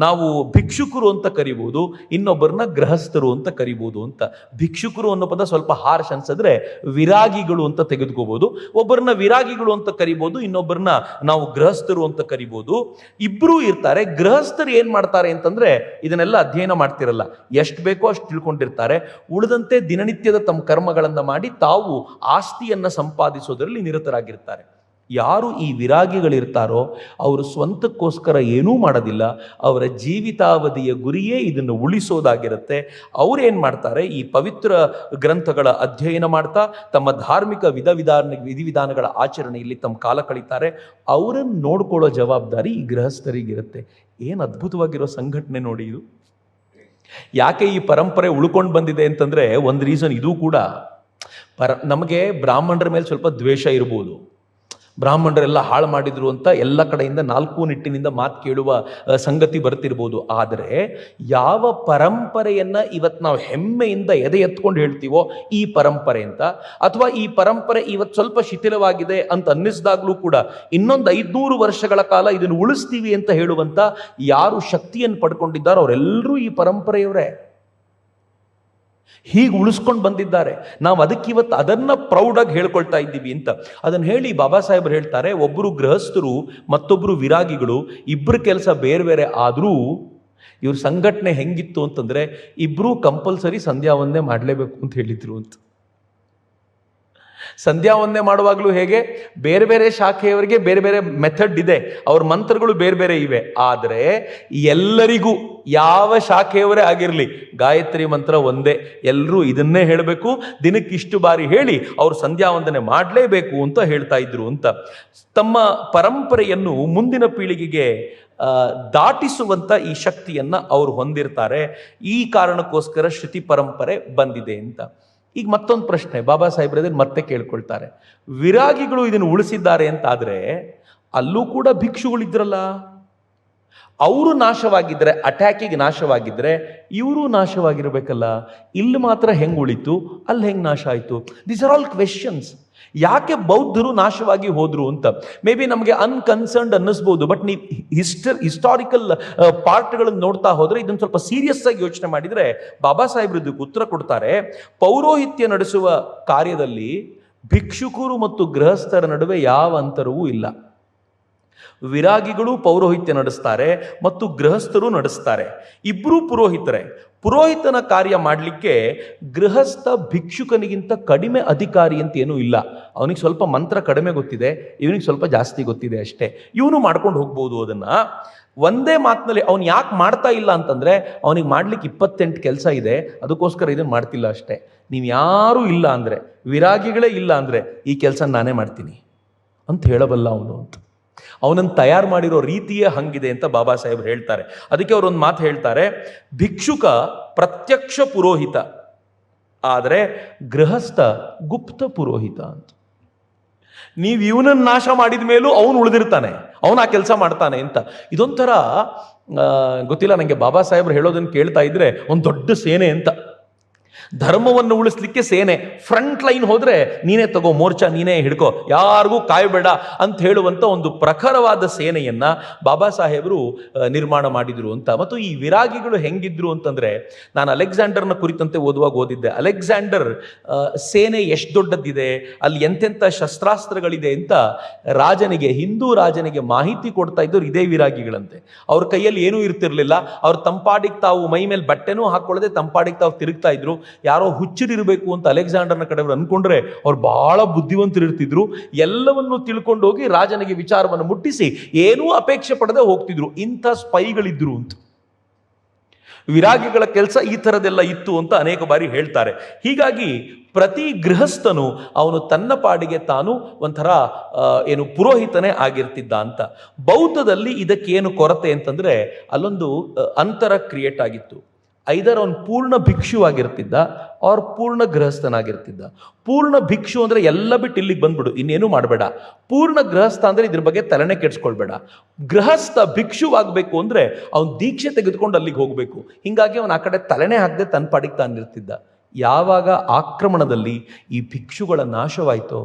ನಾವು ಭಿಕ್ಷುಕರು ಅಂತ ಕರಿಬೋದು, ಇನ್ನೊಬ್ಬರನ್ನ ಗೃಹಸ್ಥರು ಅಂತ ಕರಿಬೋದು ಅಂತ. ಭಿಕ್ಷುಕರು ಅನ್ನೋ ಪದ ಸ್ವಲ್ಪ ಹಾರ್ಷ್ ಅನ್ಸಿದ್ರೆ ವಿರಾಗಿಗಳು ಅಂತ ತೆಗೆದುಕೋಬಹುದು. ಒಬ್ಬರನ್ನ ವಿರಾಗಿಗಳು ಅಂತ ಕರಿಬಹುದು, ಇನ್ನೊಬ್ಬರನ್ನ ನಾವು ಗೃಹಸ್ಥರು ಅಂತ ಕರಿಬಹುದು. ಇಬ್ರು ಇರ್ತಾರೆ. ಗೃಹಸ್ಥರು ಏನ್ ಮಾಡ್ತಾರೆ ಅಂತಂದ್ರೆ ಇದನ್ನೆಲ್ಲ ಅಧ್ಯಯನ ಮಾಡ್ತಿರಲ್ಲ, ಎಷ್ಟು ಬೇಕೋ ಅಷ್ಟು ತಿಳ್ಕೊಂಡಿರ್ತಾರೆ. ಉಳಿದಂತೆ ದಿನನಿತ್ಯದ ತಮ್ಮ ಕರ್ಮಗಳನ್ನ ಮಾಡಿ ತಾವು ಆಸ್ತಿಯನ್ನ ಸಂಪಾದಿಸೋದ್ರಲ್ಲಿ ನಿರತರಾಗಿರ್ತಾರೆ. ಯಾರು ಈ ವಿರಾಗಿಗಳಿರ್ತಾರೋ ಅವರು ಸ್ವಂತಕ್ಕೋಸ್ಕರ ಏನೂ ಮಾಡೋದಿಲ್ಲ. ಅವರ ಜೀವಿತಾವಧಿಯ ಗುರಿಯೇ ಇದನ್ನು ಉಳಿಸೋದಾಗಿರುತ್ತೆ. ಅವರೇನು ಮಾಡ್ತಾರೆ, ಈ ಪವಿತ್ರ ಗ್ರಂಥಗಳ ಅಧ್ಯಯನ ಮಾಡ್ತಾ ತಮ್ಮ ಧಾರ್ಮಿಕ ವಿಧಿವಿಧಾನಗಳ ಆಚರಣೆಯಲ್ಲಿ ತಮ್ಮ ಕಾಲ ಕಳೀತಾರೆ. ಅವರನ್ನು ನೋಡ್ಕೊಳ್ಳೋ ಜವಾಬ್ದಾರಿ ಈ ಗೃಹಸ್ಥರಿಗಿರುತ್ತೆ. ಏನು ಅದ್ಭುತವಾಗಿರೋ ಸಂಘಟನೆ ನೋಡಿ ಇದು. ಯಾಕೆ ಈ ಪರಂಪರೆ ಉಳ್ಕೊಂಡು ಬಂದಿದೆ ಅಂತಂದರೆ ಒಂದು ರೀಸನ್ ಇದು ಕೂಡ. ನಮಗೆ ಬ್ರಾಹ್ಮಣರ ಮೇಲೆ ಸ್ವಲ್ಪ ದ್ವೇಷ ಇರ್ಬೋದು. ಬ್ರಾಹ್ಮಣರೆಲ್ಲ ಹಾಳು ಮಾಡಿದ್ರು ಅಂತ ಎಲ್ಲ ಕಡೆಯಿಂದ 4 ನಿಟ್ಟಿನಿಂದ ಮಾತು ಕೇಳುವ ಸಂಗತಿ ಬರ್ತಿರ್ಬೋದು. ಆದರೆ ಯಾವ ಪರಂಪರೆಯನ್ನ ಇವತ್ತು ನಾವು ಹೆಮ್ಮೆಯಿಂದ ಎದೆ ಎತ್ಕೊಂಡು ಹೇಳ್ತೀವೋ ಈ ಪರಂಪರೆ ಅಂತ, ಅಥವಾ ಈ ಪರಂಪರೆ ಇವತ್ತು ಸ್ವಲ್ಪ ಶಿಥಿಲವಾಗಿದೆ ಅಂತ ಅನ್ನಿಸಿದಾಗ್ಲೂ ಕೂಡ ಇನ್ನೊಂದು 500 ವರ್ಷಗಳ ಕಾಲ ಇದನ್ನು ಉಳಿಸ್ತೀವಿ ಅಂತ ಹೇಳುವಂತ ಯಾರು ಶಕ್ತಿಯನ್ನು ಪಡ್ಕೊಂಡಿದ್ದಾರೋ ಅವರೆಲ್ಲರೂ ಈ ಪರಂಪರೆಯವರೇ. ಹೀಗೆ ಉಳಿಸ್ಕೊಂಡು ಬಂದಿದ್ದಾರೆ. ನಾವು ಅದಕ್ಕಿವತ್ತು ಅದನ್ನ ಪ್ರೌಡಾಗಿ ಹೇಳ್ಕೊಳ್ತಾ ಇದ್ದೀವಿ ಅಂತ. ಅದನ್ನು ಹೇಳಿ ಬಾಬಾ ಸಾಹೇಬರು ಹೇಳ್ತಾರೆ, ಒಬ್ಬರು ಗೃಹಸ್ಥರು ಮತ್ತೊಬ್ಬರು ವಿರಾಗಿಗಳು, ಇಬ್ಬರು ಕೆಲಸ ಬೇರೆ ಬೇರೆ ಆದರೂ ಇವ್ರ ಸಂಘಟನೆ ಹೆಂಗಿತ್ತು ಅಂತಂದ್ರೆ ಇಬ್ಬರೂ ಕಂಪಲ್ಸರಿ ಸಂಧ್ಯಾ ವಂದನೆ ಮಾಡಲೇಬೇಕು ಅಂತ ಹೇಳಿದ್ರು ಅಂತ. ಸಂಧ್ಯಾ ವಂದನೆ ಮಾಡುವಾಗಲೂ ಹೇಗೆ ಬೇರೆ ಬೇರೆ ಶಾಖೆಯವರಿಗೆ ಬೇರೆ ಬೇರೆ ಮೆಥಡ್ ಇದೆ, ಅವ್ರ ಮಂತ್ರಗಳು ಬೇರೆ ಬೇರೆ ಇವೆ. ಆದರೆ ಎಲ್ಲರಿಗೂ ಯಾವ ಶಾಖೆಯವರೇ ಆಗಿರಲಿ ಗಾಯತ್ರಿ ಮಂತ್ರ ಒಂದೇ. ಎಲ್ಲರೂ ಇದನ್ನೇ ಹೇಳಬೇಕು, ದಿನಕ್ಕೆ ಇಷ್ಟು ಬಾರಿ ಹೇಳಿ ಅವ್ರು ಸಂಧ್ಯಾ ವಂದನೆ ಮಾಡಲೇಬೇಕು ಅಂತ ಹೇಳ್ತಾ ಇದ್ರು ಅಂತ. ತಮ್ಮ ಪರಂಪರೆಯನ್ನು ಮುಂದಿನ ಪೀಳಿಗೆಗೆ ದಾಟಿಸುವಂತ ಈ ಶಕ್ತಿಯನ್ನ ಅವರು ಹೊಂದಿರ್ತಾರೆ. ಈ ಕಾರಣಕ್ಕೋಸ್ಕರ ಶ್ರುತಿ ಪರಂಪರೆ ಬಂದಿದೆ ಅಂತ. ಈಗ ಮತ್ತೊಂದು ಪ್ರಶ್ನೆ ಬಾಬಾ ಸಾಹೇಬ್ರದನ್ನು ಮತ್ತೆ ಕೇಳ್ಕೊಳ್ತಾರೆ, ವಿರಾಗಿಗಳು ಇದನ್ನು ಉಳಿಸಿದ್ದಾರೆ ಅಂತ ಆದ್ರೆ ಅಲ್ಲೂ ಕೂಡ ಭಿಕ್ಷುಗಳಿದ್ರಲ್ಲ, ಅವರು ನಾಶವಾಗಿದ್ರೆ, ಅಟ್ಯಾಕಿಗೆ ನಾಶವಾಗಿದ್ರೆ ಇವರು ನಾಶವಾಗಿರ್ಬೇಕಲ್ಲ, ಇಲ್ಲಿ ಮಾತ್ರ ಹೆಂಗ್ ಉಳಿತು, ಅಲ್ಲಿ ಹೆಂಗ್ ನಾಶ ಆಯ್ತು? These are all questions. ಯಾಕೆ ಬೌದ್ಧರು ನಾಶವಾಗಿ ಹೋದ್ರು ಅಂತ ಮೇ ಬಿ ನಮಗೆ ಅನ್ಕನ್ಸರ್ನ್ಡ್ ಅನ್ನಿಸ್ಬೋದು. ಬಟ್ ನೀವು ಹಿಸ್ಟಾರಿಕಲ್ ಪಾರ್ಟ್ಗಳನ್ನು ನೋಡ್ತಾ ಹೋದ್ರೆ ಇದನ್ನು ಸ್ವಲ್ಪ ಸೀರಿಯಸ್ ಆಗಿ ಯೋಚನೆ ಮಾಡಿದ್ರೆ ಬಾಬಾ ಸಾಹೇಬ್ರು ಇದಕ್ಕೆ ಉತ್ತರ ಕೊಡ್ತಾರೆ. ಪೌರೋಹಿತ್ಯ ನಡೆಸುವ ಕಾರ್ಯದಲ್ಲಿ ಭಿಕ್ಷುಕರು ಮತ್ತು ಗೃಹಸ್ಥರ ನಡುವೆ ಯಾವ ಅಂತರವೂ ಇಲ್ಲ. ವಿರಾಗಿಗಳು ಪೌರೋಹಿತ್ಯ ನಡೆಸ್ತಾರೆ ಮತ್ತು ಗೃಹಸ್ಥರು ನಡೆಸ್ತಾರೆ. ಇಬ್ಬರೂ ಪುರೋಹಿತರೇ. ಪುರೋಹಿತನ ಕಾರ್ಯ ಮಾಡಲಿಕ್ಕೆ ಗೃಹಸ್ಥ ಭಿಕ್ಷುಕನಿಗಿಂತ ಕಡಿಮೆ ಅಧಿಕಾರಿ ಅಂತ ಏನೂ ಇಲ್ಲ. ಅವನಿಗೆ ಸ್ವಲ್ಪ ಮಂತ್ರ ಕಡಿಮೆ ಗೊತ್ತಿದೆ, ಇವನಿಗೆ ಸ್ವಲ್ಪ ಜಾಸ್ತಿ ಗೊತ್ತಿದೆ ಅಷ್ಟೇ. ಇವನು ಮಾಡ್ಕೊಂಡು ಹೋಗ್ಬೋದು ಅದನ್ನ. ಒಂದೇ ಮಾತಿನಲ್ಲಿ ಅವನು ಯಾಕೆ ಮಾಡ್ತಾ ಇಲ್ಲ ಅಂತಂದ್ರೆ ಅವನಿಗೆ ಮಾಡ್ಲಿಕ್ಕೆ 28 ಕೆಲಸ ಇದೆ, ಅದಕ್ಕೋಸ್ಕರ ಇದನ್ನು ಮಾಡ್ತಿಲ್ಲ ಅಷ್ಟೇ. ನೀವು ಯಾರೂ ಇಲ್ಲ ಅಂದ್ರೆ, ವಿರಾಗಿಗಳೇ ಇಲ್ಲ ಅಂದ್ರೆ ಈ ಕೆಲಸ ನಾನೇ ಮಾಡ್ತೀನಿ ಅಂತ ಹೇಳಬಲ್ಲ ಅವನು ಅಂತ. ಅವನನ್ನು ತಯಾರು ಮಾಡಿರೋ ರೀತಿಯೇ ಹಂಗಿದೆ ಅಂತ ಬಾಬಾ ಸಾಹೇಬ್ ಹೇಳ್ತಾರೆ. ಅದಕ್ಕೆ ಅವರೊಂದು ಮಾತು ಹೇಳ್ತಾರೆ, ಭಿಕ್ಷುಕ ಪ್ರತ್ಯಕ್ಷ ಪುರೋಹಿತ, ಆದರೆ ಗೃಹಸ್ಥ ಗುಪ್ತ ಪುರೋಹಿತ ಅಂತ. ನೀವು ಇವನನ್ನು ನಾಶ ಮಾಡಿದ ಮೇಲೂ ಅವನು ಉಳಿದಿರ್ತಾನೆ, ಅವನು ಆ ಕೆಲಸ ಮಾಡ್ತಾನೆ ಅಂತ. ಇದೊಂಥರ ಗೊತ್ತಿಲ್ಲ ನನಗೆ, ಬಾಬಾ ಸಾಹೇಬ್ರು ಹೇಳೋದನ್ನು ಕೇಳ್ತಾ ಇದ್ರೆ ಒಂದು ದೊಡ್ಡ ಸೇನೆ ಅಂತ. ಧರ್ಮವನ್ನು ಉಳಿಸ್ಲಿಕ್ಕೆ ಸೇನೆ, ಫ್ರಂಟ್ ಲೈನ್ ಹೋದ್ರೆ ನೀನೇ ತಗೋ ಮೋರ್ಚಾ, ನೀನೇ ಹಿಡ್ಕೋ, ಯಾರಿಗೂ ಕಾಯಬೇಡ ಅಂತ ಹೇಳುವಂತ ಒಂದು ಪ್ರಖರವಾದ ಸೇನೆಯನ್ನ ಬಾಬಾ ಸಾಹೇಬರು ನಿರ್ಮಾಣ ಮಾಡಿದ್ರು ಅಂತ. ಮತ್ತು ಈ ವಿರಾಗಿಗಳು ಹೆಂಗಿದ್ರು ಅಂತಂದ್ರೆ, ನಾನು ಅಲೆಕ್ಸಾಂಡರ್ನ ಕುರಿತಂತೆ ಓದಿದ್ದೆ. ಅಲೆಕ್ಸಾಂಡರ್ ಸೇನೆ ಎಷ್ಟು ದೊಡ್ಡದಿದೆ, ಅಲ್ಲಿ ಎಂತೆಂಥ ಶಸ್ತ್ರಾಸ್ತ್ರಗಳಿದೆ ಅಂತ ರಾಜನಿಗೆ, ಹಿಂದೂ ರಾಜನಿಗೆ ಮಾಹಿತಿ ಕೊಡ್ತಾ ಇದ್ದವ್ರು ಇದೇ ವಿರಾಗಿಗಳಂತೆ. ಅವ್ರ ಕೈಯಲ್ಲಿ ಏನೂ ಇರ್ತಿರ್ಲಿಲ್ಲ, ಅವ್ರ ತಂಪಾಡಿಗೆ ತಾವು ಮೈ ಮೇಲೆ ಬಟ್ಟೆನೂ ಹಾಕೊಳ್ಳದೆ ತಂಪಾಡಿಗೆ ತಾವು ತಿರುಗ್ತಾ ಇದ್ರು. ಯಾರೋ ಹುಚ್ಚರಿರಬೇಕು ಅಂತ ಅಲೆಕ್ಸಾಂಡರ್ನ ಕಡೆಯವರು ಅನ್ಕೊಂಡ್ರೆ ಅವ್ರು ಬಹಳ ಬುದ್ಧಿವಂತರಿರ್ತಿದ್ರು. ಎಲ್ಲವನ್ನೂ ತಿಳ್ಕೊಂಡು ಹೋಗಿ ರಾಜನಿಗೆ ವಿಚಾರವನ್ನು ಮುಟ್ಟಿಸಿ ಏನೂ ಅಪೇಕ್ಷೆ ಪಡದೆ ಹೋಗ್ತಿದ್ರು. ಇಂಥ ಸ್ಪೈಗಳಿದ್ರು ಅಂತ. ವಿರಾಗಿಗಳ ಕೆಲಸ ಈ ಥರದೆಲ್ಲ ಇತ್ತು ಅಂತ ಅನೇಕ ಬಾರಿ ಹೇಳ್ತಾರೆ. ಹೀಗಾಗಿ ಪ್ರತಿ ಗೃಹಸ್ಥನು ಅವನು ತನ್ನ ಪಾಡಿಗೆ ತಾನು ಒಂಥರ ಪುರೋಹಿತನೇ ಆಗಿರ್ತಿದ್ದ ಅಂತ. ಬೌದ್ಧದಲ್ಲಿ ಇದಕ್ಕೇನು ಕೊರತೆ ಅಂತಂದ್ರೆ, ಅಲ್ಲೊಂದು ಅಂತರ ಕ್ರಿಯೇಟ್ ಆಗಿತ್ತು. ಐದರ್ ಅವನು ಪೂರ್ಣ ಭಿಕ್ಷು ಆಗಿರ್ತಿದ್ದ, ಅವ್ರ ಪೂರ್ಣ ಗೃಹಸ್ಥನಾಗಿರ್ತಿದ್ದ. ಪೂರ್ಣ ಭಿಕ್ಷು ಅಂದರೆ ಎಲ್ಲ ಬಿಟ್ಟು ಇಲ್ಲಿಗೆ ಬಂದ್ಬಿಡು, ಇನ್ನೇನು ಮಾಡಬೇಡ. ಪೂರ್ಣ ಗೃಹಸ್ಥ ಅಂದರೆ ಇದ್ರ ಬಗ್ಗೆ ತಲೆನೇ ಕೆಡಿಸ್ಕೊಳ್ಬೇಡ. ಗೃಹಸ್ಥ ಭಿಕ್ಷುವಾಗಬೇಕು ಅಂದರೆ ಅವನು ದೀಕ್ಷೆ ತೆಗೆದುಕೊಂಡು ಅಲ್ಲಿಗೆ ಹೋಗಬೇಕು. ಹೀಗಾಗಿ ಅವನು ಆ ಕಡೆ ತಲೆನೇ ಹಾಕದೆ ತನ್ನ ಪಾಡಿಗೆ ತಾನಿರ್ತಿದ್ದ. ಯಾವಾಗ ಆಕ್ರಮಣದಲ್ಲಿ ಈ ಭಿಕ್ಷುಗಳ ನಾಶವಾಯಿತೋ,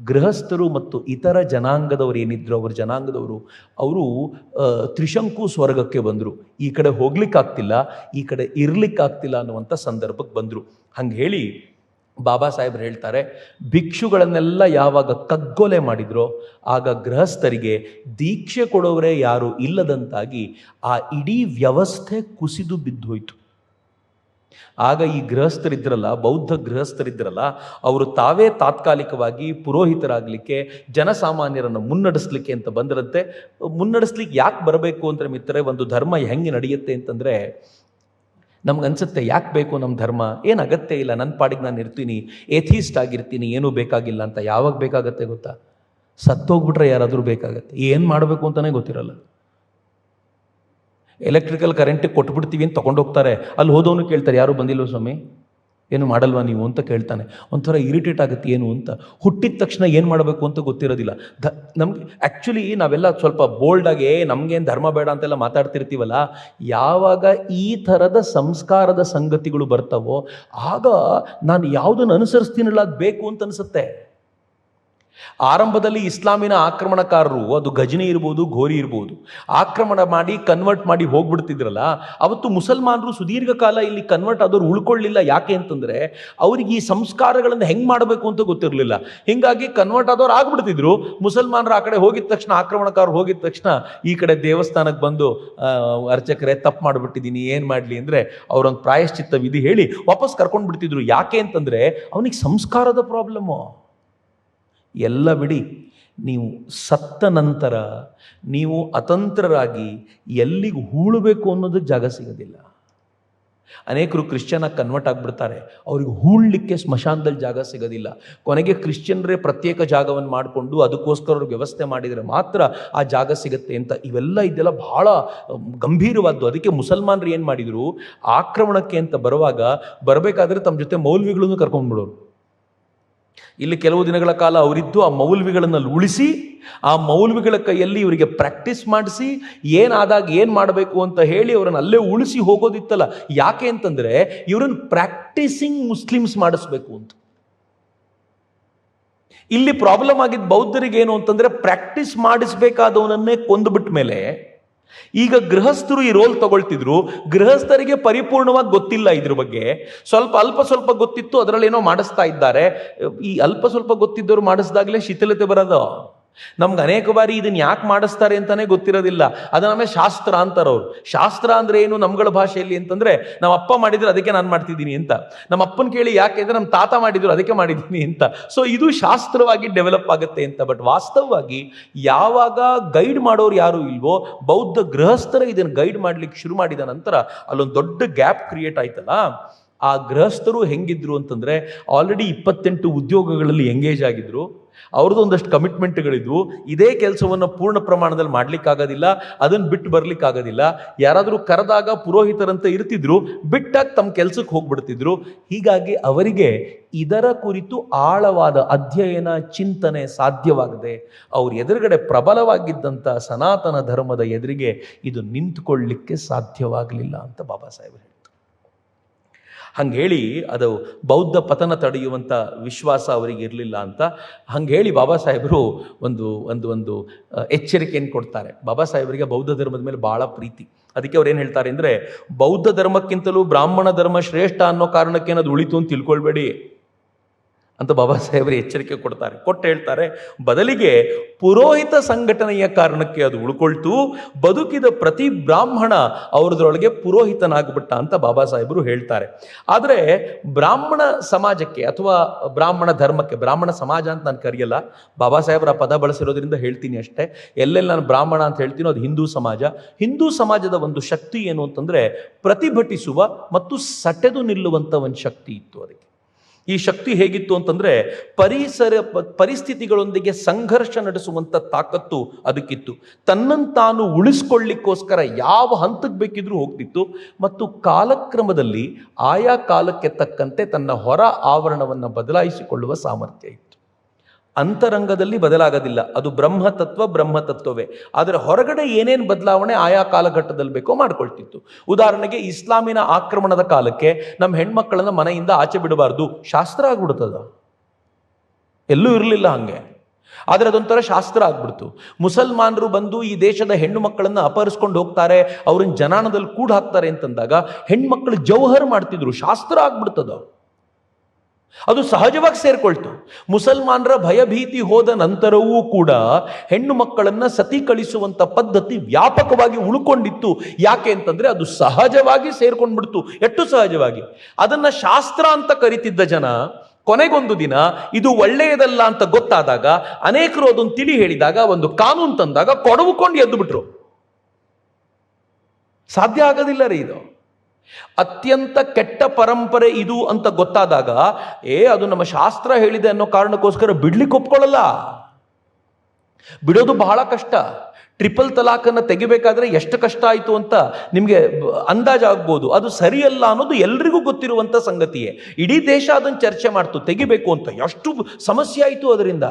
ಗೃಹಸ್ಥರು ಮತ್ತು ಇತರ ಜನಾಂಗದವರು ಏನಿದ್ರು, ಅವರ ಜನಾಂಗದವರು ಅವರು ತ್ರಿಶಂಕು ಸ್ವರ್ಗಕ್ಕೆ ಬಂದರು. ಈ ಕಡೆ ಹೋಗ್ಲಿಕ್ಕಾಗ್ತಿಲ್ಲ, ಈ ಕಡೆ ಇರ್ಲಿಕ್ಕಾಗ್ತಿಲ್ಲ ಅನ್ನುವಂಥ ಸಂದರ್ಭಕ್ಕೆ ಬಂದರು. ಹಂಗೆ ಹೇಳಿ ಬಾಬಾ ಸಾಹೇಬ್ರು ಹೇಳ್ತಾರೆ, ಭಿಕ್ಷುಗಳನ್ನೆಲ್ಲ ಯಾವಾಗ ಕಗ್ಗೊಲೆ ಮಾಡಿದ್ರೋ ಆಗ ಗೃಹಸ್ಥರಿಗೆ ದೀಕ್ಷೆ ಕೊಡೋರೇ ಯಾರು ಇಲ್ಲದಂತಾಗಿ ಆ ಇಡೀ ವ್ಯವಸ್ಥೆ ಕುಸಿದು ಬಿದ್ದೋಯ್ತು. ಆಗ ಈ ಗೃಹಸ್ಥರಿದ್ರಲ್ಲ, ಬೌದ್ಧ ಗೃಹಸ್ಥರಿದ್ರಲ್ಲ, ಅವರು ತಾವೇ ತಾತ್ಕಾಲಿಕವಾಗಿ ಪುರೋಹಿತರಾಗಲಿಕ್ಕೆ, ಜನಸಾಮಾನ್ಯರನ್ನು ಮುನ್ನಡೆಸಲಿಕ್ಕೆ ಅಂತ ಬಂದರಂತೆ. ಮುನ್ನಡೆಸ್ಲಿಕ್ಕೆ ಯಾಕೆ ಬರಬೇಕು ಅಂದರೆ ಮಿತ್ರರೆ, ಒಂದು ಧರ್ಮ ಹೆಂಗೆ ನಡೆಯುತ್ತೆ ಅಂತಂದರೆ, ನಮ್ಗನ್ಸುತ್ತೆ ಯಾಕೆ ಬೇಕು ನಮ್ಮ ಧರ್ಮ, ಏನು ಅಗತ್ಯ ಇಲ್ಲ, ನನ್ನ ಪಾಡಿಗೆ ನಾನು ಇರ್ತೀನಿ, ಏಥೀಸ್ಟ್ ಆಗಿರ್ತೀನಿ, ಏನೂ ಬೇಕಾಗಿಲ್ಲ ಅಂತ. ಯಾವಾಗ ಬೇಕಾಗತ್ತೆ ಗೊತ್ತಾ? ಸತ್ತೋಗ್ಬಿಟ್ರೆ ಯಾರಾದರೂ ಬೇಕಾಗತ್ತೆ, ಏನು ಮಾಡಬೇಕು ಅಂತಲೇ ಗೊತ್ತಿರಲ್ಲ. ಎಲೆಕ್ಟ್ರಿಕಲ್ ಕರೆಂಟಿಗೆ ಕೊಟ್ಬಿಡ್ತೀವಿ ಅಂತ ತೊಗೊಂಡೋಗ್ತಾರೆ. ಅಲ್ಲಿ ಹೋದವನು ಕೇಳ್ತಾರೆ, ಯಾರು ಬಂದಿಲ್ವ ಸ್ವಾಮಿ, ಏನು ಮಾಡಲ್ವಾ ನೀವು ಅಂತ ಕೇಳ್ತಾನೆ. ಒಂಥರ ಇರಿಟೇಟ್ ಆಗುತ್ತೆ ಏನು ಅಂತ. ಹುಟ್ಟಿದ ತಕ್ಷಣ ಏನು ಮಾಡಬೇಕು ಅಂತ ಗೊತ್ತಿರೋದಿಲ್ಲ. ನಮ್ಗೆ ಆ್ಯಕ್ಚುಲಿ ನಾವೆಲ್ಲ ಸ್ವಲ್ಪ ಬೋಲ್ಡಾಗಿ ನಮಗೇನು ಧರ್ಮ ಬೇಡ ಅಂತೆಲ್ಲ ಮಾತಾಡ್ತಿರ್ತೀವಲ್ಲ, ಯಾವಾಗ ಈ ಥರದ ಸಂಸ್ಕಾರದ ಸಂಗತಿಗಳು ಬರ್ತಾವೋ ಆಗ ನಾನು ಯಾವುದನ್ನು ಅನುಸರಿಸ್ತೀನಲ್ಲ ಅದು ಬೇಕು ಅಂತ ಅನಿಸುತ್ತೆ. ಆರಂಭದಲ್ಲಿ ಇಸ್ಲಾಮಿನ ಆಕ್ರಮಣಕಾರರು, ಅದು ಗಜನಿ ಇರ್ಬೋದು, ಘೋರಿ ಇರ್ಬೋದು, ಆಕ್ರಮಣ ಮಾಡಿ ಕನ್ವರ್ಟ್ ಮಾಡಿ ಹೋಗ್ಬಿಡ್ತಿದ್ರಲ್ಲ, ಅವತ್ತು ಮುಸಲ್ಮಾನರು ಸುದೀರ್ಘ ಕಾಲ ಇಲ್ಲಿ ಕನ್ವರ್ಟ್ ಆದವ್ರು ಉಳ್ಕೊಳ್ಳಿಲ್ಲ. ಯಾಕೆ ಅಂತಂದರೆ ಅವ್ರಿಗೆ ಈ ಸಂಸ್ಕಾರಗಳನ್ನು ಹೆಂಗೆ ಮಾಡಬೇಕು ಅಂತ ಗೊತ್ತಿರಲಿಲ್ಲ. ಹೀಗಾಗಿ ಕನ್ವರ್ಟ್ ಆದವ್ರು ಆಗ್ಬಿಡ್ತಿದ್ರು. ಮುಸಲ್ಮಾನರು ಆ ಕಡೆ ಹೋಗಿದ ತಕ್ಷಣ, ಆಕ್ರಮಣಕಾರರು ಹೋಗಿದ ತಕ್ಷಣ ಈ ಕಡೆ ದೇವಸ್ಥಾನಕ್ಕೆ ಬಂದು, ಅರ್ಚಕರೇ ತಪ್ಪು ಮಾಡಿಬಿಟ್ಟಿದ್ದೀನಿ, ಏನು ಮಾಡಲಿ ಅಂದರೆ ಅವರೊಂದು ಪ್ರಾಯಶ್ಚಿತ್ತ ವಿಧಿ ಹೇಳಿ ವಾಪಸ್ ಕರ್ಕೊಂಡು ಬಿಡ್ತಿದ್ರು. ಯಾಕೆ ಅಂತಂದರೆ ಅವನಿಗೆ ಸಂಸ್ಕಾರದ ಪ್ರಾಬ್ಲಮ್ಮು. ಎಲ್ಲ ಬಿಡಿ, ನೀವು ಸತ್ತ ನಂತರ ನೀವು ಅತಂತ್ರರಾಗಿ ಎಲ್ಲಿಗೆ ಹೂಳಬೇಕು ಅನ್ನೋದಕ್ಕೆ ಜಾಗ ಸಿಗೋದಿಲ್ಲ. ಅನೇಕರು ಕ್ರಿಶ್ಚಿಯನಾಗಿ ಕನ್ವರ್ಟ್ ಆಗಿಬಿಡ್ತಾರೆ, ಅವ್ರಿಗೆ ಹೂಳಲಿಕ್ಕೆ ಸ್ಮಶಾನದಲ್ಲಿ ಜಾಗ ಸಿಗೋದಿಲ್ಲ. ಕೊನೆಗೆ ಕ್ರಿಶ್ಚಿಯನ್ರೇ ಪ್ರತ್ಯೇಕ ಜಾಗವನ್ನು ಮಾಡಿಕೊಂಡು ಅದಕ್ಕೋಸ್ಕರ ಅವ್ರಿಗೆ ವ್ಯವಸ್ಥೆ ಮಾಡಿದರೆ ಮಾತ್ರ ಆ ಜಾಗ ಸಿಗುತ್ತೆ ಅಂತ. ಇದೆಲ್ಲ ಬಹಳ ಗಂಭೀರವಾದ್ದು. ಅದಕ್ಕೆ ಮುಸಲ್ಮಾನರು ಏನು ಮಾಡಿದರು, ಆಕ್ರಮಣಕ್ಕೆ ಅಂತ ಬರಬೇಕಾದ್ರೆ ತಮ್ಮ ಜೊತೆ ಮೌಲ್ವಿಗಳನ್ನು ಕರ್ಕೊಂಡ್ಬಿಡೋರು. ಇಲ್ಲಿ ಕೆಲವು ದಿನಗಳ ಕಾಲ ಅವರಿದ್ದು ಆ ಮೌಲ್ವಿಗಳನ್ನು ಉಳಿಸಿ, ಆ ಮೌಲ್ವಿಗಳ ಕೈಯಲ್ಲಿ ಇವರಿಗೆ ಪ್ರಾಕ್ಟೀಸ್ ಮಾಡಿಸಿ, ಏನಾದಾಗ ಏನು ಮಾಡಬೇಕು ಅಂತ ಹೇಳಿ ಅವರನ್ನು ಅಲ್ಲೇ ಉಳಿಸಿ ಹೋಗೋದಿತ್ತಲ್ಲ. ಯಾಕೆ ಅಂತಂದರೆ ಇವರನ್ನು ಪ್ರಾಕ್ಟೀಸಿಂಗ್ ಮುಸ್ಲಿಮ್ಸ್ ಮಾಡಿಸ್ಬೇಕು ಅಂತ. ಇಲ್ಲಿ ಪ್ರಾಬ್ಲಮ್ ಆಗಿದ್ದ ಬೌದ್ಧರಿಗೆ ಏನು ಅಂತಂದರೆ, ಪ್ರಾಕ್ಟೀಸ್ ಮಾಡಿಸ್ಬೇಕಾದವನನ್ನೇ ಕೊಂದುಬಿಟ್ಟ ಮೇಲೆ ಈಗ ಗೃಹಸ್ಥರು ಈ ರೋಲ್ ತಗೊಳ್ತಿದ್ರು. ಗೃಹಸ್ಥರಿಗೆ ಪರಿಪೂರ್ಣವಾಗಿ ಗೊತ್ತಿಲ್ಲ ಇದ್ರ ಬಗ್ಗೆ, ಅಲ್ಪ ಸ್ವಲ್ಪ ಗೊತ್ತಿತ್ತು, ಅದರಲ್ಲೇನೋ ಮಾಡಿಸ್ತಾ ಇದ್ದಾರೆ. ಈ ಅಲ್ಪ ಸ್ವಲ್ಪ ಗೊತ್ತಿದ್ದವರು ಮಾಡಿಸಿದಾಗಲೇ ಶಿಥಿಲತೆ ಬರೋದು. ನಮ್ಗೆ ಅನೇಕ ಬಾರಿ ಇದನ್ನು ಯಾಕೆ ಮಾಡಿಸ್ತಾರೆ ಅಂತಾನೆ ಗೊತ್ತಿರೋದಿಲ್ಲ. ಅದನ್ನ ಶಾಸ್ತ್ರ ಅಂತಾರವ್ರು. ಶಾಸ್ತ್ರ ಅಂದ್ರೆ ಏನು ನಮ್ಗಳ ಭಾಷೆಯಲ್ಲಿ ಅಂತಂದ್ರೆ, ನಮ್ಮ ಅಪ್ಪ ಮಾಡಿದ್ರು ಅದಕ್ಕೆ ನಾನು ಮಾಡ್ತಿದ್ದೀನಿ ಅಂತ. ನಮ್ಮ ಅಪ್ಪನ ಕೇಳಿ ಯಾಕೆ ಅಂದ್ರೆ ನಮ್ಮ ತಾತ ಮಾಡಿದ್ರು ಅದಕ್ಕೆ ಮಾಡಿದ್ದೀನಿ ಅಂತ. ಸೊ ಇದು ಶಾಸ್ತ್ರವಾಗಿ ಡೆವಲಪ್ ಆಗುತ್ತೆ ಅಂತ. ಬಟ್ ವಾಸ್ತವವಾಗಿ ಯಾವಾಗ ಗೈಡ್ ಮಾಡೋರು ಯಾರು ಇಲ್ವೋ, ಬೌದ್ಧ ಗೃಹಸ್ಥರ ಇದನ್ನು ಗೈಡ್ ಮಾಡ್ಲಿಕ್ಕೆ ಶುರು ಮಾಡಿದ ನಂತರ ಅಲ್ಲೊಂದು ದೊಡ್ಡ ಗ್ಯಾಪ್ ಕ್ರಿಯೇಟ್ ಆಯ್ತಲ್ಲ. ಆ ಗೃಹಸ್ಥರು ಹೆಂಗಿದ್ರು ಅಂತಂದ್ರೆ, ಆಲ್ರೆಡಿ 28 ಉದ್ಯೋಗಗಳಲ್ಲಿ ಎಂಗೇಜ್ ಆಗಿದ್ರು. ಅವ್ರದ್ದು ಒಂದಷ್ಟು ಕಮಿಟ್ಮೆಂಟ್ಗಳಿದ್ವು. ಇದೇ ಕೆಲಸವನ್ನು ಪೂರ್ಣ ಪ್ರಮಾಣದಲ್ಲಿ ಮಾಡ್ಲಿಕ್ಕಾಗೋದಿಲ್ಲ, ಅದನ್ನು ಬಿಟ್ಟು ಬರ್ಲಿಕ್ಕಾಗೋದಿಲ್ಲ. ಯಾರಾದರೂ ಕರೆದಾಗ ಪುರೋಹಿತರಂತ ಇರ್ತಿದ್ರು, ಬಿಟ್ಟಾಗ ತಮ್ಮ ಕೆಲಸಕ್ಕೆ ಹೋಗ್ಬಿಡ್ತಿದ್ರು. ಹೀಗಾಗಿ ಅವರಿಗೆ ಇದರ ಕುರಿತು ಆಳವಾದ ಅಧ್ಯಯನ ಚಿಂತನೆ ಸಾಧ್ಯವಾಗದೆ ಅವ್ರ ಎದುರುಗಡೆ ಪ್ರಬಲವಾಗಿದ್ದಂಥ ಸನಾತನ ಧರ್ಮದ ಎದುರಿಗೆ ಇದು ನಿಂತುಕೊಳ್ಳಲಿಕ್ಕೆ ಸಾಧ್ಯವಾಗಲಿಲ್ಲ ಅಂತ ಬಾಬಾ ಸಾಹೇಬರು ಹೇಳ್ತಾರೆ. ಹಂಗೇಳಿ ಅದು ಬೌದ್ಧ ಪತನ ತಡೆಯುವಂಥ ವಿಶ್ವಾಸ ಅವರಿಗೆ ಇರಲಿಲ್ಲ ಅಂತ ಹಂಗೇಳಿ ಬಾಬಾ ಸಾಹೇಬರು ಒಂದು ಒಂದು ಒಂದು ಎಚ್ಚರಿಕೆಯನ್ನು ಕೊಡ್ತಾರೆ. ಬಾಬಾ ಸಾಹೇಬರಿಗೆ ಬೌದ್ಧ ಧರ್ಮದ ಮೇಲೆ ಭಾಳ ಪ್ರೀತಿ. ಅದಕ್ಕೆ ಅವ್ರು ಏನು ಹೇಳ್ತಾರೆ ಅಂದರೆ, ಬೌದ್ಧ ಧರ್ಮಕ್ಕಿಂತಲೂ ಬ್ರಾಹ್ಮಣ ಧರ್ಮ ಶ್ರೇಷ್ಠ ಅನ್ನೋ ಕಾರಣಕ್ಕೆ ಅದು ಉಳಿತು ಅಂತ ತಿಳ್ಕೊಳ್ಬೇಡಿ ಅಂತ ಬಾಬಾ ಸಾಹೇಬರು ಎಚ್ಚರಿಕೆ ಕೊಡ್ತಾರೆ. ಕೊಟ್ಟು ಹೇಳ್ತಾರೆ, ಬದಲಿಗೆ ಪುರೋಹಿತ ಸಂಘಟನೆಯ ಕಾರಣಕ್ಕೆ ಅದು ಉಳ್ಕೊಳ್ತು, ಬದುಕಿದ ಪ್ರತಿ ಬ್ರಾಹ್ಮಣ ಅವರದ್ರೊಳಗೆ ಪುರೋಹಿತನಾಗ್ಬಿಟ್ಟ ಅಂತ ಬಾಬಾ ಸಾಹೇಬರು ಹೇಳ್ತಾರೆ. ಆದರೆ ಬ್ರಾಹ್ಮಣ ಸಮಾಜಕ್ಕೆ ಅಥವಾ ಬ್ರಾಹ್ಮಣ ಧರ್ಮಕ್ಕೆ, ಬ್ರಾಹ್ಮಣ ಸಮಾಜ ಅಂತ ನಾನು ಕರೆಯಲ್ಲ, ಬಾಬಾ ಸಾಹೇಬರ ಪದ ಬಳಸಿರೋದ್ರಿಂದ ಹೇಳ್ತೀನಿ ಅಷ್ಟೇ. ಎಲ್ಲೆಲ್ಲಿ ನಾನು ಬ್ರಾಹ್ಮಣ ಅಂತ ಹೇಳ್ತೀನೋ ಅದು ಹಿಂದೂ ಸಮಾಜ. ಹಿಂದೂ ಸಮಾಜದ ಒಂದು ಶಕ್ತಿ ಏನು ಅಂತಂದರೆ ಪ್ರತಿಭಟಿಸುವ ಮತ್ತು ಸಟೆದು ನಿಲ್ಲುವಂಥ ಒಂದು ಶಕ್ತಿ ಇತ್ತು ಅದಕ್ಕೆ. ಈ ಶಕ್ತಿ ಹೇಗಿತ್ತು ಅಂತಂದರೆ ಪರಿಸ್ಥಿತಿಗಳೊಂದಿಗೆ ಸಂಘರ್ಷ ನಡೆಸುವಂಥ ತಾಕತ್ತು ಅದಕ್ಕಿತ್ತು. ತನ್ನಂತಾನು ಉಳಿಸ್ಕೊಳ್ಳಿಕ್ಕೋಸ್ಕರ ಯಾವ ಹಂತಕ್ಕೆ ಬೇಕಿದ್ರೂ ಹೋಗ್ತಿತ್ತು ಮತ್ತು ಕಾಲಕ್ರಮದಲ್ಲಿ ಆಯಾ ಕಾಲಕ್ಕೆ ತಕ್ಕಂತೆ ತನ್ನ ಹೊರ ಆವರಣವನ್ನು ಬದಲಾಯಿಸಿಕೊಳ್ಳುವ ಸಾಮರ್ಥ್ಯ ಇತ್ತು. ಅಂತರಂಗದಲ್ಲಿ ಬದಲಾಗೋದಿಲ್ಲ, ಅದು ಬ್ರಹ್ಮತತ್ವವೇ. ಆದರೆ ಹೊರಗಡೆ ಏನೇನು ಬದಲಾವಣೆ ಆಯಾ ಕಾಲಘಟ್ಟದಲ್ಲಿ ಬೇಕೋ ಮಾಡ್ಕೊಳ್ತಿತ್ತು. ಉದಾಹರಣೆಗೆ ಇಸ್ಲಾಮಿನ ಆಕ್ರಮಣದ ಕಾಲಕ್ಕೆ ನಮ್ಮ ಹೆಣ್ಮಕ್ಕಳನ್ನ ಮನೆಯಿಂದ ಆಚೆ ಬಿಡಬಾರ್ದು, ಶಾಸ್ತ್ರ ಆಗ್ಬಿಡ್ತದ, ಎಲ್ಲೂ ಇರಲಿಲ್ಲ ಹಂಗೆ. ಆದರೆ ಅದೊಂಥರ ಶಾಸ್ತ್ರ ಆಗ್ಬಿಡ್ತು. ಮುಸಲ್ಮಾನರು ಬಂದು ಈ ದೇಶದ ಹೆಣ್ಣು ಮಕ್ಕಳನ್ನು ಅಪಹರಿಸ್ಕೊಂಡು ಹೋಗ್ತಾರೆ, ಅವ್ರನ್ನ ಜನಾನದಲ್ಲಿ ಕೂಡ ಹಾಕ್ತಾರೆ ಅಂತಂದಾಗ ಹೆಣ್ಮಕ್ಳು ಜೌಹರ್ ಮಾಡ್ತಿದ್ರು, ಶಾಸ್ತ್ರ ಆಗ್ಬಿಡ್ತದ. ಅದು ಸಹಜವಾಗಿ ಸೇರ್ಕೊಳ್ತು. ಮುಸಲ್ಮಾನರ ಭಯಭೀತಿ ಹೋದ ನಂತರವೂ ಕೂಡ ಹೆಣ್ಣು ಮಕ್ಕಳನ್ನ ಸತಿ ಕಳಿಸುವಂತ ಪದ್ಧತಿ ವ್ಯಾಪಕವಾಗಿ ಉಳ್ಕೊಂಡಿತ್ತು. ಯಾಕೆ ಅಂತಂದ್ರೆ ಅದು ಸಹಜವಾಗಿ ಸೇರ್ಕೊಂಡ್ಬಿಡ್ತು. ಎಷ್ಟು ಸಹಜವಾಗಿ ಅದನ್ನ ಶಾಸ್ತ್ರ ಅಂತ ಕರಿತಿದ್ದ ಜನ ಕೊನೆಗೊಂದು ದಿನ ಇದು ಒಳ್ಳೆಯದಲ್ಲ ಅಂತ ಗೊತ್ತಾದಾಗ, ಅನೇಕರು ಅದನ್ನು ತಿಳಿ ಹೇಳಿದಾಗ, ಒಂದು ಕಾನೂನು ತಂದಾಗ ಕೊಡವುಕೊಂಡು ಎದ್ದು ಬಿಟ್ರು. ಸಾಧ್ಯ ಆಗೋದಿಲ್ಲ ರೀ ಇದು. ಅತ್ಯಂತ ಕೆಟ್ಟ ಪರಂಪರೆ ಇದು ಅಂತ ಗೊತ್ತಾದಾಗ ಅದು ನಮ್ಮ ಶಾಸ್ತ್ರ ಹೇಳಿದೆ ಅನ್ನೋ ಕಾರಣಕ್ಕೋಸ್ಕರ ಬಿಡ್ಲಿಕ್ಕೆ ಒಪ್ಕೊಳ್ಳಲ್ಲ. ಬಿಡೋದು ಬಹಳ ಕಷ್ಟ. ಟ್ರಿಪಲ್ ತಲಾಖನ್ನು ತೆಗಿಬೇಕಾದ್ರೆ ಎಷ್ಟು ಕಷ್ಟ ಆಯಿತು ಅಂತ ನಿಮಗೆ ಅಂದಾಜಾಗ್ಬೋದು. ಅದು ಸರಿಯಲ್ಲ ಅನ್ನೋದು ಎಲ್ರಿಗೂ ಗೊತ್ತಿರುವಂಥ ಸಂಗತಿಯೇ. ಇಡೀ ದೇಶ ಅದನ್ನು ಚರ್ಚೆ ಮಾಡ್ತು, ತೆಗಿಬೇಕು ಅಂತ. ಎಷ್ಟು ಸಮಸ್ಯೆ ಆಯಿತು ಅದರಿಂದ.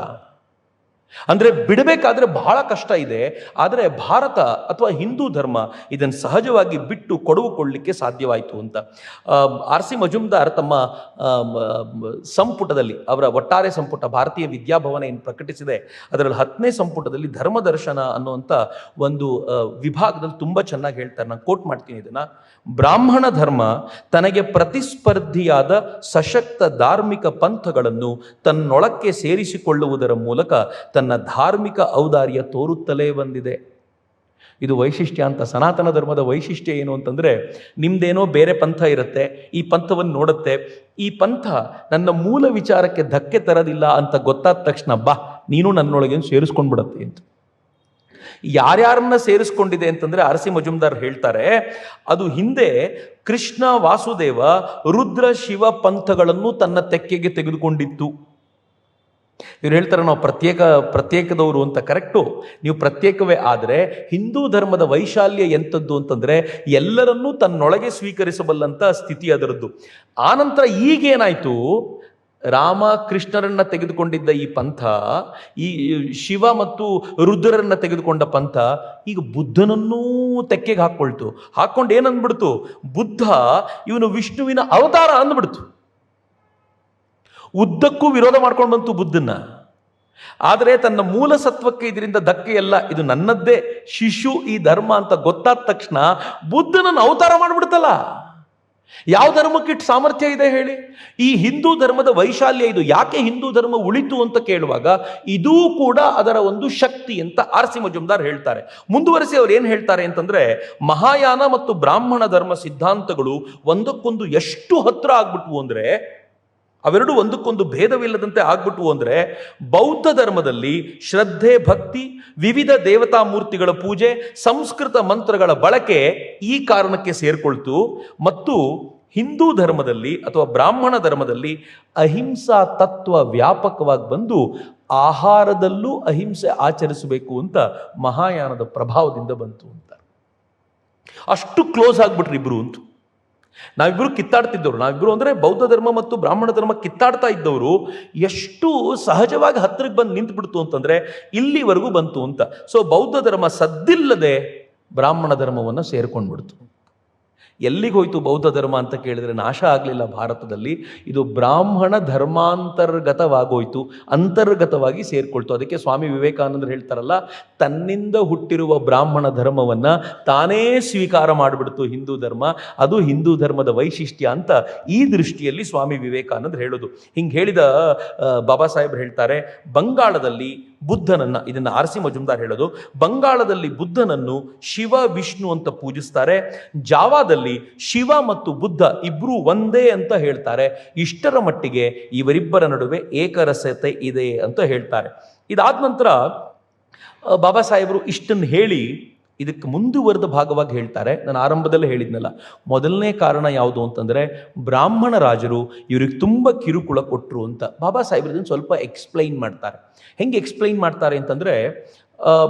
ಅಂದರೆ ಬಿಡಬೇಕಾದ್ರೆ ಬಹಳ ಕಷ್ಟ ಇದೆ. ಆದರೆ ಭಾರತ ಅಥವಾ ಹಿಂದೂ ಧರ್ಮ ಇದನ್ನು ಸಹಜವಾಗಿ ಬಿಟ್ಟು ಕೊಡವುಕೊಳ್ಳಲಿಕ್ಕೆ ಸಾಧ್ಯವಾಯಿತು ಅಂತ ಆರ್ ಸಿ ಮಜುಮ್ದಾರ್ ತಮ್ಮ ಸಂಪುಟದಲ್ಲಿ, ಅವರ ಒಟ್ಟಾರೆ ಸಂಪುಟ ಭಾರತೀಯ ವಿದ್ಯಾಭವನ ಏನು ಪ್ರಕಟಿಸಿದೆ ಅದರಲ್ಲಿ 10ನೇ ಸಂಪುಟದಲ್ಲಿ ಧರ್ಮದರ್ಶನ ಅನ್ನುವಂಥ ಒಂದು ವಿಭಾಗದಲ್ಲಿ ತುಂಬ ಚೆನ್ನಾಗಿ ಹೇಳ್ತಾರೆ. ನಾನು ಕೋಟ್ ಮಾಡ್ತೀನಿ ಇದನ್ನು. ಬ್ರಾಹ್ಮಣ ಧರ್ಮ ತನಗೆ ಪ್ರತಿಸ್ಪರ್ಧಿಯಾದ ಸಶಕ್ತ ಧಾರ್ಮಿಕ ಪಂಥಗಳನ್ನು ತನ್ನೊಳಕ್ಕೆ ಸೇರಿಸಿಕೊಳ್ಳುವುದರ ಮೂಲಕ ತನ್ನ ಧಾರ್ಮಿಕ ಔದಾರ್ಯ ತೋರುತ್ತಲೇ ಬಂದಿದೆ. ಇದು ವೈಶಿಷ್ಟ್ಯ ಅಂತ. ಸನಾತನ ಧರ್ಮದ ವೈಶಿಷ್ಟ್ಯ ಏನು ಅಂತಂದರೆ, ನಿಮ್ದೇನೋ ಬೇರೆ ಪಂಥ ಇರುತ್ತೆ, ಈ ಪಂಥವನ್ನು ನೋಡುತ್ತೆ, ಈ ಪಂಥ ನನ್ನ ಮೂಲ ವಿಚಾರಕ್ಕೆ ಧಕ್ಕೆ ತರೋದಿಲ್ಲ ಅಂತ ಗೊತ್ತಾದ ತಕ್ಷಣ ಬಾ ನೀನು ನನ್ನೊಳಗೆ ಸೇರಿಸ್ಕೊಂಡ್ಬಿಡತ್ತೆ ಅಂತ. ಯಾರ್ಯಾರನ್ನ ಸೇರಿಸ್ಕೊಂಡಿದೆ ಅಂತಂದ್ರೆ ಆರ್ ಸಿ ಮಜುಮ್ದಾರ್ ಹೇಳ್ತಾರೆ, ಅದು ಹಿಂದೆ ಕೃಷ್ಣ ವಾಸುದೇವ ರುದ್ರ ಶಿವ ಪಂಥಗಳನ್ನು ತನ್ನ ತೆಕ್ಕೆಗೆ ತೆಗೆದುಕೊಂಡಿತ್ತು. ಇವ್ರು ಹೇಳ್ತಾರೆ ನಾವು ಪ್ರತ್ಯೇಕದವರು ಅಂತ. ಕರೆಕ್ಟು, ನೀವು ಪ್ರತ್ಯೇಕವೇ. ಆದರೆ ಹಿಂದೂ ಧರ್ಮದ ವೈಶಾಲ್ಯ ಎಂಥದ್ದು ಅಂತಂದ್ರೆ ಎಲ್ಲರನ್ನೂ ತನ್ನೊಳಗೆ ಸ್ವೀಕರಿಸಬಲ್ಲಂತ ಸ್ಥಿತಿ ಅದರದ್ದು. ಆನಂತರ ಈಗೇನಾಯ್ತು, ರಾಮ ಕೃಷ್ಣರನ್ನ ತೆಗೆದುಕೊಂಡಿದ್ದ ಈ ಪಂಥ, ಈ ಶಿವ ಮತ್ತು ರುದ್ರರನ್ನ ತೆಗೆದುಕೊಂಡ ಪಂಥ ಈಗ ಬುದ್ಧನನ್ನೂ ತೆಕ್ಕೆಗೆ ಹಾಕೊಂಡು ಏನಂದ್ಬಿಡ್ತು, ಬುದ್ಧ ಇವನು ವಿಷ್ಣುವಿನ ಅವತಾರ ಅಂದ್ಬಿಡ್ತು. ಉದ್ದಕ್ಕೂ ವಿರೋಧ ಮಾಡ್ಕೊಂಡು ಬಂತು ಬುದ್ಧನ. ಆದರೆ ತನ್ನ ಮೂಲ ಸತ್ವಕ್ಕೆ ಇದರಿಂದ ಧಕ್ಕೆ ಎಲ್ಲ, ಇದು ನನ್ನದ್ದೇ ಶಿಶು ಈ ಧರ್ಮ ಅಂತ ಗೊತ್ತಾದ ತಕ್ಷಣ ಬುದ್ಧನನ್ನು ಅವತಾರ ಮಾಡಿಬಿಡ್ತಲ್ಲ. ಯಾವ ಧರ್ಮಕ್ಕಿಟ್ಟು ಸಾಮರ್ಥ್ಯ ಇದೆ ಹೇಳಿ? ಈ ಹಿಂದೂ ಧರ್ಮದ ವೈಶಾಲ್ಯ ಇದು. ಯಾಕೆ ಹಿಂದೂ ಧರ್ಮ ಉಳಿತು ಅಂತ ಕೇಳುವಾಗ ಇದೂ ಕೂಡ ಅದರ ಒಂದು ಶಕ್ತಿ ಅಂತ ಆರ್ ಸಿ ಮಜುಮ್ದಾರ್ ಹೇಳ್ತಾರೆ. ಮುಂದುವರಿಸಿ ಅವ್ರು ಏನು ಹೇಳ್ತಾರೆ ಅಂತಂದ್ರೆ, ಮಹಾಯಾನ ಮತ್ತು ಬ್ರಾಹ್ಮಣ ಧರ್ಮ ಸಿದ್ಧಾಂತಗಳು ಒಂದಕ್ಕೊಂದು ಎಷ್ಟು ಹತ್ರ ಆಗ್ಬಿಟ್ವು ಅಂದ್ರೆ, ಅವೆರಡು ಒಂದಕ್ಕೊಂದು ಭೇದವಿಲ್ಲದಂತೆ ಆಗ್ಬಿಟ್ವು ಅಂದರೆ, ಬೌದ್ಧ ಧರ್ಮದಲ್ಲಿ ಶ್ರದ್ಧೆ, ಭಕ್ತಿ, ವಿವಿಧ ದೇವತಾ ಮೂರ್ತಿಗಳ ಪೂಜೆ, ಸಂಸ್ಕೃತ ಮಂತ್ರಗಳ ಬಳಕೆ ಈ ಕಾರಣಕ್ಕೆ ಸೇರ್ಕೊಳ್ತು. ಮತ್ತು ಹಿಂದೂ ಧರ್ಮದಲ್ಲಿ ಅಥವಾ ಬ್ರಾಹ್ಮಣ ಧರ್ಮದಲ್ಲಿ ಅಹಿಂಸಾ ತತ್ವ ವ್ಯಾಪಕವಾಗಿ ಬಂದು ಆಹಾರದಲ್ಲೂ ಅಹಿಂಸೆ ಆಚರಿಸಬೇಕು ಅಂತ ಮಹಾಯಾನದ ಪ್ರಭಾವದಿಂದ ಬಂತು ಅಂತ. ಅಷ್ಟು ಕ್ಲೋಸ್ ಆಗ್ಬಿಟ್ರಿ ಇಬ್ರು ಅಂತ. ನಾವಿಬ್ರು ಕಿತ್ತಾಡ್ತಿದ್ದವರು, ನಾವಿಬ್ರು ಅಂದರೆ ಬೌದ್ಧ ಧರ್ಮ ಮತ್ತು ಬ್ರಾಹ್ಮಣ ಧರ್ಮ ಕಿತ್ತಾಡ್ತಾ ಇದ್ದವರು ಎಷ್ಟು ಸಹಜವಾಗಿ ಹತ್ತಿರಕ್ಕೆ ಬಂದು ನಿಂತು ಬಿಡ್ತು ಅಂತಂದರೆ ಇಲ್ಲಿವರೆಗೂ ಬಂತು ಅಂತ. ಸೊ ಬೌದ್ಧ ಧರ್ಮ ಸದ್ದಿಲ್ಲದೆ ಬ್ರಾಹ್ಮಣ ಧರ್ಮವನ್ನು ಸೇರ್ಕೊಂಡ್ಬಿಡ್ತು. ಎಲ್ಲಿಗೆ ಹೋಯ್ತು ಬೌದ್ಧ ಧರ್ಮ ಅಂತ ಕೇಳಿದರೆ ನಾಶ ಆಗಲಿಲ್ಲ ಭಾರತದಲ್ಲಿ. ಇದು ಬ್ರಾಹ್ಮಣ ಧರ್ಮಾಂತರ್ಗತವಾಗೋಯ್ತು, ಅಂತರ್ಗತವಾಗಿ ಸೇರ್ಕೊಳ್ತು. ಅದಕ್ಕೆ ಸ್ವಾಮಿ ವಿವೇಕಾನಂದರು ಹೇಳ್ತಾರಲ್ಲ, ತನ್ನಿಂದ ಹುಟ್ಟಿರುವ ಬ್ರಾಹ್ಮಣ ಧರ್ಮವನ್ನು ತಾನೇ ಸ್ವೀಕಾರ ಮಾಡಿಬಿಡ್ತು ಹಿಂದೂ ಧರ್ಮ. ಅದು ಹಿಂದೂ ಧರ್ಮದ ವೈಶಿಷ್ಟ್ಯ ಅಂತ ಈ ದೃಷ್ಟಿಯಲ್ಲಿ ಸ್ವಾಮಿ ವಿವೇಕಾನಂದರು ಹೇಳೋದು. ಹಿಂಗೆ ಹೇಳಿದ ಬಾಬಾ ಸಾಹೇಬ್ರು ಹೇಳ್ತಾರೆ, ಬಂಗಾಳದಲ್ಲಿ ಬುದ್ಧನನ್ನು, ಇದನ್ನು ಆರ್ ಸಿ ಮಜುಮ್ದಾರ್ ಹೇಳೋದು, ಬಂಗಾಳದಲ್ಲಿ ಬುದ್ಧನನ್ನು ಶಿವ ವಿಷ್ಣು ಅಂತ ಪೂಜಿಸ್ತಾರೆ, ಜಾವಾದಲ್ಲಿ ಶಿವ ಮತ್ತು ಬುದ್ಧ ಇಬ್ರು ಒಂದೇ ಅಂತ ಹೇಳ್ತಾರೆ. ಇಷ್ಟರ ಮಟ್ಟಿಗೆ ಇವರಿಬ್ಬರ ನಡುವೆ ಏಕರಸತೆ ಇದೆ ಅಂತ ಹೇಳ್ತಾರೆ. ಇದಾದ ನಂತರ ಬಾಬಾ ಸಾಹೇಬರು ಇಷ್ಟನ್ನು ಹೇಳಿ ಇದಕ್ಕೆ ಮುಂದುವರೆದ ಭಾಗವಾಗಿ ಹೇಳ್ತಾರೆ. ನಾನು ಆರಂಭದಲ್ಲೇ ಹೇಳಿದ್ನಲ್ಲ, ಮೊದಲನೇ ಕಾರಣ ಯಾವುದು ಅಂತಂದರೆ ಬ್ರಾಹ್ಮಣ ರಾಜರು ಇವ್ರಿಗೆ ತುಂಬ ಕಿರುಕುಳ ಕೊಟ್ಟರು ಅಂತ. ಬಾಬಾ ಸಾಹೇಬ್ರು ಇದನ್ನು ಸ್ವಲ್ಪ ಎಕ್ಸ್ಪ್ಲೈನ್ ಮಾಡ್ತಾರೆ. ಹೆಂಗೆ ಎಕ್ಸ್ಪ್ಲೈನ್ ಮಾಡ್ತಾರೆ ಅಂತಂದರೆ,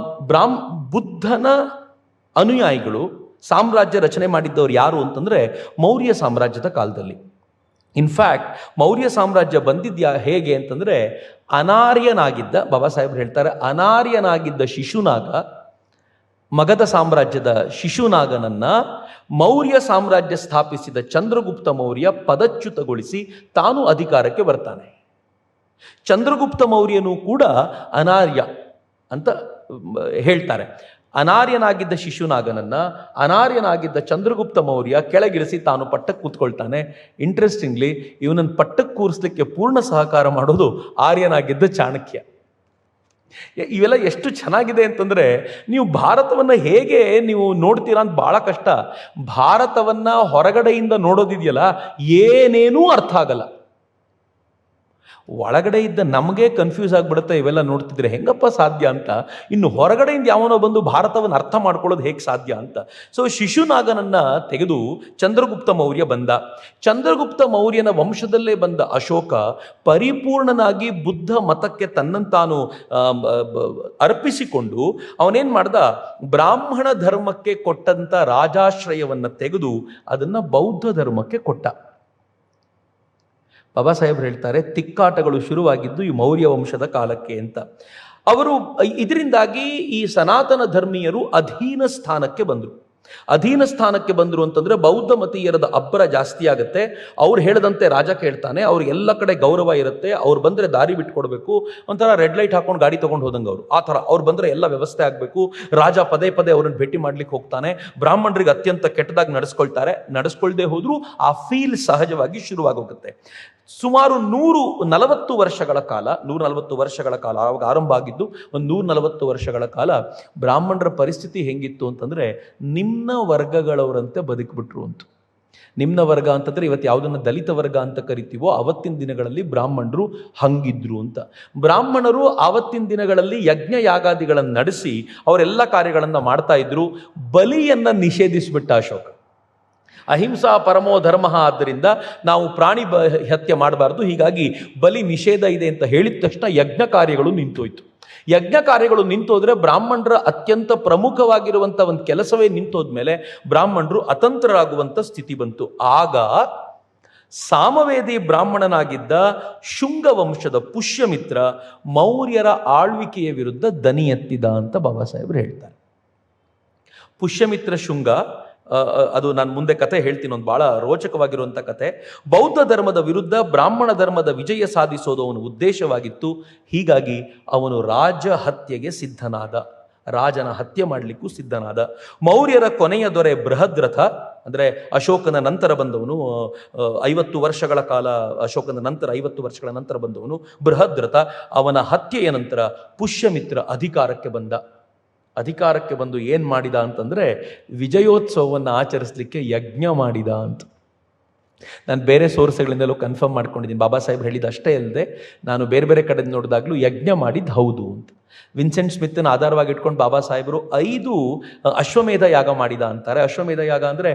ಬುದ್ಧನ ಅನುಯಾಯಿಗಳು ಸಾಮ್ರಾಜ್ಯ ರಚನೆ ಮಾಡಿದ್ದವ್ರು ಯಾರು ಅಂತಂದರೆ ಮೌರ್ಯ ಸಾಮ್ರಾಜ್ಯದ ಕಾಲದಲ್ಲಿ. ಇನ್ಫ್ಯಾಕ್ಟ್ ಮೌರ್ಯ ಸಾಮ್ರಾಜ್ಯ ಬಂದಿದ್ಯಾ ಹೇಗೆ ಅಂತಂದರೆ, ಅನಾರ್ಯನಾಗಿದ್ದ, ಬಾಬಾ ಸಾಹೇಬ್ರು ಹೇಳ್ತಾರೆ, ಅನಾರ್ಯನಾಗಿದ್ದ ಶಿಶುನಾಗ, ಮಗಧ ಸಾಮ್ರಾಜ್ಯದ ಶಿಶುನಾಗನನ್ನ ಮೌರ್ಯ ಸಾಮ್ರಾಜ್ಯ ಸ್ಥಾಪಿಸಿದ ಚಂದ್ರಗುಪ್ತ ಮೌರ್ಯ ಪದಚ್ಯುತಗೊಳಿಸಿ ತಾನು ಅಧಿಕಾರಕ್ಕೆ ಬರ್ತಾನೆ. ಚಂದ್ರಗುಪ್ತ ಮೌರ್ಯನೂ ಕೂಡ ಅನಾರ್ಯ ಅಂತ ಹೇಳ್ತಾರೆ. ಅನಾರ್ಯನಾಗಿದ್ದ ಶಿಶುನಾಗನನ್ನ ಅನಾರ್ಯನಾಗಿದ್ದ ಚಂದ್ರಗುಪ್ತ ಮೌರ್ಯ ಕೆಳಗಿಳಿಸಿ ತಾನು ಪಟ್ಟಕ್ಕೆ ಕೂತ್ಕೊಳ್ತಾನೆ. ಇಂಟ್ರೆಸ್ಟಿಂಗ್ಲಿ ಇವನನ್ನು ಪಟ್ಟಕ್ಕೆ ಕೂರಿಸ್ಲಿಕ್ಕೆ ಪೂರ್ಣ ಸಹಕಾರ ಮಾಡೋದು ಆರ್ಯನಾಗಿದ್ದ ಚಾಣಕ್ಯ. ಇವೆಲ್ಲ ಎಷ್ಟು ಚೆನ್ನಾಗಿದೆ ಅಂತಂದರೆ, ನೀವು ಭಾರತವನ್ನು ಹೇಗೆ ನೀವು ನೋಡ್ತೀರಾ ಅಂತ ಭಾಳ ಕಷ್ಟ. ಭಾರತವನ್ನು ಹೊರಗಡೆಯಿಂದ ನೋಡೋದಿದೆಯಲ್ಲ, ಏನೇನೂ ಅರ್ಥ ಆಗಲ್ಲ. ಒಳಗಡೆ ಇದ್ದ ನಮಗೆ ಕನ್ಫ್ಯೂಸ್ ಆಗಿಬಿಡುತ್ತೆ ಇವೆಲ್ಲ ನೋಡ್ತಿದ್ರೆ, ಹೆಂಗಪ್ಪ ಸಾಧ್ಯ ಅಂತ. ಇನ್ನು ಹೊರಗಡೆಯಿಂದ ಯಾವನೋ ಬಂದು ಭಾರತವನ್ನು ಅರ್ಥ ಮಾಡ್ಕೊಳ್ಳೋದು ಹೇಗೆ ಸಾಧ್ಯ ಅಂತ. ಸೊ ಶಿಶುನಾಗನನ್ನು ತೆಗೆದು ಚಂದ್ರಗುಪ್ತ ಮೌರ್ಯ ಬಂದ. ಚಂದ್ರಗುಪ್ತ ಮೌರ್ಯನ ವಂಶದಲ್ಲೇ ಬಂದ ಅಶೋಕ ಪರಿಪೂರ್ಣನಾಗಿ ಬುದ್ಧ ಮತಕ್ಕೆ ತನ್ನಂತಾನು ಅರ್ಪಿಸಿಕೊಂಡು ಅವನೇನು ಮಾಡ್ದ, ಬ್ರಾಹ್ಮಣ ಧರ್ಮಕ್ಕೆ ಕೊಟ್ಟಂಥ ರಾಜಾಶ್ರಯವನ್ನು ತೆಗೆದು ಅದನ್ನು ಬೌದ್ಧ ಧರ್ಮಕ್ಕೆ ಕೊಟ್ಟ. ಬಾಬಾ ಸಾಹೇಬ್ರು ಹೇಳ್ತಾರೆ, ತಿಕ್ಕಾಟಗಳು ಶುರುವಾಗಿದ್ದು ಈ ಮೌರ್ಯ ವಂಶದ ಕಾಲಕ್ಕೆ ಅಂತ. ಅವರು ಇದರಿಂದಾಗಿ ಈ ಸನಾತನ ಧರ್ಮೀಯರು ಅಧೀನ ಸ್ಥಾನಕ್ಕೆ ಬಂದರು. ಅಧೀನ ಸ್ಥಾನಕ್ಕೆ ಬಂದರು ಅಂತಂದರೆ ಬೌದ್ಧ ಮತೀಯರದ ಅಬ್ಬರ ಜಾಸ್ತಿ ಆಗುತ್ತೆ. ಅವ್ರು ಹೇಳದಂತೆ ರಾಜ ಕೇಳ್ತಾನೆ, ಅವ್ರಿಗೆ ಎಲ್ಲ ಕಡೆ ಗೌರವ ಇರುತ್ತೆ. ಅವ್ರು ಬಂದರೆ ದಾರಿ ಬಿಟ್ಕೊಡ್ಬೇಕು, ಒಂಥರ ರೆಡ್ ಲೈಟ್ ಹಾಕೊಂಡು ಗಾಡಿ ತೊಗೊಂಡು ಹೋದಂಗೆ ಅವರು ಆ ಥರ. ಅವ್ರು ಬಂದರೆ ಎಲ್ಲ ವ್ಯವಸ್ಥೆ ಆಗಬೇಕು. ರಾಜ ಪದೇ ಪದೇ ಅವ್ರನ್ನ ಭೇಟಿ ಮಾಡ್ಲಿಕ್ಕೆ ಹೋಗ್ತಾನೆ. ಬ್ರಾಹ್ಮಣರಿಗೆ ಅತ್ಯಂತ ಕೆಟ್ಟದಾಗಿ ನಡೆಸ್ಕೊಳ್ದೇ ಹೋದರೂ ಆ ಫೀಲ್ ಸಹಜವಾಗಿ ಶುರುವಾಗೋಗುತ್ತೆ. ಸುಮಾರು 140 ವರ್ಷಗಳ ಕಾಲ, 140 ವರ್ಷಗಳ ಕಾಲ ಆವಾಗ ಆರಂಭ ಆಗಿದ್ದು. ಒಂದು 140 ವರ್ಷಗಳ ಕಾಲ ಬ್ರಾಹ್ಮಣರ ಪರಿಸ್ಥಿತಿ ಹೆಂಗಿತ್ತು ಅಂತಂದರೆ, ನಿಮ್ನ ವರ್ಗಗಳವರಂತೆ ಬದುಕಿಬಿಟ್ರು ಅಂತ. ನಿಮ್ನ ವರ್ಗ ಅಂತಂದರೆ ಇವತ್ತು ಯಾವುದನ್ನು ದಲಿತ ವರ್ಗ ಅಂತ ಕರಿತೀವೋ, ಅವತ್ತಿನ ದಿನಗಳಲ್ಲಿ ಬ್ರಾಹ್ಮಣರು ಹಂಗಿದ್ರು ಅಂತ. ಬ್ರಾಹ್ಮಣರು ಆವತ್ತಿನ ದಿನಗಳಲ್ಲಿ ಯಜ್ಞ ಯಾಗಾದಿಗಳನ್ನು ನಡೆಸಿ ಅವರೆಲ್ಲ ಕಾರ್ಯಗಳನ್ನು ಮಾಡ್ತಾ ಇದ್ರು. ಬಲಿಯನ್ನು ನಿಷೇಧಿಸಿಬಿಟ್ಟ ಅಶೋಕ. ಅಹಿಂಸಾ ಪರಮೋ ಧರ್ಮ, ಆದ್ದರಿಂದ ನಾವು ಪ್ರಾಣಿ ಹತ್ಯೆ ಮಾಡಬಾರ್ದು, ಹೀಗಾಗಿ ಬಲಿ ನಿಷೇಧ ಇದೆ ಅಂತ ಹೇಳಿದ ತಕ್ಷಣ ಯಜ್ಞ ಕಾರ್ಯಗಳು ನಿಂತೋಯ್ತು. ಯಜ್ಞ ಕಾರ್ಯಗಳು ನಿಂತೋದ್ರೆ ಬ್ರಾಹ್ಮಣರ ಅತ್ಯಂತ ಪ್ರಮುಖವಾಗಿರುವಂಥ ಒಂದು ಕೆಲಸವೇ ನಿಂತೋದ್ಮೇಲೆ ಬ್ರಾಹ್ಮಣರು ಅತಂತ್ರರಾಗುವಂಥ ಸ್ಥಿತಿ ಬಂತು. ಆಗ ಸಾಮವೇದಿ ಬ್ರಾಹ್ಮಣನಾಗಿದ್ದ ಶುಂಗ ವಂಶದ ಪುಷ್ಯಮಿತ್ರ ಮೌರ್ಯರ ಆಳ್ವಿಕೆಯ ವಿರುದ್ಧ ದನಿ ಎತ್ತಿದ ಅಂತ ಬಾಬಾ ಸಾಹೇಬರು ಹೇಳ್ತಾರೆ. ಪುಷ್ಯಮಿತ್ರ ಶುಂಗ, ಅದು ನಾನು ಮುಂದೆ ಕತೆ ಹೇಳ್ತೀನಿ, ಒಂದು ಭಾಳ ರೋಚಕವಾಗಿರುವಂಥ ಕತೆ. ಬೌದ್ಧ ಧರ್ಮದ ವಿರುದ್ಧ ಬ್ರಾಹ್ಮಣ ಧರ್ಮದ ವಿಜಯ ಸಾಧಿಸೋದು ಅವನ ಉದ್ದೇಶವಾಗಿತ್ತು. ಹೀಗಾಗಿ ಅವನು ರಾಜ ಹತ್ಯೆಗೆ ಸಿದ್ಧನಾದ, ರಾಜನ ಹತ್ಯೆ ಮಾಡಲಿಕ್ಕೂ ಸಿದ್ಧನಾದ. ಮೌರ್ಯರ ಕೊನೆಯ ದೊರೆ ಬೃಹದ್ರಥ, ಅಂದರೆ ಅಶೋಕನ ನಂತರ ಬಂದವನು, 50 ವರ್ಷಗಳ ಕಾಲ ಅಶೋಕನ ನಂತರ 50 ವರ್ಷಗಳ ನಂತರ ಬಂದವನು ಬೃಹದ್ರಥ. ಅವನ ಹತ್ಯೆಯ ನಂತರ ಪುಷ್ಯಮಿತ್ರ ಅಧಿಕಾರಕ್ಕೆ ಬಂದ. ಅಧಿಕಾರಕ್ಕೆ ಬಂದು ಏನು ಮಾಡಿದ ಅಂತಂದರೆ, ವಿಜಯೋತ್ಸವವನ್ನು ಆಚರಿಸಲಿಕ್ಕೆ ಯಜ್ಞ ಮಾಡಿದ ಅಂತ. ನಾನು ಬೇರೆ ಸೋರ್ಸ್ಗಳಿಂದಲೂ ಕನ್ಫರ್ಮ್ ಮಾಡ್ಕೊಂಡಿದ್ದೀನಿ. ಬಾಬಾ ಸಾಹೇಬ್ ಹೇಳಿದ ಅಷ್ಟೇ ಅಲ್ಲದೆ ನಾನು ಬೇರೆ ಬೇರೆ ಕಡೆ ನೋಡಿದಾಗಲೂ ಯಜ್ಞ ಮಾಡಿದ್ದು ಹೌದು ಅಂತ. ವಿನ್ಸೆಂಟ್ ಸ್ಮಿತ್ನ ಆಧಾರವಾಗಿ ಇಟ್ಕೊಂಡು ಬಾಬಾ ಸಾಹೇಬರು 5 ಅಶ್ವಮೇಧ ಯಾಗ ಮಾಡಿದ ಅಂತಾರೆ. ಅಶ್ವಮೇಧ ಯಾಗ ಅಂದರೆ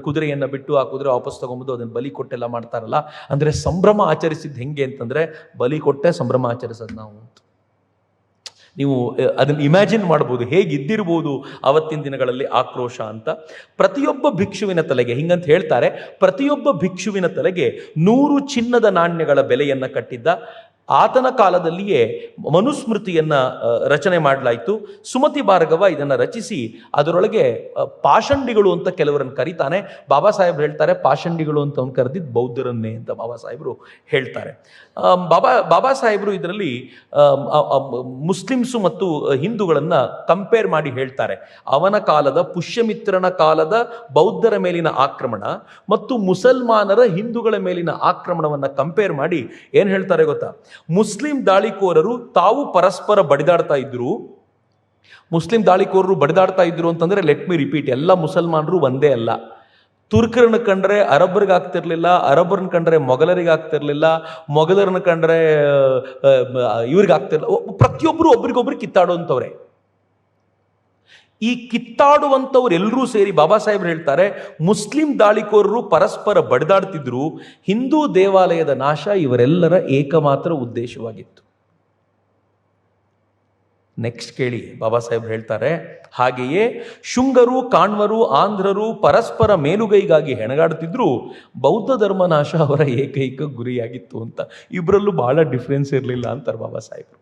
ಕುದುರೆಯನ್ನು ಬಿಟ್ಟು ಆ ಕುದುರೆ ವಾಪಸ್ ತೊಗೊಂಬುದು ಅದನ್ನು ಬಲಿ ಕೊಟ್ಟೆಲ್ಲ ಮಾಡ್ತಾರಲ್ಲ, ಅಂದರೆ ಸಂಭ್ರಮ ಆಚರಿಸಿದ್ದು ಹೆಂಗೆ ಅಂತಂದರೆ ಬಲಿ ಕೊಟ್ಟೆ ಸಂಭ್ರಮ ಆಚರಿಸೋದು ನಾವು ಅಂತ. ನೀವು ಅದನ್ನು ಇಮ್ಯಾಜಿನ್ ಮಾಡ್ಬೋದು ಹೇಗಿದ್ದಿರ್ಬೋದು ಆವತ್ತಿನ ದಿನಗಳಲ್ಲಿ ಆಕ್ರೋಶ ಅಂತ. ಪ್ರತಿಯೊಬ್ಬ ಭಿಕ್ಷುವಿನ ತಲೆಗೆ ಹಿಂಗಂತ ಹೇಳ್ತಾರೆ, ಪ್ರತಿಯೊಬ್ಬ ಭಿಕ್ಷುವಿನ ತಲೆಗೆ 100 ಚಿನ್ನದ ನಾಣ್ಯಗಳ ಬೆಲೆಯನ್ನು ಕಟ್ಟಿದ್ದ. ಆತನ ಕಾಲದಲ್ಲಿಯೇ ಮನುಸ್ಮೃತಿಯನ್ನು ರಚನೆ ಮಾಡಲಾಯಿತು. ಸುಮತಿ ಭಾರ್ಗವ ಇದನ್ನು ರಚಿಸಿ ಅದರೊಳಗೆ ಪಾಷಂಡಿಗಳು ಅಂತ ಕೆಲವರನ್ನು ಕರೀತಾನೆ. ಬಾಬಾ ಸಾಹೇಬ್ರು ಹೇಳ್ತಾರೆ ಪಾಷಂಡಿಗಳು ಅಂತ ಅವ್ನು ಕರೆದಿದ್ದು ಬೌದ್ಧರನ್ನೇ ಅಂತ ಬಾಬಾ ಸಾಹೇಬರು ಹೇಳ್ತಾರೆ. ಬಾಬಾ ಸಾಹೇಬರು ಇದರಲ್ಲಿ ಮುಸ್ಲಿಮ್ಸು ಮತ್ತು ಹಿಂದೂಗಳನ್ನು ಕಂಪೇರ್ ಮಾಡಿ ಹೇಳ್ತಾರೆ. ಅವನ ಕಾಲದ ಪುಷ್ಯಮಿತ್ರನ ಕಾಲದ ಬೌದ್ಧರ ಮೇಲಿನ ಆಕ್ರಮಣ ಮತ್ತು ಮುಸಲ್ಮಾನರ ಹಿಂದೂಗಳ ಮೇಲಿನ ಆಕ್ರಮಣವನ್ನು ಕಂಪೇರ್ ಮಾಡಿ ಏನು ಹೇಳ್ತಾರೆ ಗೊತ್ತಾ? ಮುಸ್ಲಿಂ ದಾಳಿಕೋರರು ತಾವು ಪರಸ್ಪರ ಬಡಿದಾಡ್ತಾ ಇದ್ರು. ಮುಸ್ಲಿಂ ದಾಳಿಕೋರರು ಬಡಿದಾಡ್ತಾ ಇದ್ರು ಅಂತಂದ್ರೆ ಲೆಟ್ ಮಿ ರಿಪೀಟ್, ಎಲ್ಲ ಮುಸಲ್ಮಾನರು ಒಂದೇ ಅಲ್ಲ. ತುರ್ಕರನ್ನ ಕಂಡ್ರೆ ಅರಬ್ಬರಿಗೆ ಆಗ್ತಿರ್ಲಿಲ್ಲ, ಅರಬ್ಬರನ್ನ ಕಂಡ್ರೆ ಮೊಘಲರಿಗೆ ಆಗ್ತಿರ್ಲಿಲ್ಲ, ಮೊಘಲರನ್ನ ಕಂಡ್ರೆ ಇವ್ರಿಗೆ ಆಗ್ತಿರ್ಲಿಲ್ಲ. ಪ್ರತಿಯೊಬ್ಬರು ಒಬ್ರಿಗೊಬ್ರು ಕಿತ್ತಾಡುವಂಥವ್ರೆ. ಈ ಕಿತ್ತಾಡುವಂಥವ್ರು ಎಲ್ಲರೂ ಸೇರಿ ಬಾಬಾ ಸಾಹೇಬ್ರು ಹೇಳ್ತಾರೆ ಮುಸ್ಲಿಂ ದಾಳಿಕೋರರು ಪರಸ್ಪರ ಬಡಿದಾಡ್ತಿದ್ರು, ಹಿಂದೂ ದೇವಾಲಯದ ನಾಶ ಇವರೆಲ್ಲರ ಏಕಮಾತ್ರ ಉದ್ದೇಶವಾಗಿತ್ತು. ನೆಕ್ಸ್ಟ್ ಕೇಳಿ, ಬಾಬಾ ಸಾಹೇಬ್ರು ಹೇಳ್ತಾರೆ ಹಾಗೆಯೇ ಶುಂಗರು, ಕಾಣ್ವರು, ಆಂಧ್ರರು ಪರಸ್ಪರ ಮೇಲುಗೈಗಾಗಿ ಹೆಣಗಾಡ್ತಿದ್ರು, ಬೌದ್ಧ ಧರ್ಮ ನಾಶ ಅವರ ಏಕೈಕ ಗುರಿಯಾಗಿತ್ತು ಅಂತ. ಇಬ್ಬರಲ್ಲೂ ಬಹಳ ಡಿಫ್ರೆನ್ಸ್ ಇರಲಿಲ್ಲ ಅಂತಾರೆ ಬಾಬಾ ಸಾಹೇಬ್ರು.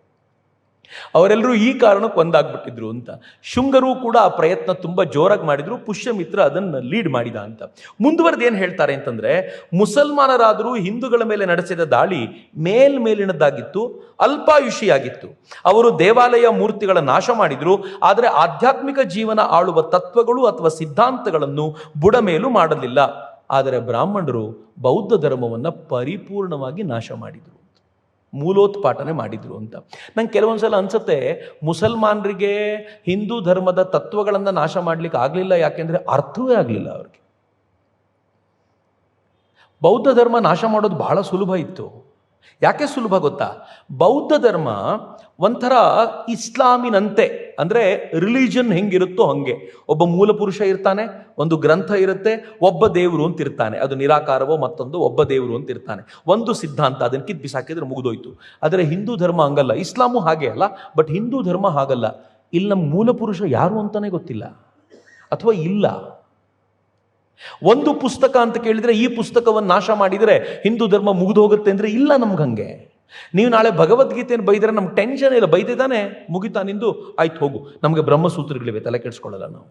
ಅವರೆಲ್ಲರೂ ಈ ಕಾರಣಕ್ಕೆ ಒಂದಾಗ್ಬಿಟ್ಟಿದ್ರು ಅಂತ. ಶುಂಗರು ಕೂಡ ಆ ಪ್ರಯತ್ನ ತುಂಬ ಜೋರಾಗಿ ಮಾಡಿದ್ರು, ಪುಷ್ಯಮಿತ್ರ ಅದನ್ನು ಲೀಡ್ ಮಾಡಿದ ಅಂತ. ಮುಂದುವರೆದು ಏನು ಹೇಳ್ತಾರೆ ಅಂತಂದ್ರೆ, ಮುಸಲ್ಮಾನರಾದರೂ ಹಿಂದೂಗಳ ಮೇಲೆ ನಡೆಸಿದ ದಾಳಿ ಮೇಲ್ಮೇಲಿನದ್ದಾಗಿತ್ತು, ಅಲ್ಪಾಯುಷಿಯಾಗಿತ್ತು. ಅವರು ದೇವಾಲಯ ಮೂರ್ತಿಗಳ ನಾಶ ಮಾಡಿದ್ರು, ಆದರೆ ಆಧ್ಯಾತ್ಮಿಕ ಜೀವನ ಆಳುವ ತತ್ವಗಳು ಅಥವಾ ಸಿದ್ಧಾಂತಗಳನ್ನು ಬುಡಮೇಲು ಮಾಡಲಿಲ್ಲ. ಆದರೆ ಬ್ರಾಹ್ಮಣರು ಬೌದ್ಧ ಧರ್ಮವನ್ನು ಪರಿಪೂರ್ಣವಾಗಿ ನಾಶ ಮಾಡಿದರು, ಮೂಲೋತ್ಪಾಟನೆ ಮಾಡಿದ್ರು ಅಂತ. ನಂಗೆ ಕೆಲವೊಂದ್ಸಲ ಅನ್ಸುತ್ತೆ ಮುಸಲ್ಮಾನರಿಗೆ ಹಿಂದೂ ಧರ್ಮದ ತತ್ವಗಳನ್ನು ನಾಶ ಮಾಡ್ಲಿಕ್ಕೆ ಆಗಲಿಲ್ಲ, ಯಾಕೆಂದ್ರೆ ಅರ್ಥವೇ ಆಗಲಿಲ್ಲ ಅವ್ರಿಗೆ. ಬೌದ್ಧ ಧರ್ಮ ನಾಶ ಮಾಡೋದು ಬಹಳ ಸುಲಭ ಇತ್ತು. ಯಾಕೆ ಸುಲಭ ಗೊತ್ತಾ? ಬೌದ್ಧ ಧರ್ಮ ಒಂಥರ ಇಸ್ಲಾಮಿನಂತೆ, ಅಂದರೆ ರಿಲಿಜನ್ ಹೆಂಗಿರುತ್ತೋ ಹಂಗೆ. ಒಬ್ಬ ಮೂಲ ಪುರುಷ ಇರ್ತಾನೆ, ಒಂದು ಗ್ರಂಥ ಇರುತ್ತೆ, ಒಬ್ಬ ದೇವರು ಅಂತ ಇರ್ತಾನೆ, ಅದು ನಿರಾಕಾರವೋ ಮತ್ತೊಂದು, ಒಬ್ಬ ದೇವರು ಅಂತ ಇರ್ತಾನೆ, ಒಂದು ಸಿದ್ಧಾಂತ, ಅದನ್ನು ಕಿತ್ತು ಬಿಸಾಕಿದ್ರೆ ಮುಗಿದೋಯ್ತು. ಆದರೆ ಹಿಂದೂ ಧರ್ಮ ಹಂಗಲ್ಲ, ಇಸ್ಲಾಮು ಹಾಗೆ ಅಲ್ಲ, ಬಟ್ ಹಿಂದೂ ಧರ್ಮ ಹಾಗಲ್ಲ. ಇಲ್ಲಿ ನಮ್ಮ ಮೂಲ ಪುರುಷ ಯಾರು ಅಂತಾನೆ ಗೊತ್ತಿಲ್ಲ, ಅಥವಾ ಇಲ್ಲ. ಒಂದು ಪುಸ್ತಕ ಅಂತ ಕೇಳಿದ್ರೆ ಈ ಪುಸ್ತಕವನ್ನು ನಾಶ ಮಾಡಿದರೆ ಹಿಂದೂ ಧರ್ಮ ಮುಗಿದು ಹೋಗುತ್ತೆ ಅಂದ್ರೆ ಇಲ್ಲ ನಮ್ಗೆ ಹಂಗೆ. ನೀವು ನಾಳೆ ಭಗವದ್ಗೀತೆಯನ್ನು ಬೈದರೆ ನಮ್ಗೆ ಟೆನ್ಷನ್ ಇಲ್ಲ, ಬೈದಿದ್ದಾನೆ ಮುಗಿತಾ ನಿಂದು, ಆಯ್ತು ಹೋಗು, ನಮಗೆ ಬ್ರಹ್ಮಸೂತ್ರಗಳಿವೆ, ತಲೆ ಕೆಡಿಸ್ಕೊಳ್ಳಲ್ಲ ನಾವು.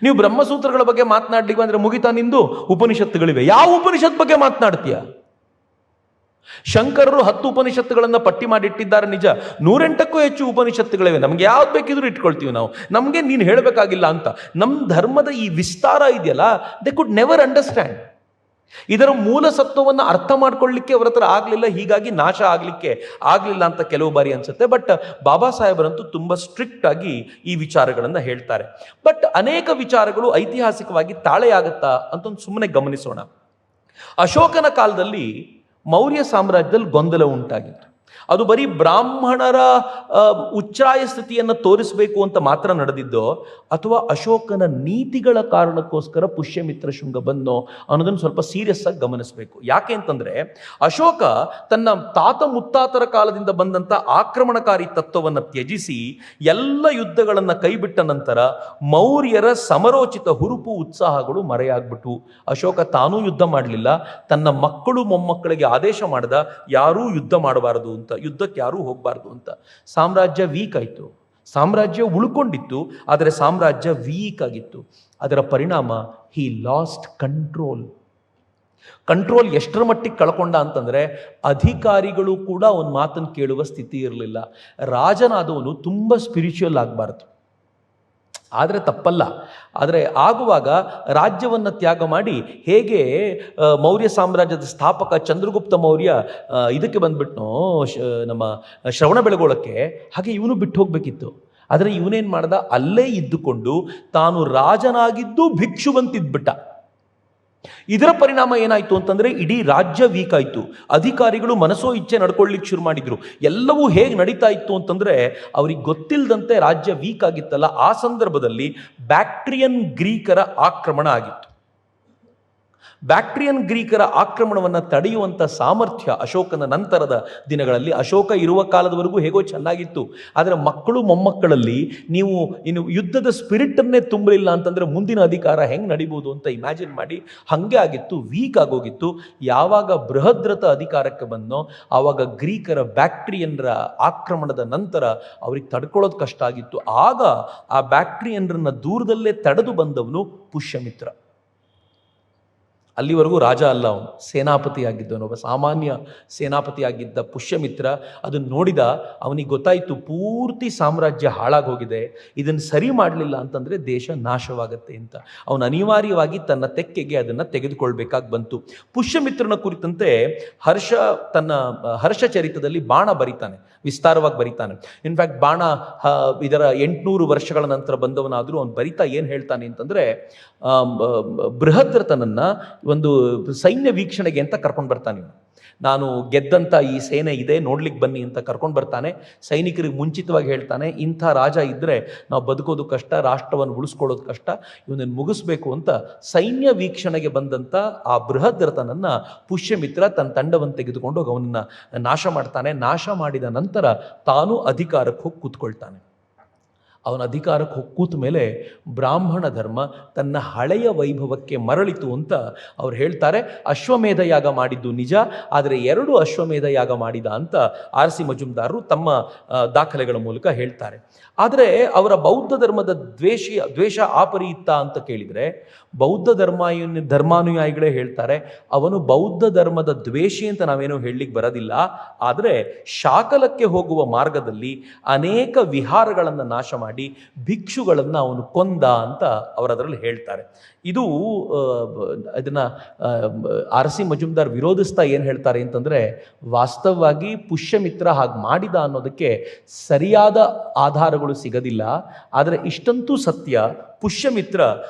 ನೀವು ಬ್ರಹ್ಮಸೂತ್ರಗಳ ಬಗ್ಗೆ ಮಾತನಾಡ್ಲಿಕ್ಕೆ ಅಂದ್ರೆ ಮುಗಿತಾ ನಿಂದು, ಉಪನಿಷತ್ತುಗಳಿವೆ, ಯಾವ ಉಪನಿಷತ್ ಬಗ್ಗೆ ಮಾತನಾಡ್ತೀಯ? ಶಂಕರರು 10 ಉಪನಿಷತ್ತುಗಳನ್ನು ಪಟ್ಟಿ ಮಾಡಿಟ್ಟಿದ್ದಾರೆ ನಿಜ, 108ಕ್ಕೂ ಹೆಚ್ಚು ಉಪನಿಷತ್ತುಗಳಿವೆ, ನಮ್ಗೆ ಯಾವ್ದು ಬೇಕಿದ್ರು ಇಟ್ಕೊಳ್ತೀವಿ ನಾವು, ನಮಗೆ ನೀನು ಹೇಳಬೇಕಾಗಿಲ್ಲ ಅಂತ. ನಮ್ಮ ಧರ್ಮದ ಈ ವಿಸ್ತಾರ ಇದೆಯಲ್ಲ, ದೇ ಕುಡ್ ನೆವರ್ ಅಂಡರ್ಸ್ಟ್ಯಾಂಡ್. ಇದರ ಮೂಲ ಸತ್ವವನ್ನು ಅರ್ಥ ಮಾಡ್ಕೊಳ್ಳಿಕ್ಕೆ ಅವರ ಹತ್ರ ಆಗಲಿಲ್ಲ, ಹೀಗಾಗಿ ನಾಶ ಆಗಲಿಕ್ಕೆ ಆಗಲಿಲ್ಲ ಅಂತ ಕೆಲವು ಬಾರಿ ಅನ್ಸುತ್ತೆ. ಬಟ್ ಬಾಬಾ ಸಾಹೇಬರಂತೂ ತುಂಬ ಸ್ಟ್ರಿಕ್ಟ್ ಆಗಿ ಈ ವಿಚಾರಗಳನ್ನು ಹೇಳ್ತಾರೆ. ಬಟ್ ಅನೇಕ ವಿಚಾರಗಳು ಐತಿಹಾಸಿಕವಾಗಿ ತಾಳೆಯಾಗುತ್ತಾ ಅಂತ ಒಂದು ಸುಮ್ಮನೆ ಗಮನಿಸೋಣ. ಅಶೋಕನ ಕಾಲದಲ್ಲಿ ಮೌರ್ಯ ಸಾಮ್ರಾಜ್ಯದಲ್ಲಿ ಗೊಂದಲ ಉಂಟಾಗಿತ್ತು. ಅದು ಬರೀ ಬ್ರಾಹ್ಮಣರ ಉಚ್ಛ್ರಾಯ ಸ್ಥಿತಿಯನ್ನು ತೋರಿಸಬೇಕು ಅಂತ ಮಾತ್ರ ನಡೆದಿದ್ದೋ, ಅಥವಾ ಅಶೋಕನ ನೀತಿಗಳ ಕಾರಣಕ್ಕೋಸ್ಕರ ಪುಷ್ಯಮಿತ್ರ ಶುಂಗ ಬಂದೋ ಅನ್ನೋದನ್ನು ಸ್ವಲ್ಪ ಸೀರಿಯಸ್ ಆಗಿ ಗಮನಿಸಬೇಕು. ಯಾಕೆ ಅಂತಂದ್ರೆ, ಅಶೋಕ ತನ್ನ ತಾತ ಮುತ್ತಾತರ ಕಾಲದಿಂದ ಬಂದಂಥ ಆಕ್ರಮಣಕಾರಿ ತತ್ವವನ್ನು ತ್ಯಜಿಸಿ ಎಲ್ಲ ಯುದ್ಧಗಳನ್ನು ಕೈಬಿಟ್ಟ ನಂತರ ಮೌರ್ಯರ ಸಮರೋಚಿತ ಹುರುಪು ಉತ್ಸಾಹಗಳು ಮರೆಯಾಗ್ಬಿಟ್ಟು ಅಶೋಕ ತಾನೂ ಯುದ್ಧ ಮಾಡಲಿಲ್ಲ, ತನ್ನ ಮಕ್ಕಳು ಮೊಮ್ಮಕ್ಕಳಿಗೆ ಆದೇಶ ಮಾಡಿದ ಯಾರೂ ಯುದ್ಧ ಮಾಡಬಾರದು ಅಂತ, ಯುದ್ಧಕ್ಕೆ ಯಾರೂ ಹೋಗಬಾರ್ದು ಅಂತ. ಸಾಮ್ರಾಜ್ಯ ವೀಕ್ ಆಯಿತು, ಸಾಮ್ರಾಜ್ಯ ಉಳ್ಕೊಂಡಿತ್ತು, ಆದರೆ ಸಾಮ್ರಾಜ್ಯ ವೀಕ್ ಆಗಿತ್ತು. ಅದರ ಪರಿಣಾಮ ಹಿ ಲಾಸ್ಟ್ ಕಂಟ್ರೋಲ್ ಎಷ್ಟರ ಮಟ್ಟಿಗೆ ಕಳ್ಕೊಂಡ ಅಂತಂದರೆ, ಅಧಿಕಾರಿಗಳು ಕೂಡ ಒಂದು ಮಾತನ್ನು ಕೇಳುವ ಸ್ಥಿತಿ ಇರಲಿಲ್ಲ. ರಾಜನಾದವನು ತುಂಬ ಸ್ಪಿರಿಚುವಲ್ ಆಗಬಾರ್ದು, ಆದರೆ ತಪ್ಪಲ್ಲ. ಆದರೆ ಆಗುವಾಗ ರಾಜ್ಯವನ್ನು ತ್ಯಾಗ ಮಾಡಿ, ಹೇಗೆ ಮೌರ್ಯ ಸಾಮ್ರಾಜ್ಯದ ಸ್ಥಾಪಕ ಚಂದ್ರಗುಪ್ತ ಮೌರ್ಯ ಇದಕ್ಕೆ ಬಂದ್ಬಿಟ್ನೋ ನಮ್ಮ ಶ್ರವಣಬೆಳಗೊಳಕ್ಕೆ, ಹಾಗೆ ಇವನು ಬಿಟ್ಟು ಹೋಗ್ಬೇಕಿತ್ತು. ಆದರೆ ಇವನೇನು ಮಾಡ್ದ, ಅಲ್ಲೇ ಇದ್ದುಕೊಂಡು ತಾನು ರಾಜನಾಗಿದ್ದು ಭಿಕ್ಷುವಂತಿದ್ಬಿಟ್ಟ. ಇದರ ಪರಿಣಾಮ ಏನಾಯ್ತು ಅಂತಂದ್ರೆ ಇಡೀ ರಾಜ್ಯ ವೀಕ್ ಆಯ್ತು. ಅಧಿಕಾರಿಗಳು ಮನಸೋ ಇಚ್ಛೆ ನಡ್ಕೊಳ್ಳಿಕ್ಕೆ ಶುರು ಮಾಡಿದ್ರು. ಎಲ್ಲವೂ ಹೇಗೆ ನಡೀತಾ ಇತ್ತು ಅಂತಂದ್ರೆ ಅವ್ರಿಗೆ ಗೊತ್ತಿಲ್ಲದಂತೆ ರಾಜ್ಯ ವೀಕ್ ಆಗಿತ್ತಲ್ಲ, ಆ ಸಂದರ್ಭದಲ್ಲಿ ಬ್ಯಾಕ್ಟ್ರಿಯನ್ ಗ್ರೀಕರ ಆಕ್ರಮಣ ಆಗಿತ್ತು. ಬ್ಯಾಕ್ಟ್ರಿಯನ್ ಗ್ರೀಕರ ಆಕ್ರಮಣವನ್ನು ತಡೆಯುವಂಥ ಸಾಮರ್ಥ್ಯ ಅಶೋಕನ ನಂತರದ ದಿನಗಳಲ್ಲಿ, ಅಶೋಕ ಇರುವ ಕಾಲದವರೆಗೂ ಹೇಗೋ ಚೆನ್ನಾಗಿತ್ತು, ಆದರೆ ಮಕ್ಕಳು ಮೊಮ್ಮಕ್ಕಳಲ್ಲಿ ನೀವು ಇನ್ನು ಯುದ್ಧದ ಸ್ಪಿರಿಟನ್ನೇ ತುಂಬಲಿಲ್ಲ ಅಂತಂದರೆ ಮುಂದಿನ ಅಧಿಕಾರ ಹೆಂಗೆ ನಡಿಬೋದು ಅಂತ ಇಮ್ಯಾಜಿನ್ ಮಾಡಿ. ಹಾಗೆ ಆಗಿತ್ತು, ವೀಕ್ ಆಗೋಗಿತ್ತು. ಯಾವಾಗ ಬೃಹದ್ರಥ ಅಧಿಕಾರಕ್ಕೆ ಬಂದೋ ಆವಾಗ ಗ್ರೀಕರ ಬ್ಯಾಕ್ಟ್ರಿಯನ್ರ ಆಕ್ರಮಣದ ನಂತರ ಅವ್ರಿಗೆ ತಡ್ಕೊಳ್ಳೋದು ಕಷ್ಟ ಆಗಿತ್ತು. ಆಗ ಆ ಬ್ಯಾಕ್ಟ್ರಿಯನ್ರನ್ನ ದೂರದಲ್ಲೇ ತಡೆದು ಬಂದವನು ಪುಷ್ಯಮಿತ್ರ. ಅಲ್ಲಿವರೆಗೂ ರಾಜ ಅಲ್ಲ, ಅವನು ಸೇನಾಪತಿ ಆಗಿದ್ದವನು, ಒಬ್ಬ ಸಾಮಾನ್ಯ ಸೇನಾಪತಿ ಆಗಿದ್ದ ಪುಷ್ಯಮಿತ್ರ. ಅದನ್ನು ನೋಡಿದ ಅವನಿಗೆ ಗೊತ್ತಾಯಿತು ಪೂರ್ತಿ ಸಾಮ್ರಾಜ್ಯ ಹಾಳಾಗೋಗಿದೆ, ಇದನ್ನು ಸರಿ ಮಾಡಲಿಲ್ಲ ಅಂತಂದರೆ ದೇಶ ನಾಶವಾಗತ್ತೆ ಅಂತ. ಅವನು ಅನಿವಾರ್ಯವಾಗಿ ತನ್ನ ತೆಕ್ಕೆಗೆ ಅದನ್ನು ತೆಗೆದುಕೊಳ್ಬೇಕಾಗಿ ಬಂತು. ಪುಷ್ಯಮಿತ್ರನ ಕುರಿತಂತೆ ತನ್ನ ಹರ್ಷಚರಿತದಲ್ಲಿ ಬಾಣ ಬರಿತಾನೆ, ವಿಸ್ತಾರವಾಗಿ ಬರಿತಾನೆ. ಇನ್ಫ್ಯಾಕ್ಟ್ ಬಾಣ ಇದರ 800 ವರ್ಷಗಳ ನಂತರ ಬಂದವನಾದರೂ ಅವನು ಬರಿತಾ ಏನು ಹೇಳ್ತಾನೆ ಅಂತಂದರೆ, ಬೃಹದ್ರಥನನ್ನ ಒಂದು ಸೈನ್ಯ ವೀಕ್ಷಣೆಗೆ ಅಂತ ಕರ್ಕೊಂಡು ಬರ್ತಾನೆ. ನಾನು ಗೆದ್ದಂಥ ಈ ಸೇನೆ ಇದೆ, ನೋಡ್ಲಿಕ್ಕೆ ಬನ್ನಿ ಅಂತ ಕರ್ಕೊಂಡು ಬರ್ತಾನೆ. ಸೈನಿಕರಿಗೆ ಮುಂಚಿತವಾಗಿ ಹೇಳ್ತಾನೆ, ಇಂಥ ರಾಜ ಇದ್ದರೆ ನಾವು ಬದುಕೋದು ಕಷ್ಟ, ರಾಷ್ಟ್ರವನ್ನು ಉಳಿಸ್ಕೊಳ್ಳೋದು ಕಷ್ಟ, ಇವನನ್ನು ಮುಗಿಸ್ಬೇಕು ಅಂತ. ಸೈನ್ಯ ವೀಕ್ಷಣೆಗೆ ಬಂದಂಥ ಆ ಬೃಹದ್ರಥನನ್ನು ಪುಷ್ಯಮಿತ್ರ ತನ್ನ ತಂಡವನ್ನು ತೆಗೆದುಕೊಂಡು ಹೋಗಿ ಅವನನ್ನು ನಾಶ ಮಾಡ್ತಾನೆ. ನಾಶ ಮಾಡಿದ ನಂತರ ತಾನು ಅಧಿಕಾರಕ್ಕೆ ಹೋಗಿ ಕೂತ್ಕೊಳ್ತಾನೆ. ಅವನ ಅಧಿಕಾರಕ್ಕೆ ಹೋಗಿ ಕೂತ ಮೇಲೆ ಬ್ರಾಹ್ಮಣ ಧರ್ಮ ತನ್ನ ಹಳೆಯ ವೈಭವಕ್ಕೆ ಮರಳಿತು ಅಂತ ಅವ್ರು ಹೇಳ್ತಾರೆ. ಅಶ್ವಮೇಧ ಯಾಗ ಮಾಡಿದ್ದು ನಿಜ, ಆದರೆ 2 ಅಶ್ವಮೇಧ ಯಾಗ ಮಾಡಿದ ಅಂತ ಆರ್ ಸಿ ಮಜುಮ್ದಾರರು ತಮ್ಮ ದಾಖಲೆಗಳ ಮೂಲಕ ಹೇಳ್ತಾರೆ. ಆದರೆ ಅವರ ಬೌದ್ಧ ಧರ್ಮದ ದ್ವೇಷ ಆಪರಿ ಇತ್ತ ಅಂತ ಕೇಳಿದರೆ, ಬೌದ್ಧ ಧರ್ಮಾನುಯಾಯಿಗಳೇ ಹೇಳ್ತಾರೆ ಅವನು ಬೌದ್ಧ ಧರ್ಮದ ದ್ವೇಷಿ ಅಂತ ನಾವೇನೋ ಹೇಳಲಿಕ್ಕೆ ಬರೋದಿಲ್ಲ. ಆದರೆ ಶಾಕಲಕ್ಕೆ ಹೋಗುವ ಮಾರ್ಗದಲ್ಲಿ ಅನೇಕ ವಿಹಾರಗಳನ್ನು ನಾಶ ಮಾಡಿ ಭಿಕ್ಷುಗಳನ್ನು ಅವನು ಕೊಂದ ಅಂತ ಅವರದರಲ್ಲಿ ಹೇಳ್ತಾರೆ. ಇದು ಅದನ್ನು ಆರ್ ಸಿ ಮಜುಮ್ದಾರ್ ವಿರೋಧಿಸ್ತಾ ಏನು ಹೇಳ್ತಾರೆ ಅಂತಂದರೆ, ವಾಸ್ತವವಾಗಿ ಪುಷ್ಯಮಿತ್ರ ಹಾಗೆ ಮಾಡಿದ ಅನ್ನೋದಕ್ಕೆ ಸರಿಯಾದ ಆಧಾರಗಳು ಸಿಗದಿಲ್ಲ. ಆದರೆ ಇಷ್ಟಂತೂ ಸತ್ಯ, ಪುಷ್ಯಮಿತ್ರ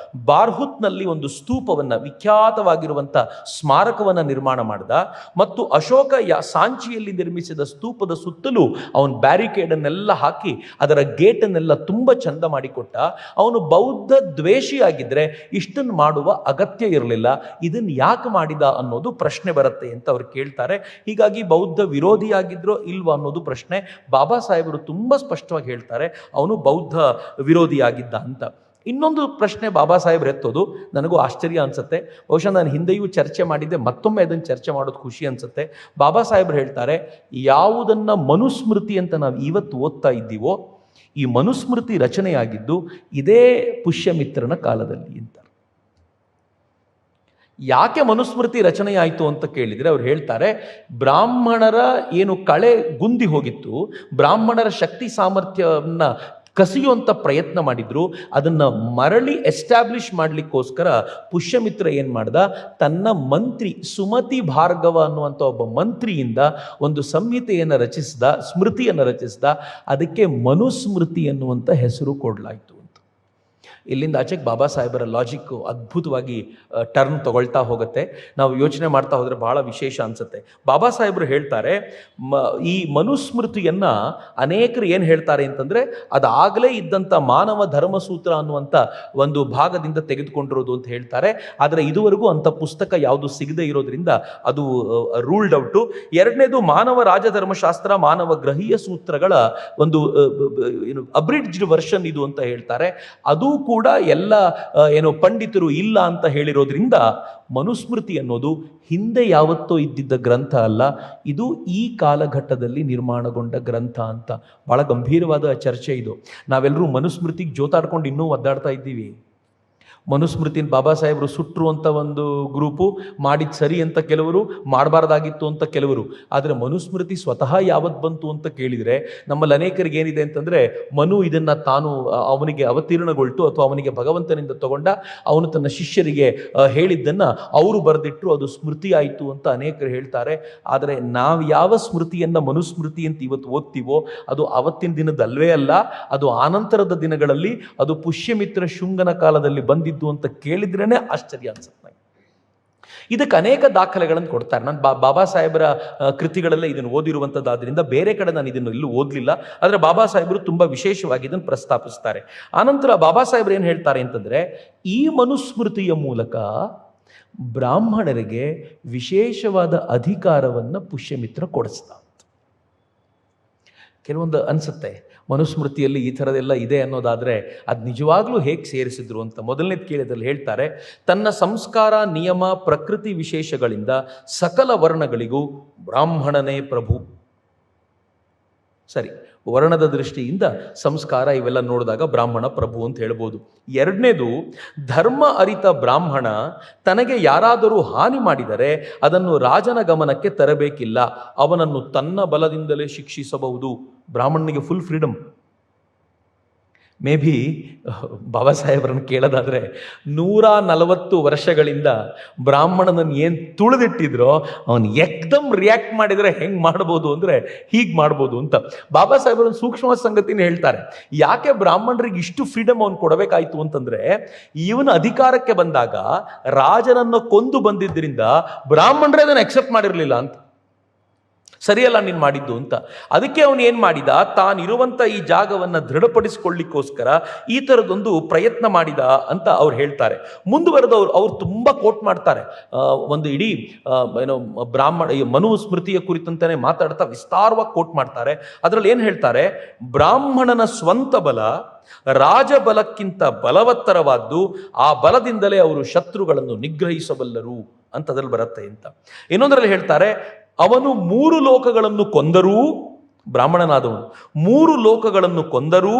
ಬಾರ್ಹುತ್ನಲ್ಲಿ ಒಂದು ಸ್ತೂಪವನ್ನು, ವಿಖ್ಯಾತವಾಗಿರುವಂಥ ಸ್ಮಾರಕವನ್ನು ನಿರ್ಮಾಣ ಮಾಡಿದ. ಮತ್ತು ಅಶೋಕ ಸಾಂಚಿಯಲ್ಲಿ ನಿರ್ಮಿಸಿದ ಸ್ತೂಪದ ಸುತ್ತಲೂ ಅವನು ಬ್ಯಾರಿಕೇಡನ್ನೆಲ್ಲ ಹಾಕಿ ಅದರ ಗೇಟನ್ನೆಲ್ಲ ತುಂಬ ಚಂದ ಮಾಡಿಕೊಟ್ಟ. ಅವನು ಬೌದ್ಧ ದ್ವೇಷಿಯಾಗಿದ್ದರೆ ಇಷ್ಟನ್ನು ಮಾಡುವ ಅಗತ್ಯ ಇರಲಿಲ್ಲ, ಇದನ್ನು ಯಾಕೆ ಮಾಡಿದ ಅನ್ನೋದು ಪ್ರಶ್ನೆ ಬರುತ್ತೆ ಅಂತ ಅವ್ರು ಕೇಳ್ತಾರೆ. ಹೀಗಾಗಿ ಬೌದ್ಧ ವಿರೋಧಿಯಾಗಿದ್ರೋ ಇಲ್ವೋ ಅನ್ನೋದು ಪ್ರಶ್ನೆ. ಬಾಬಾ ಸಾಹೇಬರು ತುಂಬ ಸ್ಪಷ್ಟವಾಗಿ ಹೇಳ್ತಾರೆ ಅವನು ಬೌದ್ಧ ವಿರೋಧಿಯಾಗಿದ್ದ ಅಂತ. ಇನ್ನೊಂದು ಪ್ರಶ್ನೆ ಬಾಬಾ ಸಾಹೇಬ್ರು ಎತ್ತೋದು ನನಗೂ ಆಶ್ಚರ್ಯ ಅನಿಸುತ್ತೆ. ಬಹುಶಃ ನಾನು ಹಿಂದೆಯೂ ಚರ್ಚೆ ಮಾಡಿದ್ದೆ, ಮತ್ತೊಮ್ಮೆ ಅದನ್ನು ಚರ್ಚೆ ಮಾಡೋದು ಖುಷಿ ಅನಿಸುತ್ತೆ. ಬಾಬಾ ಸಾಹೇಬ್ರು ಹೇಳ್ತಾರೆ, ಯಾವುದನ್ನು ಮನುಸ್ಮೃತಿ ಅಂತ ನಾವು ಇವತ್ತು ಓದ್ತಾ ಇದ್ದೀವೋ ಈ ಮನುಸ್ಮೃತಿ ರಚನೆಯಾಗಿದ್ದು ಇದೇ ಪುಷ್ಯಮಿತ್ರನ ಕಾಲದಲ್ಲಿ ಅಂತ. ಯಾಕೆ ಮನುಸ್ಮೃತಿ ರಚನೆಯಾಯಿತು ಅಂತ ಕೇಳಿದರೆ ಅವ್ರು ಹೇಳ್ತಾರೆ, ಬ್ರಾಹ್ಮಣರ ಏನು ಕಳೆ ಗುಂದಿ ಹೋಗಿತ್ತು, ಬ್ರಾಹ್ಮಣರ ಶಕ್ತಿ ಸಾಮರ್ಥ್ಯವನ್ನು ಕಸಿಯುವಂಥ ಪ್ರಯತ್ನ ಮಾಡಿದ್ರು, ಅದನ್ನು ಮರಳಿ ಎಸ್ಟಾಬ್ಲಿಷ್ ಮಾಡಲಿಕ್ಕೋಸ್ಕರ ಪುಷ್ಯಮಿತ್ರ ಏನು ಮಾಡ್ದ, ತನ್ನ ಮಂತ್ರಿ ಸುಮತಿ ಭಾರ್ಗವ ಅನ್ನುವಂಥ ಒಬ್ಬ ಮಂತ್ರಿಯಿಂದ ಒಂದು ಸಂಹಿತೆಯನ್ನು ರಚಿಸಿದ, ಸ್ಮೃತಿಯನ್ನು ರಚಿಸಿದ. ಅದಕ್ಕೆ ಮನುಸ್ಮೃತಿ ಅನ್ನುವಂಥ ಹೆಸರು ಕೊಡಲಾಯಿತು. ಇಲ್ಲಿಂದ ಆಚೆಗೆ ಬಾಬಾ ಸಾಹೇಬರ ಲಾಜಿಕ್ಕು ಅದ್ಭುತವಾಗಿ ಟರ್ನ್ ತಗೊಳ್ತಾ ಹೋಗುತ್ತೆ. ನಾವು ಯೋಚನೆ ಮಾಡ್ತಾ ಹೋದರೆ ಬಹಳ ವಿಶೇಷ ಅನಿಸುತ್ತೆ. ಬಾಬಾ ಸಾಹೇಬರು ಹೇಳ್ತಾರೆ, ಈ ಮನುಸ್ಮೃತಿಯನ್ನು ಅನೇಕರು ಏನು ಹೇಳ್ತಾರೆ ಅಂತಂದರೆ ಅದಾಗಲೇ ಇದ್ದಂಥ ಮಾನವ ಧರ್ಮಸೂತ್ರ ಅನ್ನುವಂಥ ಒಂದು ಭಾಗದಿಂದ ತೆಗೆದುಕೊಂಡಿರೋದು ಅಂತ ಹೇಳ್ತಾರೆ. ಆದರೆ ಇದುವರೆಗೂ ಅಂಥ ಪುಸ್ತಕ ಯಾವುದು ಸಿಗದೇ ಇರೋದ್ರಿಂದ ಅದು ರೂಲ್ಡ್ ಔಟು. ಎರಡನೇದು ಮಾನವ ರಾಜಧರ್ಮಶಾಸ್ತ್ರ, ಮಾನವ ಗ್ರಹೀಯ ಸೂತ್ರಗಳ ಒಂದು ಅಬ್ರಿಡ್ಜ್ಡ್ ವರ್ಷನ್ ಇದು ಅಂತ ಹೇಳ್ತಾರೆ. ಅದು ಕೂಡ ಎಲ್ಲ ಪಂಡಿತರು ಇಲ್ಲ ಅಂತ ಹೇಳಿರೋದ್ರಿಂದ ಮನುಸ್ಮೃತಿ ಅನ್ನೋದು ಹಿಂದೆ ಯಾವತ್ತೋ ಇದ್ದಿದ್ದ ಗ್ರಂಥ ಅಲ್ಲ, ಇದು ಈ ಕಾಲಘಟ್ಟದಲ್ಲಿ ನಿರ್ಮಾಣಗೊಂಡ ಗ್ರಂಥ ಅಂತ. ಬಹಳ ಗಂಭೀರವಾದ ಚರ್ಚೆ ಇದು. ನಾವೆಲ್ಲರೂ ಮನುಸ್ಮೃತಿಗೆ ಜೋತಾಡ್ಕೊಂಡು ಇನ್ನೂ ಒದ್ದಾಡ್ತಾ ಇದ್ದೀವಿ. ಮನುಸ್ಮೃತಿನ ಬಾಬಾ ಸಾಹೇಬರು ಸುಟ್ಟರು ಅಂತ ಒಂದು ಗ್ರೂಪು, ಮಾಡಿದ ಸರಿ ಅಂತ ಕೆಲವರು, ಮಾಡಬಾರ್ದಾಗಿತ್ತು ಅಂತ ಕೆಲವರು. ಆದರೆ ಮನುಸ್ಮೃತಿ ಸ್ವತಃ ಯಾವತ್ತು ಬಂತು ಅಂತ ಕೇಳಿದರೆ ನಮ್ಮಲ್ಲಿ ಅನೇಕರಿಗೆ ಏನಿದೆ ಅಂತಂದರೆ, ಮನು ಇದನ್ನು ತಾನು ಅವನಿಗೆ ಅವತೀರ್ಣಗೊಳ್ತು ಅಥವಾ ಅವನಿಗೆ ಭಗವಂತನಿಂದ ತಗೊಂಡ, ಅವನು ತನ್ನ ಶಿಷ್ಯರಿಗೆ ಹೇಳಿದ್ದನ್ನು ಅವರು ಬರೆದಿಟ್ಟರು, ಅದು ಸ್ಮೃತಿ ಆಯಿತು ಅಂತ ಅನೇಕರು ಹೇಳ್ತಾರೆ. ಆದರೆ ನಾವು ಯಾವ ಸ್ಮೃತಿಯನ್ನು ಮನುಸ್ಮೃತಿ ಅಂತ ಇವತ್ತು ಓದ್ತೀವೋ ಅದು ಅವತ್ತಿನ ದಿನದಲ್ವೇ ಅಲ್ಲ, ಅದು ಆನಂತರದ ದಿನಗಳಲ್ಲಿ, ಅದು ಪುಷ್ಯಮಿತ್ರ ಶುಂಗನ ಕಾಲದಲ್ಲಿ ಬಂದಿದ್ದು ಅಂತ ಕೇಳಿದ್ರೇ ಆಶ್ಚರ್ಯ ಅನ್ಸುತ್ತೆ. ಇದಕ್ಕೆ ಅನೇಕ ದಾಖಲೆಗಳನ್ನು ಕೊಡ್ತಾರೆ. ನಾನು ಬಾಬಾ ಸಾಹೇಬರ ಕೃತಿಗಳಲ್ಲೇ ಇದನ್ನು ಓದಿರುವಂಥದ್ದಾದ್ರಿಂದ ಬೇರೆ ಕಡೆ ನಾನು ಇದನ್ನು ಎಲ್ಲೂ ಓದಲಿಲ್ಲ. ಆದರೆ ಬಾಬಾ ಸಾಹೇಬರು ತುಂಬ ವಿಶೇಷವಾಗಿ ಇದನ್ನು ಪ್ರಸ್ತಾಪಿಸ್ತಾರೆ. ಆನಂತರ ಬಾಬಾ ಸಾಹೇಬರು ಏನು ಹೇಳ್ತಾರೆ ಅಂತಂದರೆ, ಈ ಮನುಸ್ಮೃತಿಯ ಮೂಲಕ ಬ್ರಾಹ್ಮಣರಿಗೆ ವಿಶೇಷವಾದ ಅಧಿಕಾರವನ್ನು ಪುಷ್ಯಮಿತ್ರ ಕೊಡಿಸ್ತಾ. ಕೆಲವೊಂದು ಅನಿಸುತ್ತೆ ಮನುಸ್ಮೃತಿಯಲ್ಲಿ ಈ ಥರದೆಲ್ಲ ಇದೆ ಅನ್ನೋದಾದರೆ ಅದು ನಿಜವಾಗ್ಲೂ ಹೇಗೆ ಸೇರಿಸಿದ್ರು ಅಂತ. ಮೊದಲನೇದು ಕೇಳಿದಲ್ಲಿ ಹೇಳ್ತಾರೆ, ತನ್ನ ಸಂಸ್ಕಾರ, ನಿಯಮ, ಪ್ರಕೃತಿ ವಿಶೇಷಗಳಿಂದ ಸಕಲ ವರ್ಣಗಳಿಗೂ ಬ್ರಾಹ್ಮಣನೇ ಪ್ರಭು. ಸರಿ, ವರ್ಣದ ದೃಷ್ಟಿಯಿಂದ ಸಂಸ್ಕಾರ ಇವೆಲ್ಲ ನೋಡಿದಾಗ ಬ್ರಾಹ್ಮಣ ಪ್ರಭು ಅಂತ ಹೇಳ್ಬೋದು. ಎರಡನೇದು, ಧರ್ಮ ಅರಿತ ಬ್ರಾಹ್ಮಣ ತನಗೆ ಯಾರಾದರೂ ಹಾನಿ ಮಾಡಿದರೆ ಅದನ್ನು ರಾಜನ ಗಮನಕ್ಕೆ ತರಬೇಕಿಲ್ಲ, ಅವನನ್ನು ತನ್ನ ಬಲದಿಂದಲೇ ಶಿಕ್ಷಿಸಬಹುದು. ಬ್ರಾಹ್ಮಣನಿಗೆ ಫುಲ್ ಫ್ರೀಡಮ್. ಮೇ ಬಿ ಬಾಬಾ ಸಾಹೇಬರನ್ನು ಕೇಳೋದಾದರೆ 140 ವರ್ಷಗಳಿಂದ ಬ್ರಾಹ್ಮಣನನ್ನು ಏನು ತುಳಿದಿಟ್ಟಿದ್ರೋ ಅವನು ಎಕ್ದಮ್ ರಿಯಾಕ್ಟ್ ಮಾಡಿದರೆ ಹೆಂಗೆ ಮಾಡ್ಬೋದು ಅಂದರೆ ಹೀಗೆ ಮಾಡ್ಬೋದು ಅಂತ ಬಾಬಾ ಸಾಹೇಬರನ್ನು ಸೂಕ್ಷ್ಮ ಸಂಗತಿನ ಹೇಳ್ತಾರೆ. ಯಾಕೆ ಬ್ರಾಹ್ಮಣರಿಗೆ ಇಷ್ಟು ಫ್ರೀಡಮ್ ಅವನು ಕೊಡಬೇಕಾಯ್ತು ಅಂತಂದರೆ, ಇವನ ಅಧಿಕಾರಕ್ಕೆ ಬಂದಾಗ ರಾಜನನ್ನು ಕೊಂದು ಬಂದಿದ್ದರಿಂದ ಬ್ರಾಹ್ಮಣರೇ ಅದನ್ನು ಅಕ್ಸೆಪ್ಟ್ ಮಾಡಿರಲಿಲ್ಲ ಅಂತ. ಸರಿಯಲ್ಲ ನೀನು ಮಾಡಿದ್ದು ಅಂತ. ಅದಕ್ಕೆ ಅವನು ಏನು ಮಾಡಿದ, ತಾನಿರುವಂಥ ಈ ಜಾಗವನ್ನು ದೃಢಪಡಿಸಿಕೊಳ್ಳಿಕ್ಕೋಸ್ಕರ ಈ ಥರದೊಂದು ಪ್ರಯತ್ನ ಮಾಡಿದ ಅಂತ ಅವ್ರು ಹೇಳ್ತಾರೆ. ಮುಂದುವರೆದವ್ರು ಅವ್ರು ತುಂಬ ಕೋಟ್ ಮಾಡ್ತಾರೆ. ಒಂದು ಇಡೀ ಮನುಸ್ಮೃತಿಯ ಕುರಿತಂತಾನೆ ಮಾತಾಡ್ತಾ ವಿಸ್ತಾರವಾಗಿ ಕೋಟ್ ಮಾಡ್ತಾರೆ. ಅದರಲ್ಲಿ ಏನು ಹೇಳ್ತಾರೆ, ಬ್ರಾಹ್ಮಣನ ಸ್ವಂತ ಬಲ ರಾಜಬಲಕ್ಕಿಂತ ಬಲವತ್ತರವಾದ್ದು, ಆ ಬಲದಿಂದಲೇ ಅವರು ಶತ್ರುಗಳನ್ನು ನಿಗ್ರಹಿಸಬಲ್ಲರು ಅಂತ ಅದ್ರಲ್ಲಿ ಬರುತ್ತೆ ಅಂತ. ಇನ್ನೊಂದರಲ್ಲಿ ಹೇಳ್ತಾರೆ, ಅವನು 3 ಲೋಕಗಳನ್ನು ಕೊಂದರೂ, ಬ್ರಾಹ್ಮಣನಾದವನು 3 ಲೋಕಗಳನ್ನು ಕೊಂದರೂ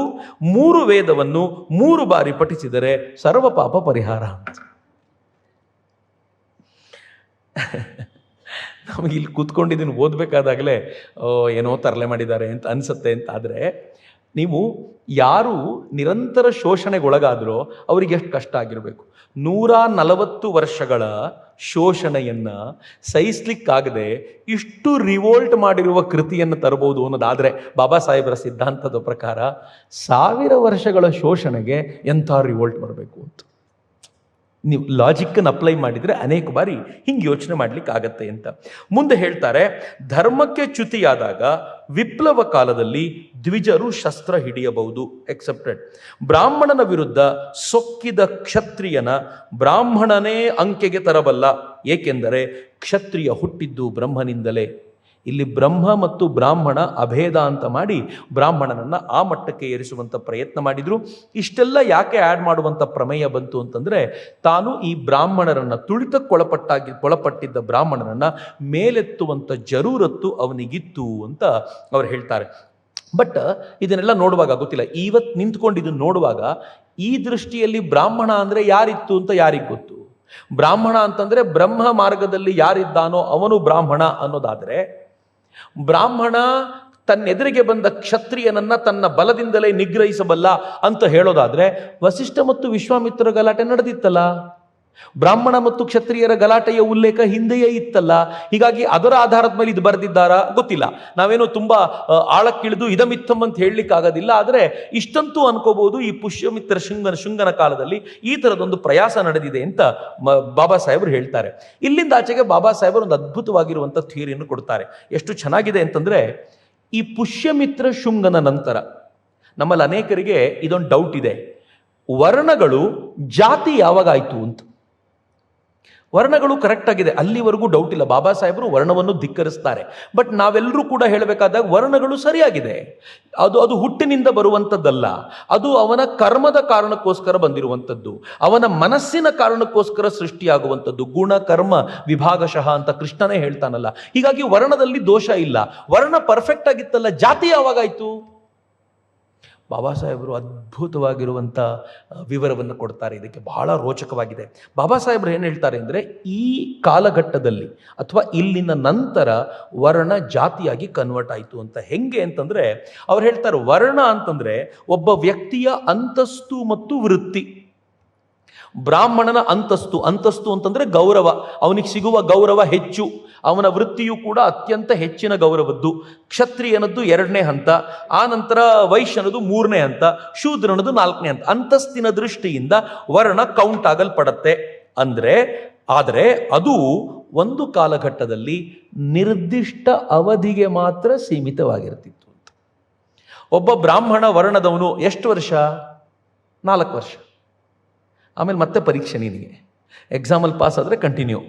3 ವೇದವನ್ನು 3 ಬಾರಿ ಪಠಿಸಿದರೆ ಸರ್ವ ಪಾಪ ಪರಿಹಾರ ಅಂತ. ನಮಗೆ ಇಲ್ಲಿ ಕೂತ್ಕೊಂಡಿದ್ದೀನಿ ಓದಬೇಕಾದಾಗಲೇ ಏನೋ ತರಲೆ ಮಾಡಿದ್ದಾರೆ ಅಂತ ಅನಿಸುತ್ತೆ ಅಂತ. ಆದರೆ ನೀವು ಯಾರು ನಿರಂತರ ಶೋಷಣೆಗೊಳಗಾದರೋ ಅವರಿಗೆ ಎಷ್ಟು ಕಷ್ಟ ಆಗಿರಬೇಕು. 140 ವರ್ಷಗಳ ಶೋಷಣೆಯನ್ನು ಸಹಿಸ್ಲಿಕ್ಕಾಗದೆ ಇಷ್ಟು ರಿವೋಲ್ಟ್ ಮಾಡಿರುವ ಕೃತಿಯನ್ನು ತರಬಹುದು ಅನ್ನೋದಾದರೆ ಬಾಬಾ ಸಾಹೇಬರ ಸಿದ್ಧಾಂತದ ಪ್ರಕಾರ 1000 ವರ್ಷಗಳ ಶೋಷಣೆಗೆ ಎಂಥ ರಿವೋಲ್ಟ್ ಬರಬೇಕು ಅಂತ ನೀವು ಲಾಜಿಕ್ಕನ್ನು ಅಪ್ಲೈ ಮಾಡಿದರೆ ಅನೇಕ ಬಾರಿ ಹಿಂಗೆ ಯೋಚನೆ ಮಾಡಲಿಕ್ಕಾಗತ್ತೆ ಅಂತ. ಮುಂದೆ ಹೇಳ್ತಾರೆ, ಧರ್ಮಕ್ಕೆ ಚ್ಯುತಿಯಾದಾಗ ವಿಪ್ಲವ ಕಾಲದಲ್ಲಿ ದ್ವಿಜರು ಶಸ್ತ್ರ ಹಿಡಿಯಬಹುದು, ಎಕ್ಸೆಪ್ಟೆಡ್. ಬ್ರಾಹ್ಮಣನ ವಿರುದ್ಧ ಸೊಕ್ಕಿದ ಕ್ಷತ್ರಿಯನ ಬ್ರಾಹ್ಮಣನೇ ಅಂಕೆಗೆ ತರಬಲ್ಲ, ಏಕೆಂದರೆ ಕ್ಷತ್ರಿಯ ಹುಟ್ಟಿದ್ದು ಬ್ರಹ್ಮನಿಂದಲೇ. ಇಲ್ಲಿ ಬ್ರಹ್ಮ ಮತ್ತು ಬ್ರಾಹ್ಮಣ ಅಭೇದ ಅಂತ ಮಾಡಿ ಬ್ರಾಹ್ಮಣನನ್ನು ಆ ಮಟ್ಟಕ್ಕೆ ಏರಿಸುವಂಥ ಪ್ರಯತ್ನ ಮಾಡಿದರು. ಇಷ್ಟೆಲ್ಲ ಯಾಕೆ ಆ್ಯಡ್ ಮಾಡುವಂಥ ಪ್ರಮೇಯ ಬಂತು ಅಂತಂದರೆ, ತಾನು ಈ ಬ್ರಾಹ್ಮಣರನ್ನು ಒಳಪಟ್ಟಿದ್ದ ಬ್ರಾಹ್ಮಣರನ್ನು ಮೇಲೆತ್ತುವಂಥ ಜರೂರತ್ತು ಅವನಿಗಿತ್ತು ಅಂತ ಅವ್ರು ಹೇಳ್ತಾರೆ. ಬಟ್ ಇದನ್ನೆಲ್ಲ ನೋಡುವಾಗ ಗೊತ್ತಿಲ್ಲ, ಇವತ್ತು ನಿಂತ್ಕೊಂಡು ಇದನ್ನು ನೋಡುವಾಗ ಈ ದೃಷ್ಟಿಯಲ್ಲಿ ಬ್ರಾಹ್ಮಣ ಅಂದರೆ ಯಾರಿತ್ತು ಅಂತ ಯಾರಿಗೆ ಗೊತ್ತು? ಬ್ರಾಹ್ಮಣ ಅಂತಂದರೆ ಬ್ರಹ್ಮ ಮಾರ್ಗದಲ್ಲಿ ಯಾರಿದ್ದಾನೋ ಅವನು ಬ್ರಾಹ್ಮಣ ಅನ್ನೋದಾದರೆ, ಬ್ರಾಹ್ಮಣ ತನ್ನೆದುರಿಗೆ ಬಂದ ಕ್ಷತ್ರಿಯನನ್ನ ತನ್ನ ಬಲದಿಂದಲೇ ನಿಗ್ರಹಿಸಬಲ್ಲ ಅಂತ ಹೇಳೋದಾದ್ರೆ, ವಸಿಷ್ಠ ಮತ್ತು ವಿಶ್ವಾಮಿತ್ರ ಗಲಾಟೆ ನಡೆದಿತ್ತಲ್ಲ, ಬ್ರಾಹ್ಮಣ ಮತ್ತು ಕ್ಷತ್ರಿಯರ ಗಲಾಟೆಯ ಉಲ್ಲೇಖ ಹಿಂದೆಯೇ ಇತ್ತಲ್ಲ. ಹೀಗಾಗಿ ಅದರ ಆಧಾರದ ಮೇಲೆ ಇದು ಬರೆದಿದ್ದಾರಾ ಗೊತ್ತಿಲ್ಲ. ನಾವೇನೋ ತುಂಬಾ ಆಳಕ್ಕಿಳಿದು ಇದಮಿತ್ತಮ್ ಅಂತ ಹೇಳಲಿಕ್ಕಾಗೋದಿಲ್ಲ. ಆದರೆ ಇಷ್ಟಂತೂ ಅನ್ಕೋಬಹುದು, ಈ ಪುಷ್ಯಮಿತ್ರ ಶುಂಗನ ಕಾಲದಲ್ಲಿ ಈ ಥರದೊಂದು ಪ್ರಯಾಸ ನಡೆದಿದೆ ಅಂತ ಬಾಬಾ ಸಾಹೇಬರು ಹೇಳ್ತಾರೆ. ಇಲ್ಲಿಂದ ಆಚೆಗೆ ಬಾಬಾ ಸಾಹೇಬರು ಒಂದು ಅದ್ಭುತವಾಗಿರುವಂಥ ಥಿಯರಿಯನ್ನು ಕೊಡ್ತಾರೆ. ಎಷ್ಟು ಚೆನ್ನಾಗಿದೆ ಅಂತಂದರೆ, ಈ ಪುಷ್ಯಮಿತ್ರ ಶುಂಗನ ನಂತರ ನಮ್ಮಲ್ಲಿ ಅನೇಕರಿಗೆ ಇದೊಂದು ಡೌಟ್ ಇದೆ, ವರ್ಣಗಳು ಜಾತಿ ಯಾವಾಗ ಆಯಿತು ಅಂತ. ವರ್ಣಗಳು ಕರೆಕ್ಟ್ ಆಗಿದೆ, ಅಲ್ಲಿವರೆಗೂ ಡೌಟ್ ಇಲ್ಲ. ಬಾಬಾ ಸಾಹೇಬರು ವರ್ಣವನ್ನು ಧಿಕ್ಕರಿಸ್ತಾರೆ. ಬಟ್ ನಾವೆಲ್ಲರೂ ಕೂಡ ಹೇಳಬೇಕಾದಾಗ ವರ್ಣಗಳು ಸರಿಯಾಗಿದೆ. ಅದು ಹುಟ್ಟಿನಿಂದ ಬರುವಂಥದ್ದಲ್ಲ, ಅದು ಅವನ ಕರ್ಮದ ಕಾರಣಕ್ಕೋಸ್ಕರ ಬಂದಿರುವಂಥದ್ದು, ಅವನ ಮನಸ್ಸಿನ ಕಾರಣಕ್ಕೋಸ್ಕರ ಸೃಷ್ಟಿಯಾಗುವಂಥದ್ದು. ಗುಣ ಕರ್ಮ ವಿಭಾಗಶಃ ಅಂತ ಕೃಷ್ಣನೇ ಹೇಳ್ತಾನಲ್ಲ. ಹೀಗಾಗಿ ವರ್ಣದಲ್ಲಿ ದೋಷ ಇಲ್ಲ. ವರ್ಣ ಪರ್ಫೆಕ್ಟ್ ಆಗಿತ್ತಲ್ಲ, ಜಾತಿ ಯಾವಾಗಾಯಿತು? ಬಾಬಾ ಸಾಹೇಬರು ಅದ್ಭುತವಾಗಿರುವಂಥ ವಿವರವನ್ನು ಕೊಡ್ತಾರೆ. ಇದಕ್ಕೆ ಬಹಳ ರೋಚಕವಾಗಿದೆ. ಬಾಬಾ ಸಾಹೇಬರು ಏನು ಹೇಳ್ತಾರೆ ಅಂದರೆ, ಈ ಕಾಲಘಟ್ಟದಲ್ಲಿ ಅಥವಾ ಇಲ್ಲಿನ ನಂತರ ವರ್ಣ ಜಾತಿಯಾಗಿ ಕನ್ವರ್ಟ್ ಆಯಿತು ಅಂತ. ಹೆಂಗೆ ಅಂತಂದರೆ, ಅವ್ರು ಹೇಳ್ತಾರೆ, ವರ್ಣ ಅಂತಂದರೆ ಒಬ್ಬ ವ್ಯಕ್ತಿಯ ಅಂತಸ್ತು ಮತ್ತು ವೃತ್ತಿ. ಬ್ರಾಹ್ಮಣನ ಅಂತಸ್ತು ಅಂತಂದರೆ ಗೌರವ, ಅವನಿಗೆ ಸಿಗುವ ಗೌರವ ಹೆಚ್ಚು, ಅವನ ವೃತ್ತಿಯು ಕೂಡ ಅತ್ಯಂತ ಹೆಚ್ಚಿನ ಗೌರವದ್ದು. ಕ್ಷತ್ರಿಯನದ್ದು 2ನೇ ಹಂತ, ಆ ನಂತರ ವೈಶ್ಯನದು 3ನೇ ಹಂತ, ಶೂದ್ರನದು 4ನೇ ಹಂತ. ಅಂತಸ್ತಿನ ದೃಷ್ಟಿಯಿಂದ ವರ್ಣ ಕೌಂಟ್ ಆಗಲ್ಪಡತ್ತೆ. ಅಂದರೆ ಆದರೆ ಅದು ಒಂದು ಕಾಲಘಟ್ಟದಲ್ಲಿ ನಿರ್ದಿಷ್ಟ ಅವಧಿಗೆ ಮಾತ್ರ ಸೀಮಿತವಾಗಿರ್ತಿತ್ತು ಅಂತ. ಒಬ್ಬ ಬ್ರಾಹ್ಮಣ ವರ್ಣದವನು ಎಷ್ಟು ವರ್ಷ? 4 ವರ್ಷ. ಆಮೇಲೆ ಮತ್ತೆ ಪರೀಕ್ಷೆ ನಿನಗೆ. ಎಕ್ಸಾಮಲ್ಲಿ ಪಾಸ್ ಆದರೆ ಕಂಟಿನ್ಯೂ,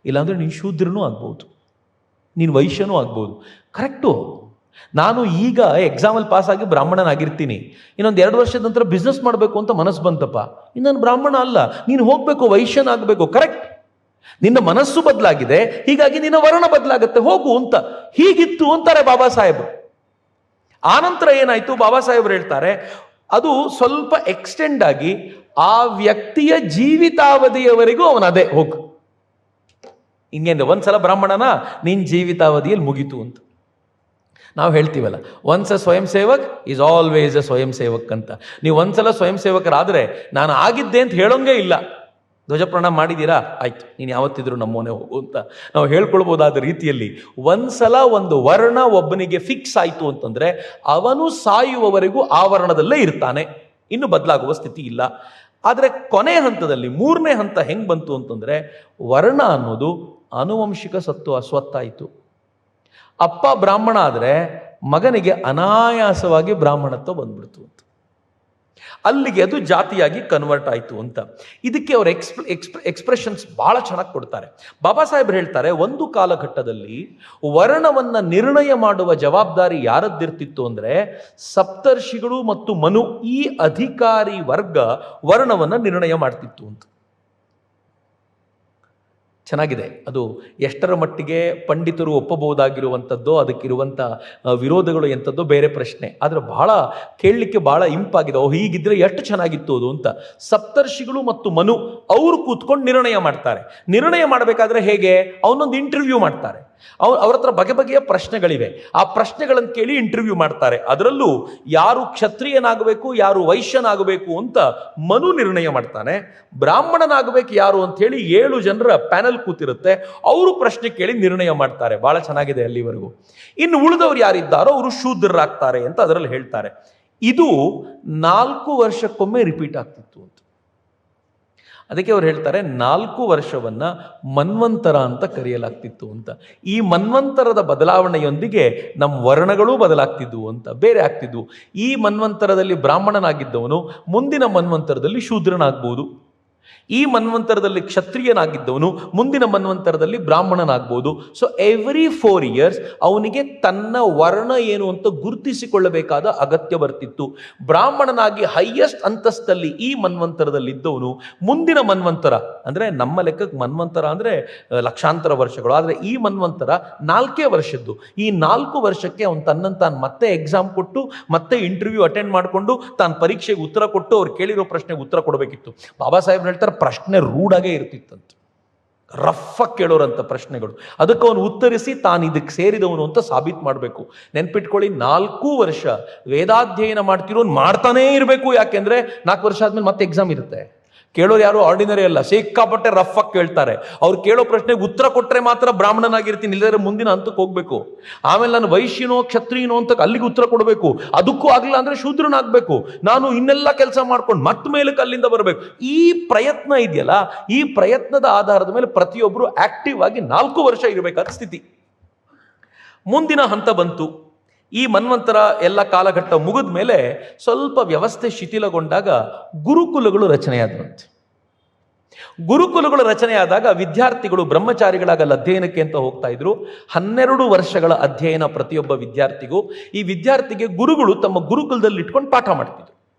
ಇಲ್ಲಾಂದರೆ ನೀನು ಶೂದ್ರನೂ ಆಗ್ಬೋದು, ನೀನು ವೈಶ್ಯನೂ ಆಗ್ಬೋದು. ಕರೆಕ್ಟು. ನಾನು ಈಗ ಎಕ್ಸಾಮಲ್ಲಿ ಪಾಸಾಗಿ ಬ್ರಾಹ್ಮಣನಾಗಿರ್ತೀನಿ, ಇನ್ನೊಂದು 2 ವರ್ಷದ ನಂತರ ಬಿಸ್ನೆಸ್ ಮಾಡಬೇಕು ಅಂತ ಮನಸ್ಸು ಬಂತಪ್ಪ, ಇನ್ನೊಂದು ಬ್ರಾಹ್ಮಣ ಅಲ್ಲ, ನೀನು ಹೋಗಬೇಕು, ವೈಶ್ಯನಾಗಬೇಕು. ಕರೆಕ್ಟ್. ನಿನ್ನ ಮನಸ್ಸು ಬದಲಾಗಿದೆ, ಹೀಗಾಗಿ ನಿನ್ನ ವರ್ಣ ಬದಲಾಗುತ್ತೆ, ಹೋಗು ಅಂತ. ಹೀಗಿತ್ತು ಅಂತಾರೆ ಬಾಬಾ ಸಾಹೇಬ್. ಆನಂತರ ಏನಾಯಿತು? ಬಾಬಾ ಸಾಹೇಬ್ರು ಹೇಳ್ತಾರೆ, ಅದು ಸ್ವಲ್ಪ ಎಕ್ಸ್ಟೆಂಡ್ ಆಗಿ ಆ ವ್ಯಕ್ತಿಯ ಜೀವಿತಾವಧಿಯವರೆಗೂ ಅವನದೇ ಹೋಗು. ಹಿಂಗೇನು ಒಂದ್ಸಲ ಬ್ರಾಹ್ಮಣನ ನಿನ್ನ ಜೀವಿತಾವಧಿಯಲ್ಲಿ ಮುಗೀತು ಅಂತ ನಾವು ಹೇಳ್ತೀವಲ್ಲ. ಒನ್ಸ್ ಅ ಸ್ವಯಂ ಸೇವಕ್ ಈಸ್ ಆಲ್ವೇಸ್ ಅ ಸ್ವಯಂ ಸೇವಕ್ ಅಂತ. ನೀವು ಒಂದ್ಸಲ ಸ್ವಯಂ ಸೇವಕರಾದರೆ ನಾನು ಆಗಿದ್ದೆ ಅಂತ ಹೇಳೋಂಗೇ ಇಲ್ಲ. ಧ್ವಜಪ್ರಾಣ ಮಾಡಿದ್ದೀರಾ, ಆಯ್ತು, ನೀನು ಯಾವತ್ತಿದ್ರು ನಮ್ಮೋನೆ ಹೋಗು ಅಂತ ನಾವು ಹೇಳ್ಕೊಳ್ಬೋದಾದ ರೀತಿಯಲ್ಲಿ ಒಂದ್ಸಲ ಒಂದು ವರ್ಣ ಒಬ್ಬನಿಗೆ ಫಿಕ್ಸ್ ಆಯಿತು ಅಂತಂದರೆ ಅವನು ಸಾಯುವವರೆಗೂ ಆ ವರ್ಣದಲ್ಲೇ ಇರ್ತಾನೆ, ಇನ್ನು ಬದಲಾಗುವ ಸ್ಥಿತಿ ಇಲ್ಲ. ಆದರೆ ಕೊನೆ ಹಂತದಲ್ಲಿ 3ನೇ ಹಂತ ಹೆಂಗೆ ಬಂತು ಅಂತಂದರೆ, ವರ್ಣ ಅನ್ನೋದು ಆನುವಂಶಿಕ ಸ್ವತ್ತಾಯಿತು. ಅಪ್ಪ ಬ್ರಾಹ್ಮಣ ಆದರೆ ಮಗನಿಗೆ ಅನಾಯಾಸವಾಗಿ ಬ್ರಾಹ್ಮಣತ್ವ ಬಂದ್ಬಿಡ್ತು ಅಂತ. ಅಲ್ಲಿಗೆ ಅದು ಜಾತಿಯಾಗಿ ಕನ್ವರ್ಟ್ ಆಯಿತು ಅಂತ. ಇದಕ್ಕೆ ಅವರು ಎಕ್ಸ್ಪ್ರೆಷನ್ಸ್ ಭಾಳ ಚೆನ್ನಾಗಿ ಕೊಡ್ತಾರೆ. ಬಾಬಾ ಸಾಹೇಬ್ರು ಹೇಳ್ತಾರೆ, ಒಂದು ಕಾಲಘಟ್ಟದಲ್ಲಿ ವರ್ಣವನ್ನು ನಿರ್ಣಯ ಮಾಡುವ ಜವಾಬ್ದಾರಿ ಯಾರದ್ದಿರ್ತಿತ್ತು ಅಂದರೆ ಸಪ್ತರ್ಷಿಗಳು ಮತ್ತು ಮನು, ಈ ಅಧಿಕಾರಿ ವರ್ಗ ವರ್ಣವನ್ನು ನಿರ್ಣಯ ಮಾಡ್ತಿತ್ತು ಅಂತ. ಚೆನ್ನಾಗಿದೆ. ಅದು ಎಷ್ಟರ ಮಟ್ಟಿಗೆ ಪಂಡಿತರು ಒಪ್ಪಬಹುದಾಗಿರುವಂಥದ್ದೋ ಅದಕ್ಕಿರುವಂಥ ವಿರೋಧಗಳು ಎಂಥದ್ದೋ ಬೇರೆ ಪ್ರಶ್ನೆ. ಆದರೆ ಬಹಳ ಕೇಳಲಿಕ್ಕೆ ಭಾಳ ಇಂಪಾಗಿದೆ. ಹೀಗಿದ್ರೆ ಎಷ್ಟು ಚೆನ್ನಾಗಿತ್ತು ಅದು ಅಂತ. ಸಪ್ತರ್ಷಿಗಳು ಮತ್ತು ಮನು ಅವರು ಕೂತ್ಕೊಂಡು ನಿರ್ಣಯ ಮಾಡ್ತಾರೆ. ನಿರ್ಣಯ ಮಾಡಬೇಕಾದ್ರೆ ಹೇಗೆ? ಅವನೊಂದು ಇಂಟರ್ವ್ಯೂ ಮಾಡ್ತಾರೆ. ಅವ್ರ ಹತ್ರ ಬಗೆ ಬಗೆಯ ಪ್ರಶ್ನೆಗಳಿವೆ. ಆ ಪ್ರಶ್ನೆಗಳನ್ನು ಕೇಳಿ ಇಂಟರ್ವ್ಯೂ ಮಾಡ್ತಾರೆ. ಅದರಲ್ಲೂ ಯಾರು ಕ್ಷತ್ರಿಯನಾಗಬೇಕು, ಯಾರು ವೈಶ್ಯನಾಗಬೇಕು ಅಂತ ಮನು ನಿರ್ಣಯ ಮಾಡ್ತಾನೆ. ಬ್ರಾಹ್ಮಣನಾಗಬೇಕು ಯಾರು ಅಂತ ಹೇಳಿ 7 ಜನರ ಪ್ಯಾನಲ್ ಕೂತಿರುತ್ತೆ. ಅವರು ಪ್ರಶ್ನೆ ಕೇಳಿ ನಿರ್ಣಯ ಮಾಡ್ತಾರೆ. ಬಹಳ ಚೆನ್ನಾಗಿದೆ ಅಲ್ಲಿವರೆಗೂ. ಇನ್ನು ಉಳಿದವರು ಯಾರಿದ್ದಾರೋ ಅವರು ಶೂದ್ರರಾಗ್ತಾರೆ ಅಂತ ಅದರಲ್ಲಿ ಹೇಳ್ತಾರೆ. ಇದು 4 ವರ್ಷಕ್ಕೊಮ್ಮೆ ರಿಪೀಟ್ ಆಗ್ತಿತ್ತು ಅಂತ. ಅದಕ್ಕೆ ಅವ್ರು ಹೇಳ್ತಾರೆ 4 ವರ್ಷವನ್ನ ಮನ್ವಂತರ ಅಂತ ಕರೆಯಲಾಗ್ತಿತ್ತು ಅಂತ. ಈ ಮನ್ವಂತರದ ಬದಲಾವಣೆಯೊಂದಿಗೆ ನಮ್ಮ ವರ್ಣಗಳೂ ಬದಲಾಗ್ತಿದ್ವು ಅಂತ, ಬೇರೆ ಆಗ್ತಿದ್ವು. ಈ ಮನ್ವಂತರದಲ್ಲಿ ಬ್ರಾಹ್ಮಣನಾಗಿದ್ದವನು ಮುಂದಿನ ಮನ್ವಂತರದಲ್ಲಿ ಶೂದ್ರನಾಗ್ಬೋದು. ಈ ಮನ್ವಂತರದಲ್ಲಿ ಕ್ಷತ್ರಿಯನಾಗಿದ್ದವನು ಮುಂದಿನ ಮನ್ವಂತರದಲ್ಲಿ ಬ್ರಾಹ್ಮಣನಾಗ್ಬೋದು. ಸೊ ಎವ್ರಿ 4 years ಅವನಿಗೆ ತನ್ನ ವರ್ಣ ಏನು ಅಂತ ಗುರುತಿಸಿಕೊಳ್ಳಬೇಕಾದ ಅಗತ್ಯ ಬರ್ತಿತ್ತು. ಬ್ರಾಹ್ಮಣನಾಗಿ ಹೈಯೆಸ್ಟ್ ಅಂತಸ್ತಲ್ಲಿ ಈ ಮನ್ವಂತರದಲ್ಲಿದ್ದವನು ಮುಂದಿನ ಮನ್ವಂತರ, ಅಂದರೆ ನಮ್ಮ ಲೆಕ್ಕಕ್ಕೆ ಮನ್ವಂತರ ಅಂದರೆ ಲಕ್ಷಾಂತರ ವರ್ಷಗಳು, ಆದರೆ ಈ ಮನ್ವಂತರ 4 ವರ್ಷದ್ದು. ಈ 4 ವರ್ಷಕ್ಕೆ ಅವನು ತನ್ನನ್ನು ತಾನು ಮತ್ತೆ ಎಕ್ಸಾಮ್ ಕೊಟ್ಟು ಮತ್ತೆ ಇಂಟರ್ವ್ಯೂ ಅಟೆಂಡ್ ಮಾಡಿಕೊಂಡು ತಾನು ಪರೀಕ್ಷೆಗೆ ಉತ್ತರ ಕೊಟ್ಟು ಅವ್ರು ಕೇಳಿರೋ ಪ್ರಶ್ನೆಗೆ ಉತ್ತರ ಕೊಡಬೇಕಿತ್ತು. ಬಾಬಾ ಸಾಹೇಬ್ ಹೇಳ್ತಾರೆ, ಪ್ರಶ್ನೆ ರೂಢಾಗೇ ಇರ್ತಿತ್ತಂತ, ರಫಾಗಿ ಕೇಳೋರಂಥ ಪ್ರಶ್ನೆಗಳು. ಅದಕ್ಕೆ ಅವನು ಉತ್ತರಿಸಿ ತಾನು ಇದಕ್ಕೆ ಸೇರಿದವನು ಅಂತ ಸಾಬೀತು ಮಾಡಬೇಕು. ನೆನ್ಪಿಟ್ಕೊಳ್ಳಿ, 4 ವರ್ಷ ವೇದಾಧ್ಯಯನ ಮಾಡ್ತಿರೋನು ಮಾಡ್ತಾನೇ ಇರಬೇಕು. ಯಾಕೆಂದ್ರೆ 4 ವರ್ಷ ಆದ್ಮೇಲೆ ಮತ್ತೆ ಎಕ್ಸಾಮ್ ಇರುತ್ತೆ. ಕೇಳೋರು ಯಾರು ಆರ್ಡಿನರಿ ಅಲ್ಲ, ಸಿಕ್ಕಾಪಟ್ಟೆ ರಫಾಗಿ ಕೇಳ್ತಾರೆ. ಅವ್ರು ಕೇಳೋ ಪ್ರಶ್ನೆಗೆ ಉತ್ತರ ಕೊಟ್ಟರೆ ಮಾತ್ರ ಬ್ರಾಹ್ಮಣನಾಗಿರ್ತೀನಿ, ಇಲ್ಲದ್ರೆ ಮುಂದಿನ ಹಂತಕ್ಕೆ ಹೋಗ್ಬೇಕು. ಆಮೇಲೆ ನಾನು ವೈಶ್ಯನೋ ಕ್ಷತ್ರಿಯನೋ ಅಂತ ಅಲ್ಲಿಗೆ ಉತ್ತರ ಕೊಡಬೇಕು. ಅದಕ್ಕೂ ಆಗಲಿಲ್ಲ ಅಂದ್ರೆ ಶೂದ್ರನಾಗಬೇಕು. ನಾನು ಇನ್ನೆಲ್ಲ ಕೆಲಸ ಮಾಡ್ಕೊಂಡು ಮತ್ತೆ ಮೇಲಕ್ಕೆ ಅಲ್ಲಿಂದ ಬರಬೇಕು. ಈ ಪ್ರಯತ್ನ ಇದೆಯಲ್ಲ, ಈ ಪ್ರಯತ್ನದ ಆಧಾರದ ಮೇಲೆ ಪ್ರತಿಯೊಬ್ಬರು ಆಕ್ಟಿವ್ ಆಗಿ 4 ವರ್ಷ ಇರಬೇಕಾದ ಸ್ಥಿತಿ. ಮುಂದಿನ ಹಂತ ಬಂತು. ಈ ಮನ್ವಂತರ ಎಲ್ಲ ಕಾಲಘಟ್ಟ ಮುಗಿದ ಮೇಲೆ ಸ್ವಲ್ಪ ವ್ಯವಸ್ಥೆ ಶಿಥಿಲಗೊಂಡಾಗ ಗುರುಕುಲಗಳು ರಚನೆಯಾದಂತೆ. ಗುರುಕುಲಗಳು ರಚನೆಯಾದಾಗ ವಿದ್ಯಾರ್ಥಿಗಳು ಬ್ರಹ್ಮಚಾರಿಗಳಾಗಲ್ಲ ಅಧ್ಯಯನಕ್ಕೆ ಅಂತ ಹೋಗ್ತಾ ಇದ್ರು. 12 ವರ್ಷಗಳ ಅಧ್ಯಯನ ಪ್ರತಿಯೊಬ್ಬ ವಿದ್ಯಾರ್ಥಿಗೂ. ಈ ವಿದ್ಯಾರ್ಥಿಗೆ ಗುರುಗಳು ತಮ್ಮ ಗುರುಕುಲದಲ್ಲಿ ಇಟ್ಕೊಂಡು ಪಾಠ ಮಾಡ್ತಿದ್ರು,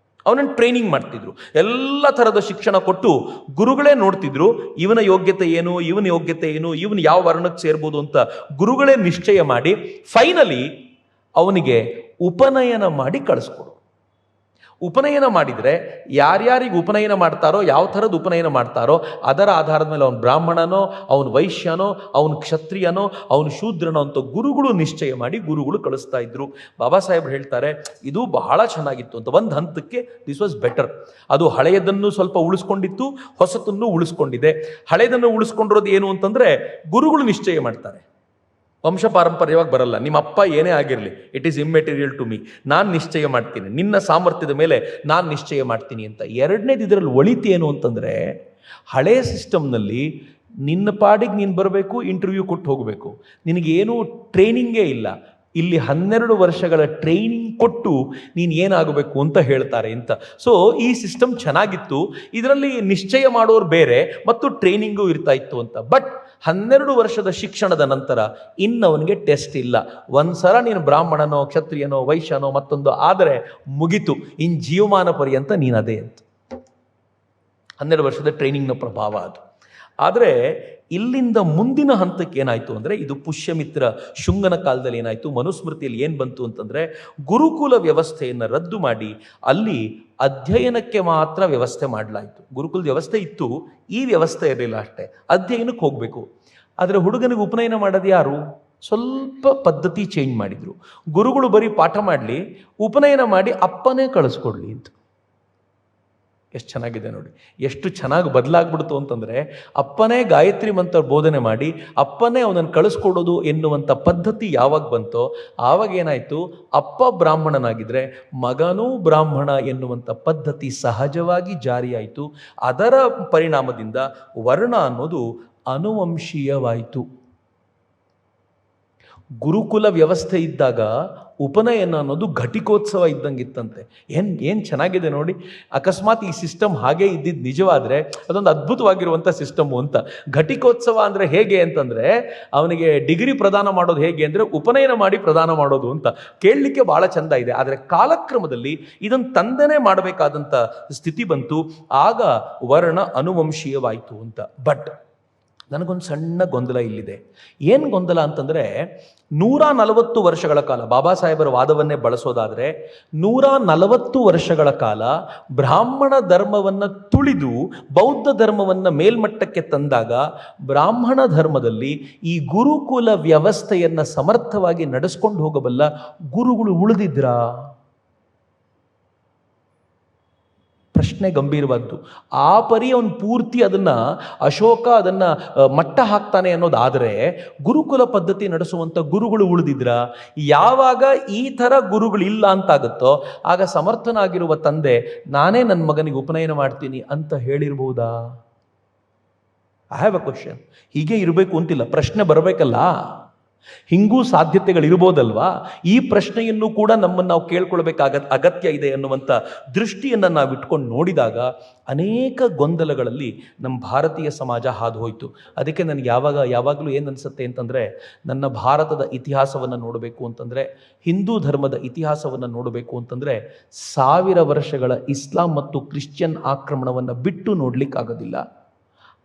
ಅವನನ್ನು ಟ್ರೈನಿಂಗ್ ಮಾಡ್ತಿದ್ರು. ಎಲ್ಲ ಥರದ ಶಿಕ್ಷಣ ಕೊಟ್ಟು ಗುರುಗಳೇ ನೋಡ್ತಿದ್ರು ಇವನ ಯೋಗ್ಯತೆ ಏನು, ಇವನ ಯೋಗ್ಯತೆ ಏನು, ಇವನು ಯಾವ ವರ್ಣಕ್ಕೆ ಸೇರ್ಬೋದು ಅಂತ ಗುರುಗಳೇ ನಿಶ್ಚಯ ಮಾಡಿ ಫೈನಲಿ ಅವನಿಗೆ ಉಪನಯನ ಮಾಡಿ ಕಳಿಸ್ಕೊಡು. ಉಪನಯನ ಮಾಡಿದರೆ ಯಾರ್ಯಾರಿಗೆ ಉಪನಯನ ಮಾಡ್ತಾರೋ, ಯಾವ ಥರದ ಉಪನಯನ ಮಾಡ್ತಾರೋ ಅದರ ಆಧಾರದ ಮೇಲೆ ಅವನು ಬ್ರಾಹ್ಮಣನೋ, ಅವನು ವೈಶ್ಯನೋ, ಅವನು ಕ್ಷತ್ರಿಯನೋ, ಅವನು ಶೂದ್ರನೋ ಅಂತ ಗುರುಗಳು ನಿಶ್ಚಯ ಮಾಡಿ ಗುರುಗಳು ಕಳಿಸ್ತಾ ಇದ್ರು. ಬಾಬಾ ಸಾಹೇಬ್ರು ಹೇಳ್ತಾರೆ, ಇದು ಬಹಳ ಚೆನ್ನಾಗಿತ್ತು ಅಂತ. ಒಂದು ಹಂತಕ್ಕೆ ದಿಸ್ ವಾಸ್ ಬೆಟರ್. ಅದು ಹಳೆಯದನ್ನು ಸ್ವಲ್ಪ ಉಳಿಸ್ಕೊಂಡಿತ್ತು, ಹೊಸತನ್ನು ಉಳಿಸ್ಕೊಂಡಿದೆ. ಹಳೆಯದನ್ನು ಉಳಿಸ್ಕೊಂಡಿರೋದು ಏನು ಅಂತಂದರೆ, ಗುರುಗಳು ನಿಶ್ಚಯ ಮಾಡ್ತಾರೆ, ವಂಶ ಪಾರಂಪರ್ಯವಾಗಿ ಬರಲ್ಲ. ನಿಮ್ಮ ಅಪ್ಪ ಏನೇ ಆಗಿರಲಿ, it is immaterial to me, ನಾನು ನಿಶ್ಚಯ ಮಾಡ್ತೀನಿ, ನಿನ್ನ ಸಾಮರ್ಥ್ಯದ ಮೇಲೆ ನಾನು ನಿಶ್ಚಯ ಮಾಡ್ತೀನಿ ಅಂತ. ಎರಡನೇದು ಇದರಲ್ಲಿ ಒಳಿತು ಏನು ಅಂತಂದರೆ, ಹಳೆಯ ಸಿಸ್ಟಮ್ನಲ್ಲಿ ನಿನ್ನ ಪಾಡಿಗೆ ನೀನು ಬರಬೇಕು, ಇಂಟರ್ವ್ಯೂ ಕೊಟ್ಟು ಹೋಗಬೇಕು, ನಿನಗೇನೂ ಟ್ರೈನಿಂಗೇ ಇಲ್ಲ. ಇಲ್ಲಿ 12 ವರ್ಷಗಳ ಟ್ರೈನಿಂಗ್ ಕೊಟ್ಟು ನೀನು ಏನಾಗಬೇಕು ಅಂತ ಹೇಳ್ತಾರೆ ಅಂತ. ಸೊ ಈ ಸಿಸ್ಟಮ್ ಚೆನ್ನಾಗಿತ್ತು, ಇದರಲ್ಲಿ ನಿಶ್ಚಯ ಮಾಡೋರು ಬೇರೆ ಮತ್ತು ಟ್ರೈನಿಂಗು ಇರ್ತಾ ಇತ್ತು ಅಂತ. ಬಟ್ 12 ವರ್ಷದ ಶಿಕ್ಷಣದ ನಂತರ ಇನ್ನವನಿಗೆ ಟೆಸ್ಟ್ ಇಲ್ಲ. ಒಂದ್ಸಲ ನೀನು ಬ್ರಾಹ್ಮಣನೋ ಕ್ಷತ್ರಿಯನೋ ವೈಶ್ಯನೋ ಮತ್ತೊಂದು ಆದರೆ ಮುಗಿತು, ಇನ್ನು ಜೀವಮಾನ ಪರ್ಯಂತ ನೀನು ಅದೇ ಅಂತ. 12 ವರ್ಷದ ಟ್ರೈನಿಂಗ್ನ ಪ್ರಭಾವ ಅದು. ಆದರೆ ಇಲ್ಲಿಂದ ಮುಂದಿನ ಹಂತಕ್ಕೆ ಏನಾಯಿತು ಅಂದರೆ, ಇದು ಪುಷ್ಯಮಿತ್ರ ಶುಂಗನ ಕಾಲದಲ್ಲಿ ಏನಾಯಿತು, ಮನುಸ್ಮೃತಿಯಲ್ಲಿ ಏನು ಬಂತು ಅಂತಂದರೆ, ಗುರುಕುಲ ವ್ಯವಸ್ಥೆಯನ್ನು ರದ್ದು ಮಾಡಿ ಅಲ್ಲಿ ಅಧ್ಯಯನಕ್ಕೆ ಮಾತ್ರ ವ್ಯವಸ್ಥೆ ಮಾಡಲಾಯಿತು. ಗುರುಕುಲದ ವ್ಯವಸ್ಥೆ ಇತ್ತು, ಈ ವ್ಯವಸ್ಥೆ ಇರಲಿಲ್ಲ ಅಷ್ಟೇ, ಅಧ್ಯಯನಕ್ಕೆ ಹೋಗಬೇಕು. ಆದರೆ ಹುಡುಗನಿಗೆ ಉಪನಯನ ಮಾಡೋದು ಯಾರು? ಸ್ವಲ್ಪ ಪದ್ಧತಿ ಚೇಂಜ್ ಮಾಡಿದರು. ಗುರುಗಳು ಬರೀ ಪಾಠ ಮಾಡಲಿ, ಉಪನಯನ ಮಾಡಿ ಅಪ್ಪನೇ ಕಳಿಸ್ಕೊಡ್ಲಿ ಅಂತ. ಎಷ್ಟು ಚೆನ್ನಾಗಿದೆ ನೋಡಿ, ಎಷ್ಟು ಚೆನ್ನಾಗಿ ಬದಲಾಗ್ಬಿಡ್ತು ಅಂತಂದರೆ, ಅಪ್ಪನೇ ಗಾಯತ್ರಿ ಮಂತ್ರ ಬೋಧನೆ ಮಾಡಿ ಅಪ್ಪನೇ ಅವನನ್ನು ಕಳಿಸ್ಕೊಡೋದು ಎನ್ನುವಂಥ ಪದ್ಧತಿ ಯಾವಾಗ ಬಂತೋ ಆವಾಗ ಏನಾಯಿತು, ಅಪ್ಪ ಬ್ರಾಹ್ಮಣನಾಗಿದ್ದರೆ ಮಗನೂ ಬ್ರಾಹ್ಮಣ ಎನ್ನುವಂಥ ಪದ್ಧತಿ ಸಹಜವಾಗಿ ಜಾರಿಯಾಯಿತು. ಅದರ ಪರಿಣಾಮದಿಂದ ವರ್ಣ ಅನ್ನೋದು ಅನುವಂಶೀಯವಾಯಿತು. ಗುರುಕುಲ ವ್ಯವಸ್ಥೆ ಇದ್ದಾಗ ಉಪನಯನ ಅನ್ನೋದು ಘಟಿಕೋತ್ಸವ ಇದ್ದಂಗಿತ್ತಂತೆ. ಏನು ಚೆನ್ನಾಗಿದೆ ನೋಡಿ. ಅಕಸ್ಮಾತ್ ಈ ಸಿಸ್ಟಮ್ ಹಾಗೆ ಇದ್ದಿದ್ದು ನಿಜವಾದರೆ ಅದೊಂದು ಅದ್ಭುತವಾಗಿರುವಂಥ ಸಿಸ್ಟಮ್ಮು ಅಂತ. ಘಟಿಕೋತ್ಸವ ಅಂದರೆ ಹೇಗೆ ಅಂತಂದರೆ, ಅವನಿಗೆ ಡಿಗ್ರಿ ಪ್ರದಾನ ಮಾಡೋದು ಹೇಗೆ ಅಂದರೆ ಉಪನಯನ ಮಾಡಿ ಪ್ರದಾನ ಮಾಡೋದು ಅಂತ. ಕೇಳಲಿಕ್ಕೆ ಭಾಳ ಚೆಂದ ಇದೆ. ಆದರೆ ಕಾಲಕ್ರಮದಲ್ಲಿ ಇದನ್ನು ತಂದೆನೇ ಮಾಡಬೇಕಾದಂಥ ಸ್ಥಿತಿ ಬಂತು. ಆಗ ವರ್ಣ ಅನುವಂಶೀಯವಾಯಿತು ಅಂತ. ಬಟ್ ನನಗೊಂದು ಸಣ್ಣ ಗೊಂದಲ ಇಲ್ಲಿದೆ. ಏನು ಗೊಂದಲ ಅಂತಂದರೆ, 140 ವರ್ಷಗಳ ಕಾಲ ಬಾಬಾ ಸಾಹೇಬರ ವಾದವನ್ನೇ ಬಳಸೋದಾದರೆ 140 ವರ್ಷಗಳ ಕಾಲ ಬ್ರಾಹ್ಮಣ ಧರ್ಮವನ್ನು ತುಳಿದು ಬೌದ್ಧ ಧರ್ಮವನ್ನು ಮೇಲ್ಮಟ್ಟಕ್ಕೆ ತಂದಾಗ ಬ್ರಾಹ್ಮಣ ಧರ್ಮದಲ್ಲಿ ಈ ಗುರುಕುಲ ವ್ಯವಸ್ಥೆಯನ್ನು ಸಮರ್ಥವಾಗಿ ನಡೆಸ್ಕೊಂಡು ಹೋಗಬಲ್ಲ ಗುರುಗಳು ಉಳಿದಿದ್ರಾ? ಪ್ರಶ್ನೆ ಗಂಭೀರವಾದ್ದು. ಆ ಪರಿ ಅವನು ಪೂರ್ತಿ ಅಶೋಕ ಅದನ್ನು ಮಟ್ಟ ಹಾಕ್ತಾನೆ ಅನ್ನೋದಾದರೆ ಗುರುಕುಲ ಪದ್ಧತಿ ನಡೆಸುವಂಥ ಗುರುಗಳು ಉಳಿದಿದ್ರ? ಯಾವಾಗ ಈ ಥರ ಗುರುಗಳಿಲ್ಲ ಅಂತಾಗುತ್ತೋ ಆಗ ಸಮರ್ಥನಾಗಿರುವ ತಂದೆ ನಾನೇ ನನ್ನ ಮಗನಿಗೆ ಉಪನಯನ ಮಾಡ್ತೀನಿ ಅಂತ ಹೇಳಿರ್ಬೋದಾ? I have a question. ಹೀಗೆ ಇರಬೇಕು ಅಂತಿಲ್ಲ, ಪ್ರಶ್ನೆ ಬರಬೇಕಲ್ಲ. ಹಿಂಗೂ ಸಾಧ್ಯತೆಗಳಿರ್ಬೋದಲ್ವಾ? ಈ ಪ್ರಶ್ನೆಯನ್ನು ಕೂಡ ನಮ್ಮನ್ನು ನಾವು ಕೇಳ್ಕೊಳ್ಬೇಕಾಗ ಅಗತ್ಯ ಇದೆ ಅನ್ನುವಂಥ ದೃಷ್ಟಿಯನ್ನು ನಾವು ಇಟ್ಕೊಂಡು ನೋಡಿದಾಗ ಅನೇಕ ಗೊಂದಲಗಳಲ್ಲಿ ನಮ್ಮ ಭಾರತೀಯ ಸಮಾಜ ಹಾದು ಹೋಯಿತು. ಅದಕ್ಕೆ ನನಗೆ ಯಾವಾಗಲೂ ಏನು ಅನಿಸುತ್ತೆ ಅಂತಂದರೆ, ನನ್ನ ಭಾರತದ ಇತಿಹಾಸವನ್ನು ನೋಡಬೇಕು ಅಂತಂದರೆ, ಹಿಂದೂ ಧರ್ಮದ ಇತಿಹಾಸವನ್ನು ನೋಡಬೇಕು ಅಂತಂದರೆ 1000 ವರ್ಷಗಳ ಇಸ್ಲಾಂ ಮತ್ತು ಕ್ರಿಶ್ಚಿಯನ್ ಆಕ್ರಮಣವನ್ನು ಬಿಟ್ಟು ನೋಡಲಿಕ್ಕಾಗೋದಿಲ್ಲ.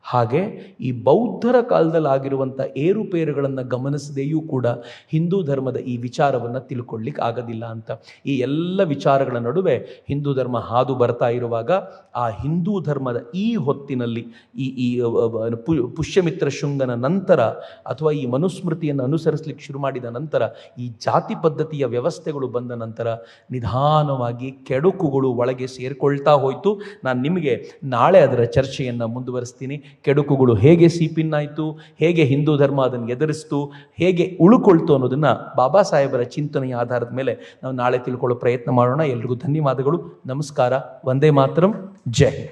ಹಾಗೆ ಈ ಬೌದ್ಧರ ಕಾಲದಲ್ಲಿ ಆಗಿರುವಂಥ ಏರುಪೇರುಗಳನ್ನು ಗಮನಿಸದೆಯೂ ಕೂಡ ಹಿಂದೂ ಧರ್ಮದ ಈ ವಿಚಾರವನ್ನು ತಿಳ್ಕೊಳ್ಳಿಕ್ಕೆ ಆಗೋದಿಲ್ಲ ಅಂತ. ಈ ಎಲ್ಲ ವಿಚಾರಗಳ ನಡುವೆ ಹಿಂದೂ ಧರ್ಮ ಹಾದು ಬರ್ತಾ ಇರುವಾಗ ಆ ಹಿಂದೂ ಧರ್ಮದ ಈ ಹೊತ್ತಿನಲ್ಲಿ ಈ ಪುಷ್ಯಮಿತ್ರ ಶುಂಗನ ನಂತರ ಅಥವಾ ಈ ಮನುಸ್ಮೃತಿಯನ್ನು ಅನುಸರಿಸಲಿಕ್ಕೆ ಶುರು ಮಾಡಿದ ನಂತರ ಈ ಜಾತಿ ಪದ್ಧತಿಯ ವ್ಯವಸ್ಥೆಗಳು ಬಂದ ನಂತರ ನಿಧಾನವಾಗಿ ಕೆಡುಕುಗಳು ಒಳಗೆ ಸೇರಿಕೊಳ್ತಾ ಹೋಯಿತು. ನಾನು ನಿಮಗೆ ನಾಳೆ ಅದರ ಚರ್ಚೆಯನ್ನು ಮುಂದುವರಿಸ್ತೀನಿ. ಕೆಡುಕುಗಳು ಹೇಗೆ ಸೀಪಿನ್ನಾಯಿತು, ಹೇಗೆ ಹಿಂದೂ ಧರ್ಮ ಅದನ್ನು ಎದುರಿಸ್ತು, ಹೇಗೆ ಉಳುಕೊಳ್ತು ಅನ್ನೋದನ್ನು ಬಾಬಾ ಸಾಹೇಬರ ಚಿಂತನೆಯ ಆಧಾರದ ಮೇಲೆ ನಾವು ನಾಳೆ ತಿಳ್ಕೊಳ್ಳೋ ಪ್ರಯತ್ನ ಮಾಡೋಣ. ಎಲ್ರಿಗೂ ಧನ್ಯವಾದಗಳು. ನಮಸ್ಕಾರ. ವಂದೇ ಮಾತರಂ. ಜೈ ಹಿಂದ್.